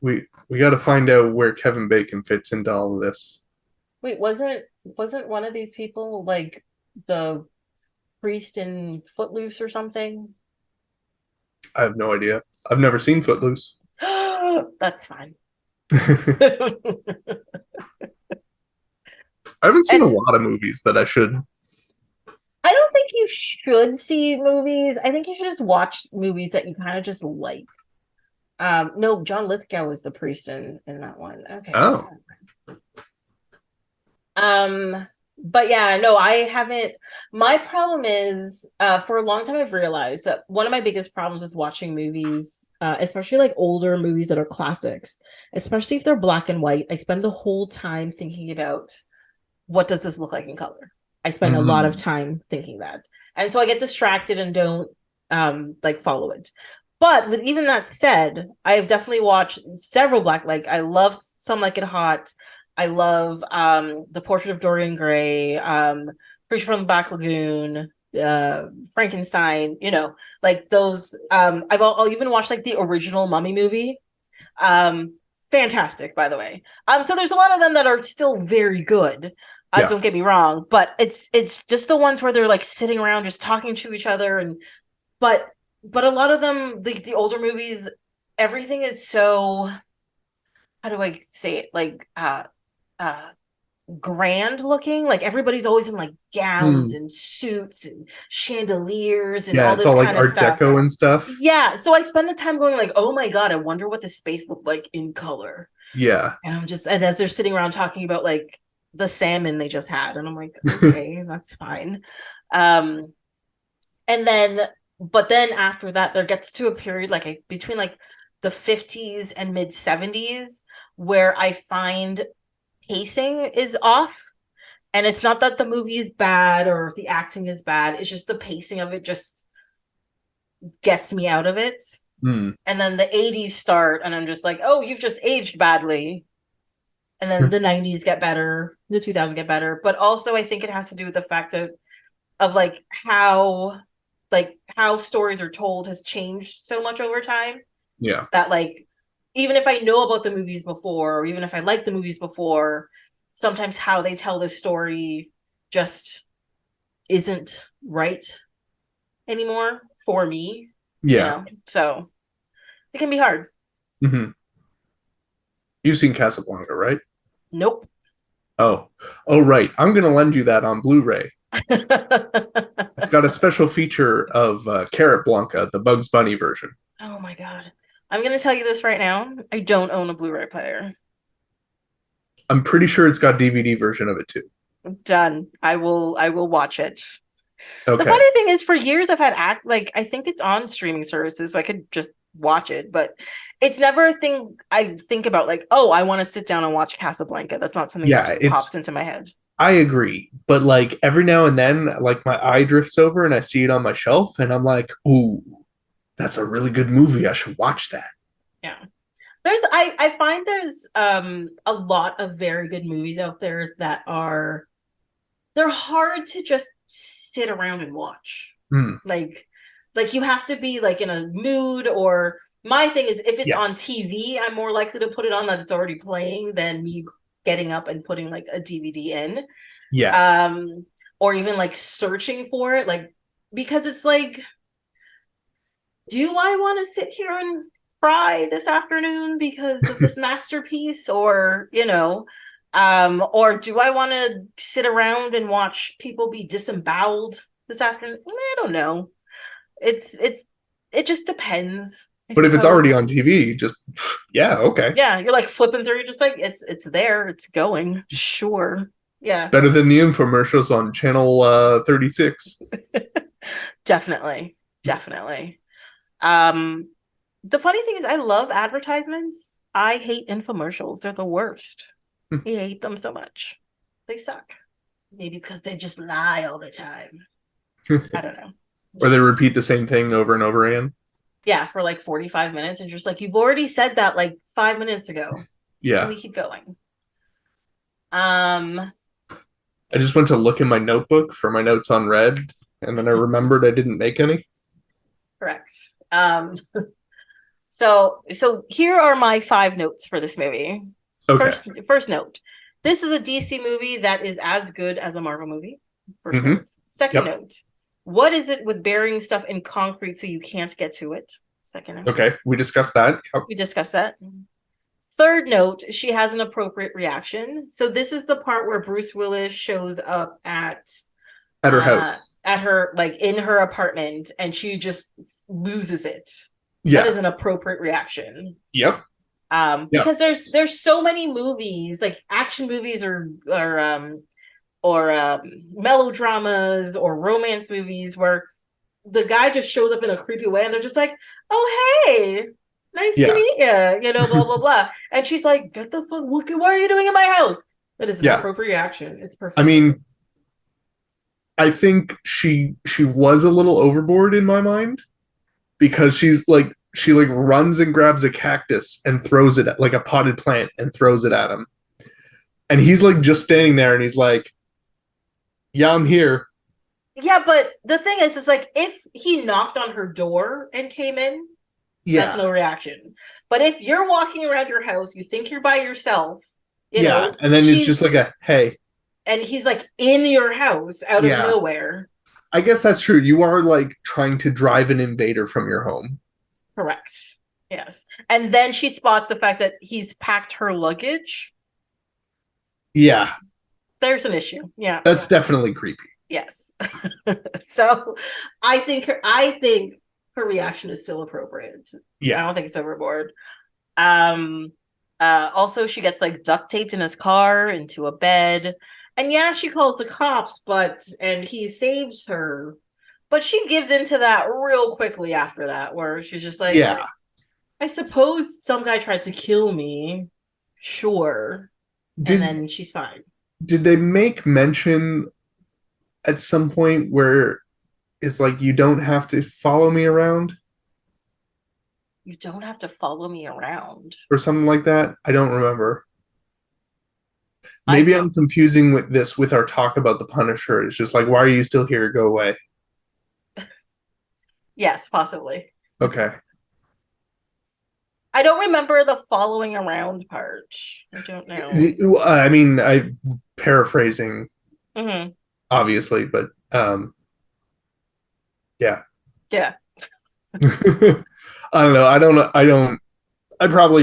We got to find out where Kevin Bacon fits into all of this. Wait, wasn't one of these people like the priest in Footloose or something? I have no idea. I've never seen Footloose. That's fine. I haven't seen a lot of movies that I should. I don't think you should see movies. I think you should just watch movies that you kind of just like. No, John Lithgow was the priest in that one. Okay. Oh. But yeah, no, I haven't. My problem is, for a long time I've realized that one of my biggest problems with watching movies, especially like older movies that are classics, especially if they're black and white, I spend the whole time thinking about what does this look like in color. I spend a lot of Mm. time thinking that. And so I get distracted and don't like follow it. But with even that said, I have definitely watched several black, like I love Some Like It Hot. I love The Portrait of Dorian Gray, Creature from the Black Lagoon, Frankenstein, like those. I'll even watched like the original Mummy movie. Fantastic, by the way. So there's a lot of them that are still very good. Yeah. Don't get me wrong, but it's just the ones where they're like sitting around just talking to each other, and but a lot of them, the older movies, everything is so, how do I say it, like uh grand looking. Like everybody's always in like gowns Mm. and suits and chandeliers and Yeah, all it's this all like kind of Art stuff. Deco and stuff. Yeah, so I spend the time going like, oh my god, I wonder what the space looked like in color. Yeah. And and as they're sitting around talking about like the salmon they just had, and I'm like, okay, that's fine. Um, and then, but then after that, there gets to a period like between like the 50s and mid 70s where I find pacing is off. And it's not that the movie is bad or the acting is bad. It's just the pacing of it just gets me out of it. Mm. And then the 80s start, and I'm just like, oh, you've just aged badly. And then the 90s get better, the 2000s get better. But also, I think it has to do with the fact of how stories are told has changed so much over time. Yeah. That like, even if I know about the movies before, or even if I like the movies before, sometimes how they tell the story just isn't right anymore for me. Yeah. So it can be hard. Hmm. You've seen Casablanca, right? Nope. Oh. Oh, right. I'm gonna lend you that on Blu-ray. It's got a special feature of Carrot Blanca, the Bugs Bunny version. Oh my god. I'm gonna tell you this right now. I don't own a Blu-ray player. I'm pretty sure it's got DVD version of it too. Done. I will watch it. The Okay. funny thing is, for years I've had I think it's on streaming services, so I could just watch it, but it's never a thing I think about like, oh, I want to sit down and watch Casablanca. That's not something that Yeah, just it's pops into my head. I agree. But like every now and then, like my eye drifts over and I see it on my shelf and I'm like, ooh, that's a really good movie. I should watch that. Yeah. I find there's a lot of very good movies out there that are, they're hard to just sit around and watch. Hmm. Like you have to be like in a mood, or my thing is if it's on Yes. TV, I'm more likely to put it on that it's already playing than me getting up and putting like a DVD in. Yeah. Um or even like searching for it, like, because it's like, do I want to sit here and cry this afternoon because of this masterpiece, or do I want to sit around and watch people be disemboweled this afternoon? I don't know. It just depends, I But if it's already suppose. on TV, just yeah, okay. Yeah, you're like flipping through, you're just like, it's there, it's going, sure. It's Yeah. better than the infomercials on channel 36. Definitely, definitely. um the funny thing is, I love advertisements. I hate infomercials. They're the worst. I hate them so much. They suck. Maybe it's because they just lie all the time. I don't know. Or they repeat the same thing over and over again. Yeah, for like 45 minutes, and just like, you've already said that like 5 minutes ago. Can Yeah. we keep going? Um, I just went to look in my notebook for my notes on Red, and then I remembered I didn't make any. correct. So here are my 5 notes for this movie. Okay. First note. This is a DC movie that is as good as a Marvel movie. First Mhm. note. Second note. What is it with burying stuff in concrete so you can't get to it? Second note. Okay, we discussed that. Yep. We discussed that. Third note, she has an appropriate reaction. So this is the part where Bruce Willis shows up at Her house. at her, like, in her apartment, and she just loses it. Yeah. That is an appropriate reaction. Yep. Because there's so many movies, like action movies or melodramas or romance movies where the guy just shows up in a creepy way and they're just like, oh, hey, nice to meet you, blah, blah, blah. And she's like, get the fuck, what are you doing in my house? That is an appropriate reaction. It's perfect. I mean, I think she was a little overboard in my mind because she runs and grabs a cactus and throws it at, like a potted plant, and throws it at him. And he's like just standing there and he's like, yeah, I'm here. Yeah, but the thing is like, if he knocked on her door and came in, that's no reaction. But if you're walking around your house, you think you're by yourself, and then it's just like a hey. And he's like in your house out of nowhere. I guess that's true. You are like trying to drive an invader from your home. Correct. Yes. And then she spots the fact that he's packed her luggage. Yeah. There's an issue. Yeah. That's definitely creepy. Yes. So I think her reaction is still appropriate. Yeah. I don't think it's overboard. Also she gets like duct taped in his car into a bed. And she calls the cops, and he saves her. But she gives into that real quickly after that, where she's just like, I suppose some guy tried to kill me. Sure. And then she's fine. Did they make mention at some point where it's like, you don't have to follow me around? You don't have to follow me around. Or something like that? I don't remember. Maybe I'm confusing with our talk about the Punisher. It's just like, why are you still here? Go away. Yes, possibly. Okay. I don't remember the following around part. I don't know. I mean, I'm paraphrasing, obviously, but yeah. Yeah. I don't know.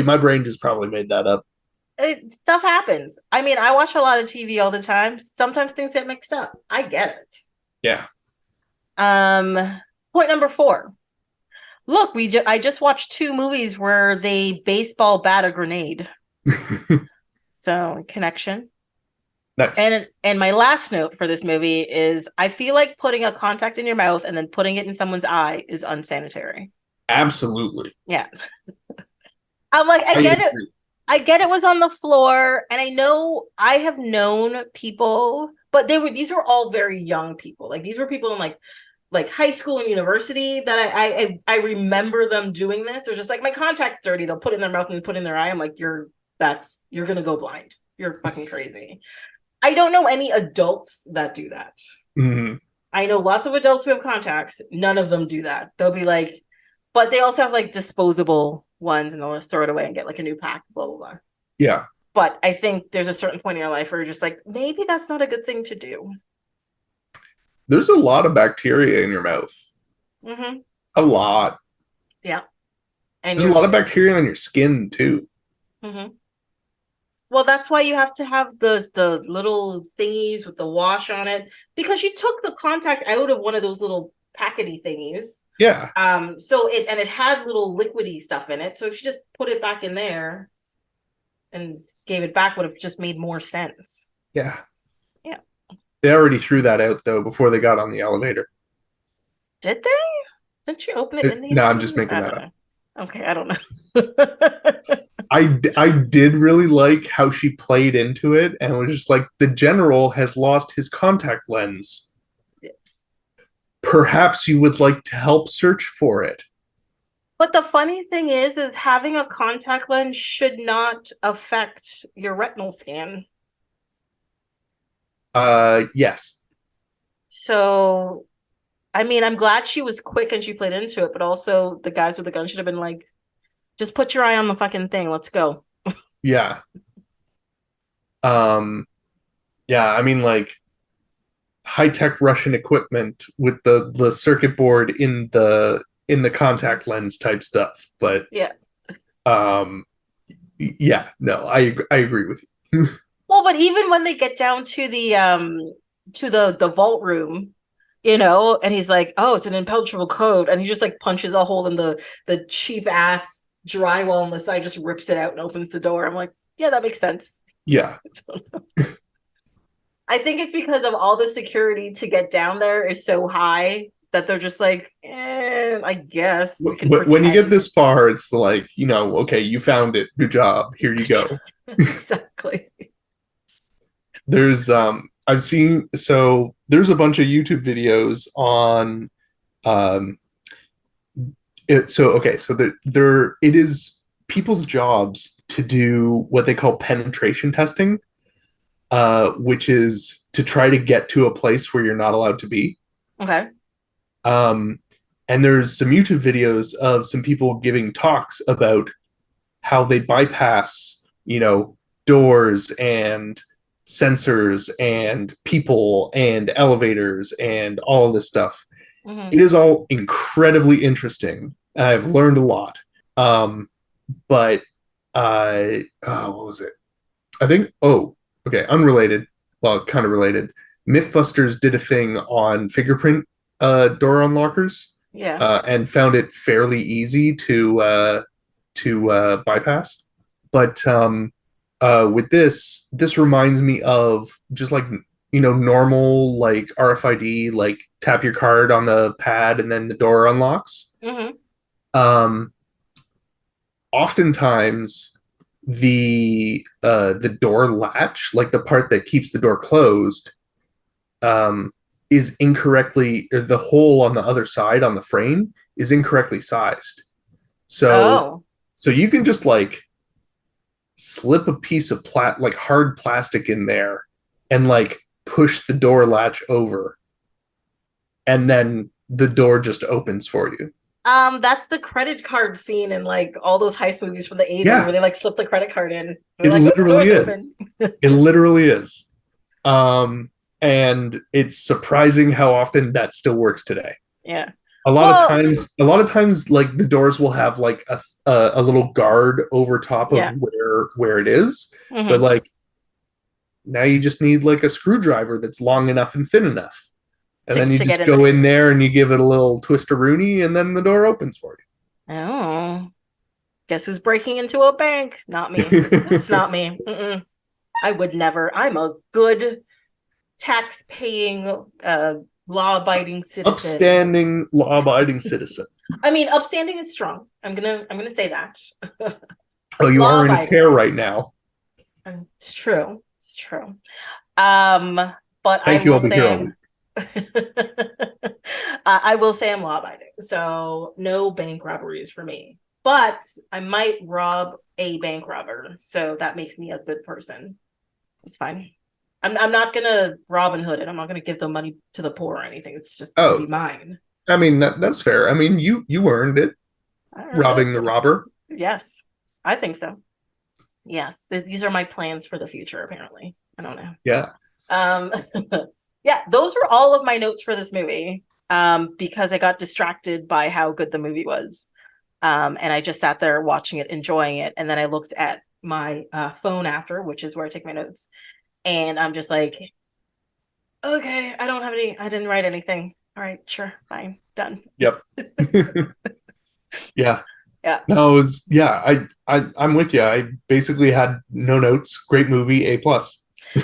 My brain just probably made that up. Stuff happens. I mean, I watch a lot of TV all the time. Sometimes things get mixed up. I get it. Yeah. Point number 4. Look, I just watched 2 movies where they baseball bat a grenade. So, connection. Nice. And my last note for this movie is, I feel like putting a contact in your mouth and then putting it in someone's eye is unsanitary. Absolutely. Yeah. I'm like, I get it. I get it was on the floor, and I know I have known people, but these were all very young people. Like, these were people in like high school and university that I remember them doing this. They're just like, my contact's dirty. They'll put it in their mouth and put it in their eye. I'm like, you're gonna go blind. You're fucking crazy. I don't know any adults that do that. Mm-hmm. I know lots of adults who have contacts. None of them do that. They'll be like, but they also have like disposable ones, and they'll just throw it away and get like a new pack, blah, blah, blah. Yeah. But I think there's a certain point in your life where you're just like, maybe that's not a good thing to do. There's a lot of bacteria in your mouth. Mm-hmm. A lot. Yeah. And there's a lot of bacteria on your skin too. Mm-hmm. Well, that's why you have to have the little thingies with the wash on it, because you took the contact out of one of those little packety thingies. Yeah. So it had little liquidy stuff in it. So if you just put it back in there and gave it back, would have just made more sense. Yeah. Yeah. They already threw that out though before they got on the elevator. Did they? Didn't you open it in the? No, I'm just making that up. Okay, I don't know. I did really like how she played into it and was just like, the general has lost his contact lens. Perhaps you would like to help search for it. But the funny thing is having a contact lens should not affect your retinal scan. Yes. So, I mean, I'm glad she was quick and she played into it, but also the guys with the gun should have been like, just put your eye on the fucking thing. Let's go. Yeah. Yeah, I mean, like, high-tech Russian equipment with the circuit board in the contact lens type stuff, but yeah, yeah, no, I agree with you. Well, but even when they get down to the vault room, and he's like, oh, it's an impenetrable code, and he just like punches a hole in the cheap ass drywall on the side, just rips it out and opens the door. I'm like, yeah, that makes sense. Yeah. I think it's because of all the security to get down there is so high that they're just like, I guess we can When you get this far, it's like, okay, you found it. Good job. Here you go. Exactly. There's I've seen, so there's a bunch of YouTube videos on it is people's jobs to do what they call penetration testing, which is to try to get to a place where you're not allowed to be. Okay. And there's some YouTube videos of some people giving talks about how they bypass, doors and sensors and people and elevators and all of this stuff. Mm-hmm. It is all incredibly interesting, and I've learned a lot. But what was it? I think, unrelated, well, kind of related. Mythbusters did a thing on fingerprint door unlockers. Yeah. And found it fairly easy to bypass. But with this reminds me of just like, normal like RFID, like tap your card on the pad and then the door unlocks. Mm-hmm. Oftentimes the door latch, like the part that keeps the door closed, is incorrectly, or the hole on the other side on the frame is incorrectly sized. So you can just like slip a piece of like hard plastic in there and like push the door latch over, and then the door just opens for you. That's the credit card scene in like all those heist movies from the 80s, where they like slip the credit card in. It literally is. It literally is. And it's surprising how often that still works today. Yeah. A lot of times, like the doors will have like a little guard over top of where it is. Mm-hmm. But like now you just need like a screwdriver that's long enough and thin enough. And then you just go in there and you give it a little twist-a-rooney, and then the door opens for you. Oh. Guess who's breaking into a bank? Not me. It's not me. Mm-mm. I would never. I'm a good tax-paying, law-abiding citizen. Upstanding, law-abiding citizen. I mean, upstanding is strong. I'm gonna say that. Oh, you are in a chair right now. It's true. It's true. But Thank you. I'll be here. I will say I'm law-abiding, so no bank robberies for me. But I might rob a bank robber, so that makes me a good person. It's fine. I'm not gonna Robin Hood it. I'm not gonna give the money to the poor or anything. It's just gonna be mine. I mean, that's fair. I mean, you earned it. Robbing the robber. Yes, I think so. Yes, these are my plans for the future. Apparently, I don't know. Yeah. Yeah, those were all of my notes for this movie. Because I got distracted by how good the movie was, and I just sat there watching it, enjoying it, and then I looked at my phone after, which is where I take my notes. And I'm just like, okay, I don't have any, I didn't write anything. All right, sure, fine, done. Yep. Yeah. Yeah. No, it was, I'm with you. I basically had no notes. Great movie, A+.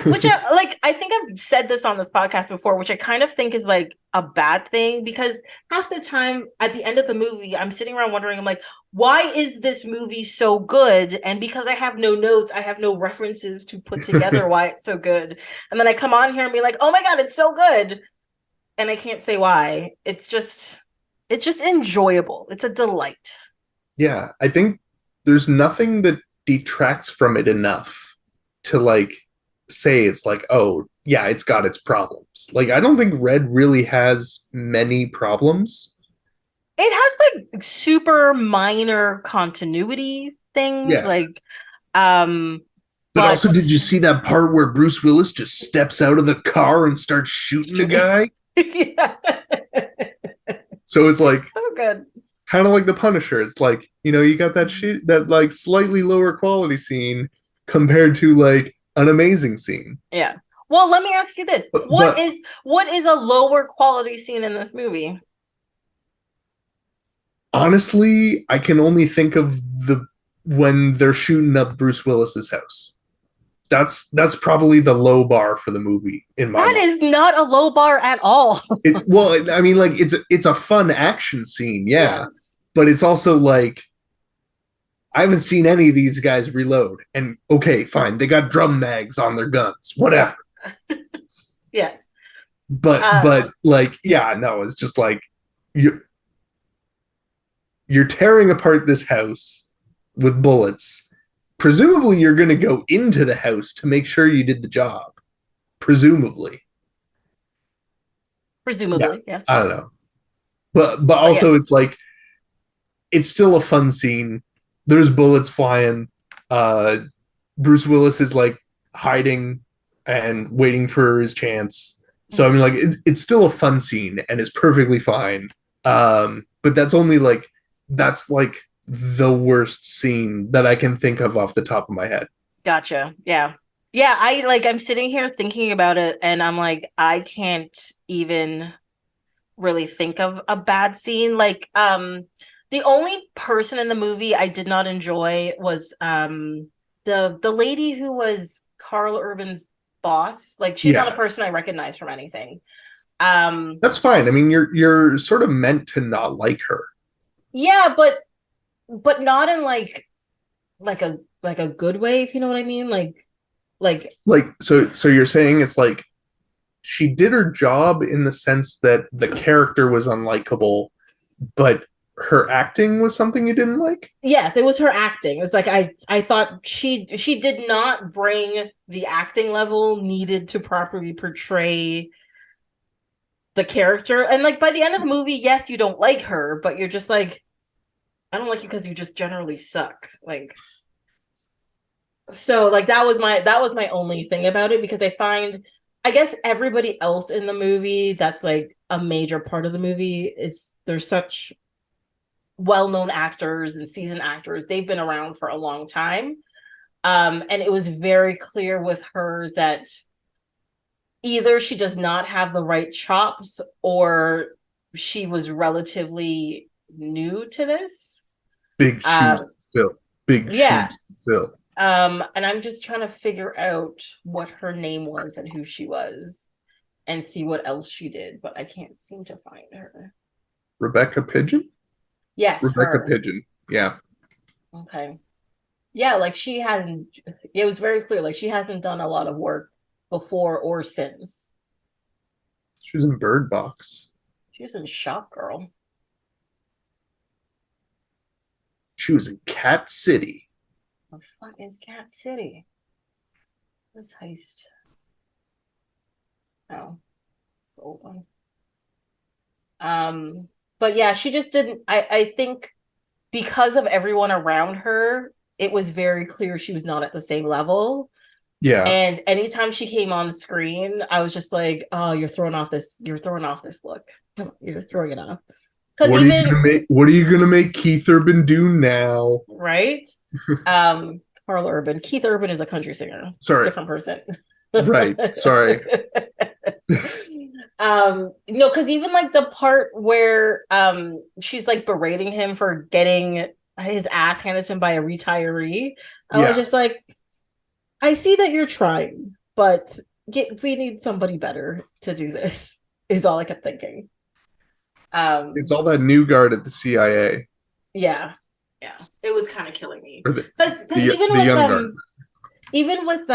Which I think I've said this on this podcast before, which I kind of think is like a bad thing, because half the time at the end of the movie, I'm sitting around wondering, I'm like, why is this movie so good? And because I have no notes, I have no references to put together why it's so good. And then I come on here and be like, oh my God, it's so good. And I can't say why. It's just enjoyable. It's a delight. Yeah. I think there's nothing that detracts from it enough to like say it's like, oh yeah, it's got its problems. Like, I don't think R.E.D really has many problems. It has like super minor continuity things. Yeah. Like, but also, did you see that part where Bruce Willis just steps out of the car and starts shooting a guy? Yeah. So it's like so good. Kind of like the Punisher. It's like, you got that like slightly lower quality scene compared to like an amazing scene. Yeah. Well, let me ask you this. What is a lower quality scene in this movie? Honestly, I can only think of the when they're shooting up Bruce Willis's house. That's probably the low bar for the movie in my That mind. is not a low bar at all. Well, I mean, like it's a fun action scene, yeah, Yes. but it's also like I haven't seen any of these guys reload. And okay, fine, they got drum mags on their guns, Yeah. whatever. Yes. But like, yeah, no, it's just like you you're tearing apart this house with bullets. Presumably, you're going to go into the house to make sure you did the job. Presumably, yeah, Presumably, yes. I don't know, but But yeah. also it's like it's still a fun scene. There's bullets flying. Uh, Bruce Willis is like hiding and waiting for his chance. So I mean, like it's still a fun scene and it's perfectly fine. But that's like the worst scene that I can think of off the top of my head. Gotcha. Yeah. Yeah, I'm sitting here thinking about it and I'm like, I can't even really think of a bad scene. The only person in the movie I did not enjoy was the lady who was Karl Urban's boss. Like she's not a Yeah, person I recognize from anything. that's fine. I mean, you're sort of meant to not like her. Yeah, but not in like a good way, if you know what I mean. Like Like, so you're saying it's like she did her job in the sense that the character was unlikable, but her acting was something you didn't like? yes, it was her acting. It's like I thought she did not bring the acting level needed to properly portray the character. And like by the end of the movie, yes, you don't like her, but you're just like, I don't like you because you just generally suck. Like so like that was my only thing about it because I guess everybody else in the movie that's like a major part of the movie is there's such well-known actors and seasoned actors. They've been around for a long time. And it was very clear with her that either she does not have the right chops or she was relatively new to this. Big shoes Um, to fill. Big yeah. shoes to fill. And I'm just trying to figure out what her name was and who she was and see what else she did, but I can't seem to find her. Rebecca Pigeon? Yes, Rebecca her. Pigeon. Yeah. Okay. Yeah, like she hadn't, it was very clear, like she hasn't done a lot of work before or since. She was in Bird Box. She was in Shop Girl. She was in Cat City. What the fuck is Cat City? This heist. Oh, old one. But yeah, she just didn't. I think because of everyone around her, it was very clear she was not at the same level. Yeah. And anytime she came on screen, I was just like, "Oh, you're throwing off this look. Come on, you're throwing it off." Because even What are you gonna make Keith Urban do now? right, Karl Urban, Keith Urban is a country singer, Sorry. different person. Right. Sorry. No, because even like the part where she's like berating him for getting his ass handed to him by a retiree, I was Yeah. just like, I see that you're trying, but we need somebody better to do this, is all I kept thinking. It's all that new guard at the CIA. Yeah, yeah, it was kind of killing me Or because the young guard. even with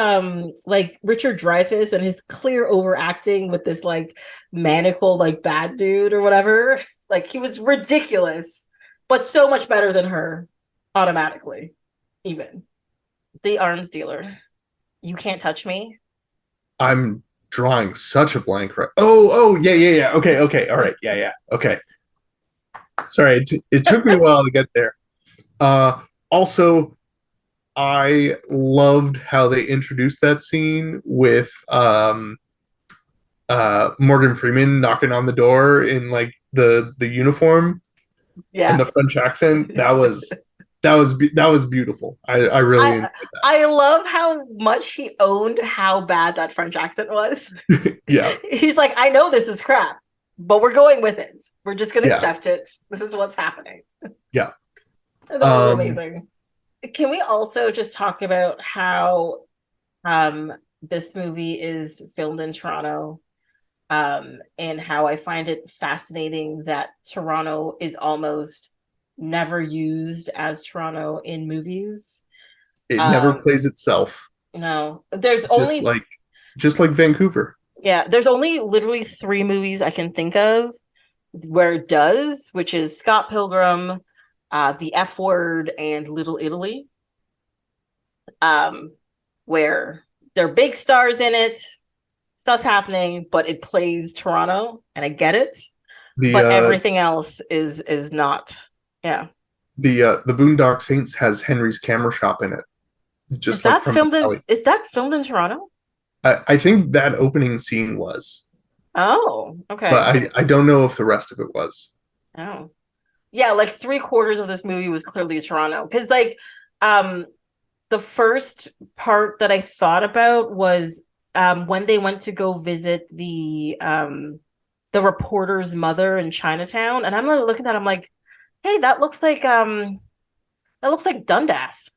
like Richard Dreyfus and his clear overacting with this like manacled like bad dude or whatever, like he was ridiculous, but so much better than her automatically. Even the arms dealer, you can't touch me. I'm drawing such a blank right. Oh, yeah. Okay. All right. Yeah. Okay. Sorry, it took me a while to get there. Also, I loved how they introduced that scene with Morgan Freeman knocking on the door in like the uniform and Yeah. the French accent. That was beautiful. I really enjoyed I love how much he owned how bad that French accent was. that. Yeah. He's like, I know this is crap. but we're going with it. We're just going to Yeah. accept it. This is what's happening. Yeah. That was amazing. Can we also just talk about how this movie is filmed in Toronto, and how I find it fascinating that Toronto is almost never used as Toronto in movies. It never plays itself. No, there's only just like Vancouver. Yeah, there's only literally 3 movies I can think of where it does, which is Scott Pilgrim, The F Word, and Little Italy, where they're big stars in it, stuff's happening, but it plays Toronto, and I get it. But everything else is not. Yeah. The Boondock Saints has Henry's Camera Shop in it. Just is that filmed in Toronto? I think that opening scene was. Oh, okay. But I don't know if the rest of it was. Oh. Yeah, like 3/4 of this movie was clearly Toronto. Because like the first part that I thought about was when they went to go visit the reporter's mother in Chinatown. And I'm like looking at it, I'm like, hey, that looks like Dundas.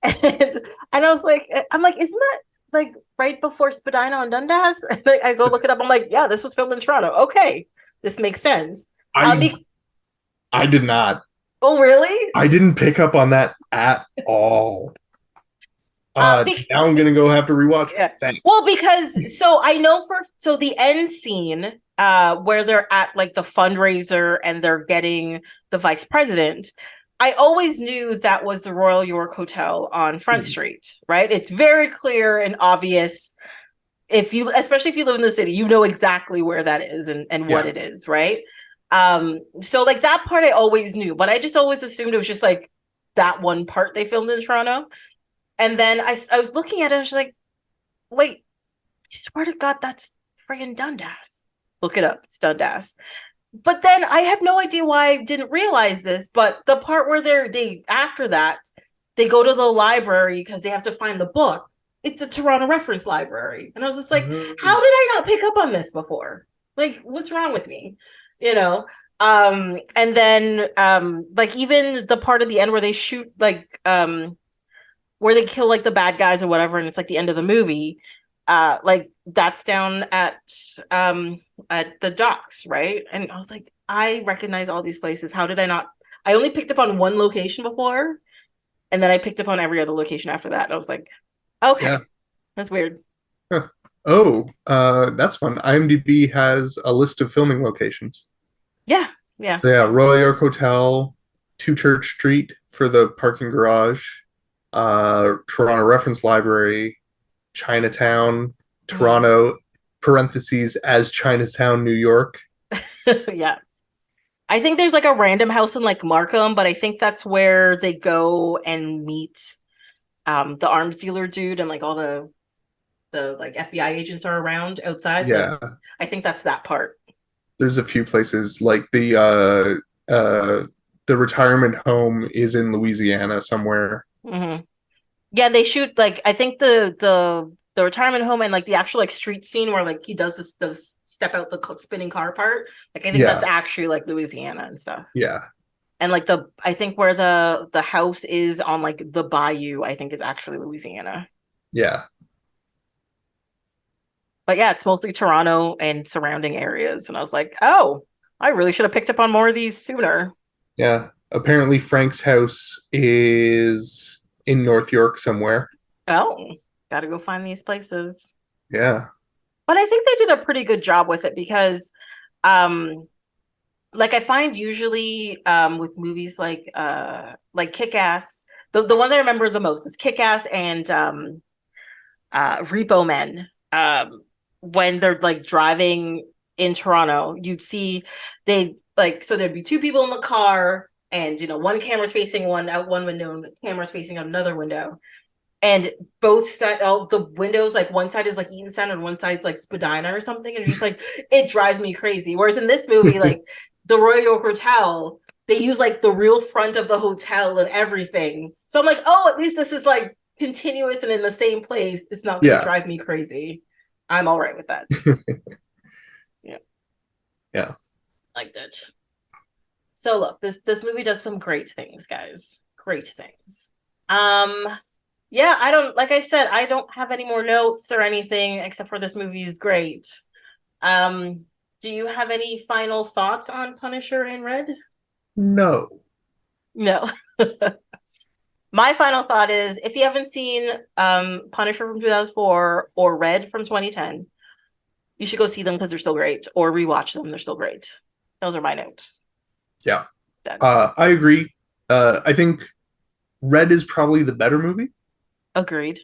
And I was like, I'm like, isn't that like right before Spadina on Dundas? And I go look it up. I'm like, yeah, this was filmed in Toronto. Okay, this makes sense. I did not. Oh, really? I didn't pick up on that at all. Now I'm gonna go have to rewatch. Yeah. Thanks. Well, because so I know so the end scene where they're at like the fundraiser and they're getting the vice president. I always knew that was the Royal York Hotel on Front Street, right? It's very clear and obvious. Especially if you live in the city, you know exactly where that is and what it is, right? So like that part I always knew, but I just always assumed it was just like that one part they filmed in Toronto. And then I was looking at it, I was like, wait, I swear to God, that's friggin' Dundas. Look it up, it's Dundas. But then I have no idea why I didn't realize this, but the part where they after that, they go to the library because they have to find the book. It's the Toronto Reference Library. And I was just like, how did I not pick up on this before? Like, what's wrong with me? You know? And then like even the part of the end where they shoot like where they kill like the bad guys or whatever, and it's like the end of the movie. Like that's down at the docks, right? And I was like, I recognize all these places. How did I not? I only picked up on one location before, and then I picked up on every other location after that. And I was like, okay, that's weird. Huh. Oh, that's fun. IMDb has a list of filming locations. Yeah. So yeah, Royal York Hotel, 2 Church Street for the parking garage, Toronto Reference Library, Chinatown, Toronto, parentheses, as Chinatown, New York. Yeah. I think there's like a random house in like Markham, but I think that's where they go and meet the arms dealer dude, and like all the like FBI agents are around outside. Yeah. Like, I think that's that part. There's a few places like the retirement home is in Louisiana somewhere. Mm-hmm. Yeah, they shoot like I think the retirement home and like the actual like street scene where like he does this the step out the spinning car part. Like I think that's actually like Louisiana and stuff. Yeah. And like I think where the house is on like the bayou, I think is actually Louisiana. Yeah. But yeah, it's mostly Toronto and surrounding areas. And I was like, oh, I really should have picked up on more of these sooner. Yeah. Apparently Frank's house is in North York somewhere. Oh, gotta go find these places. Yeah. But I think they did a pretty good job with it because like I find usually with movies like Kick-Ass, the ones I remember the most is Kick-Ass and Repo Men. When they're like driving in Toronto, you'd see so there'd be 2 people in the car, and one camera's facing one window and the camera's facing out another window, and both the windows, like one side is like Eatonstown and one side's like Spadina or something, and just like it drives me crazy. Whereas in this movie, like the Royal York Hotel, they use like the real front of the hotel and everything. So I'm like, oh, at least this is like continuous and in the same place. It's not going to drive me crazy. I'm all right with that. Yeah. Yeah. Liked it. So look, this movie does some great things, guys. Great things. Yeah, I don't, like I said, I don't have any more notes or anything except for this movie is great. Do you have any final thoughts on Punisher and R.E.D? No. No. My final thought is, if you haven't seen Punisher from 2004 or R.E.D from 2010, you should go see them because they're still great, or rewatch them. They're still great. Those are my notes. Yeah. I agree. I think R.E.D is probably the better movie. Agreed.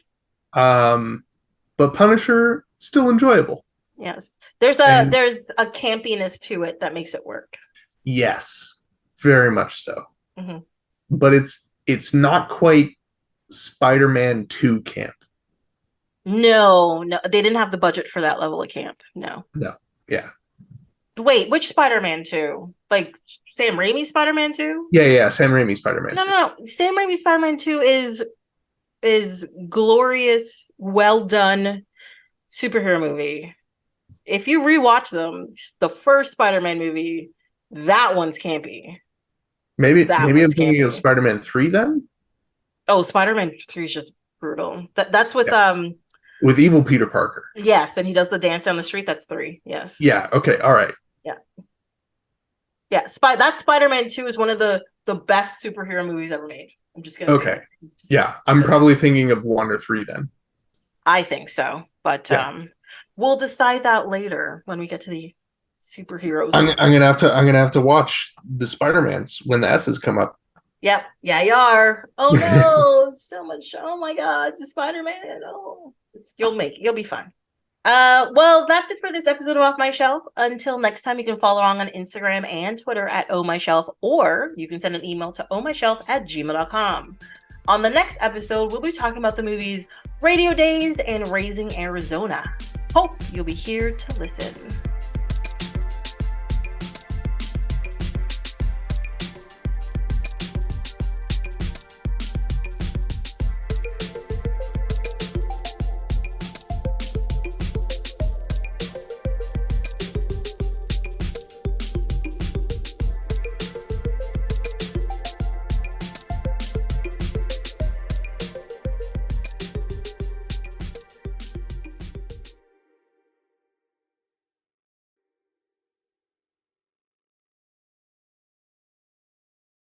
But Punisher, still enjoyable. Yes. There's a campiness to it that makes it work. Yes. Very much so. Mm-hmm. But it's not quite Spider-Man 2 camp. No, they didn't have the budget for that level of camp. No. Yeah. Wait, which Spider-Man 2? Like Sam Raimi Spider-Man 2? Yeah. Sam Raimi Spider-Man. No. Sam Raimi Spider-Man 2 is glorious, well done superhero movie. If you rewatch them, the first Spider-Man movie, that one's campy. Maybe I'm thinking of Spider-Man 3 then? Oh, Spider-Man 3 is just brutal. That's with evil Peter Parker. Yes, and he does the dance down the street. That's 3. Yes. Yeah. Okay. All right. Yeah. That Spider-Man 2 is one of the best superhero movies ever made. I'm just gonna say that. Yeah. I'm probably thinking of 1 or 3 then. I think so. But we'll decide that later when we get to the superheroes. I'm gonna have to watch the Spider-Mans when the S's come up. Yep. Yeah, you are. Oh no, so much. Oh my God, it's Spider-Man. Oh, you'll be fine. Well, that's it for this episode of Off My Shelf. Until next time, you can follow along on Instagram and Twitter at ohmyshelf, or you can send an email to ohmyshelf@gmail.com. On the next episode, we'll be talking about the movies Radio Days and Raising Arizona. Hope you'll be here to listen.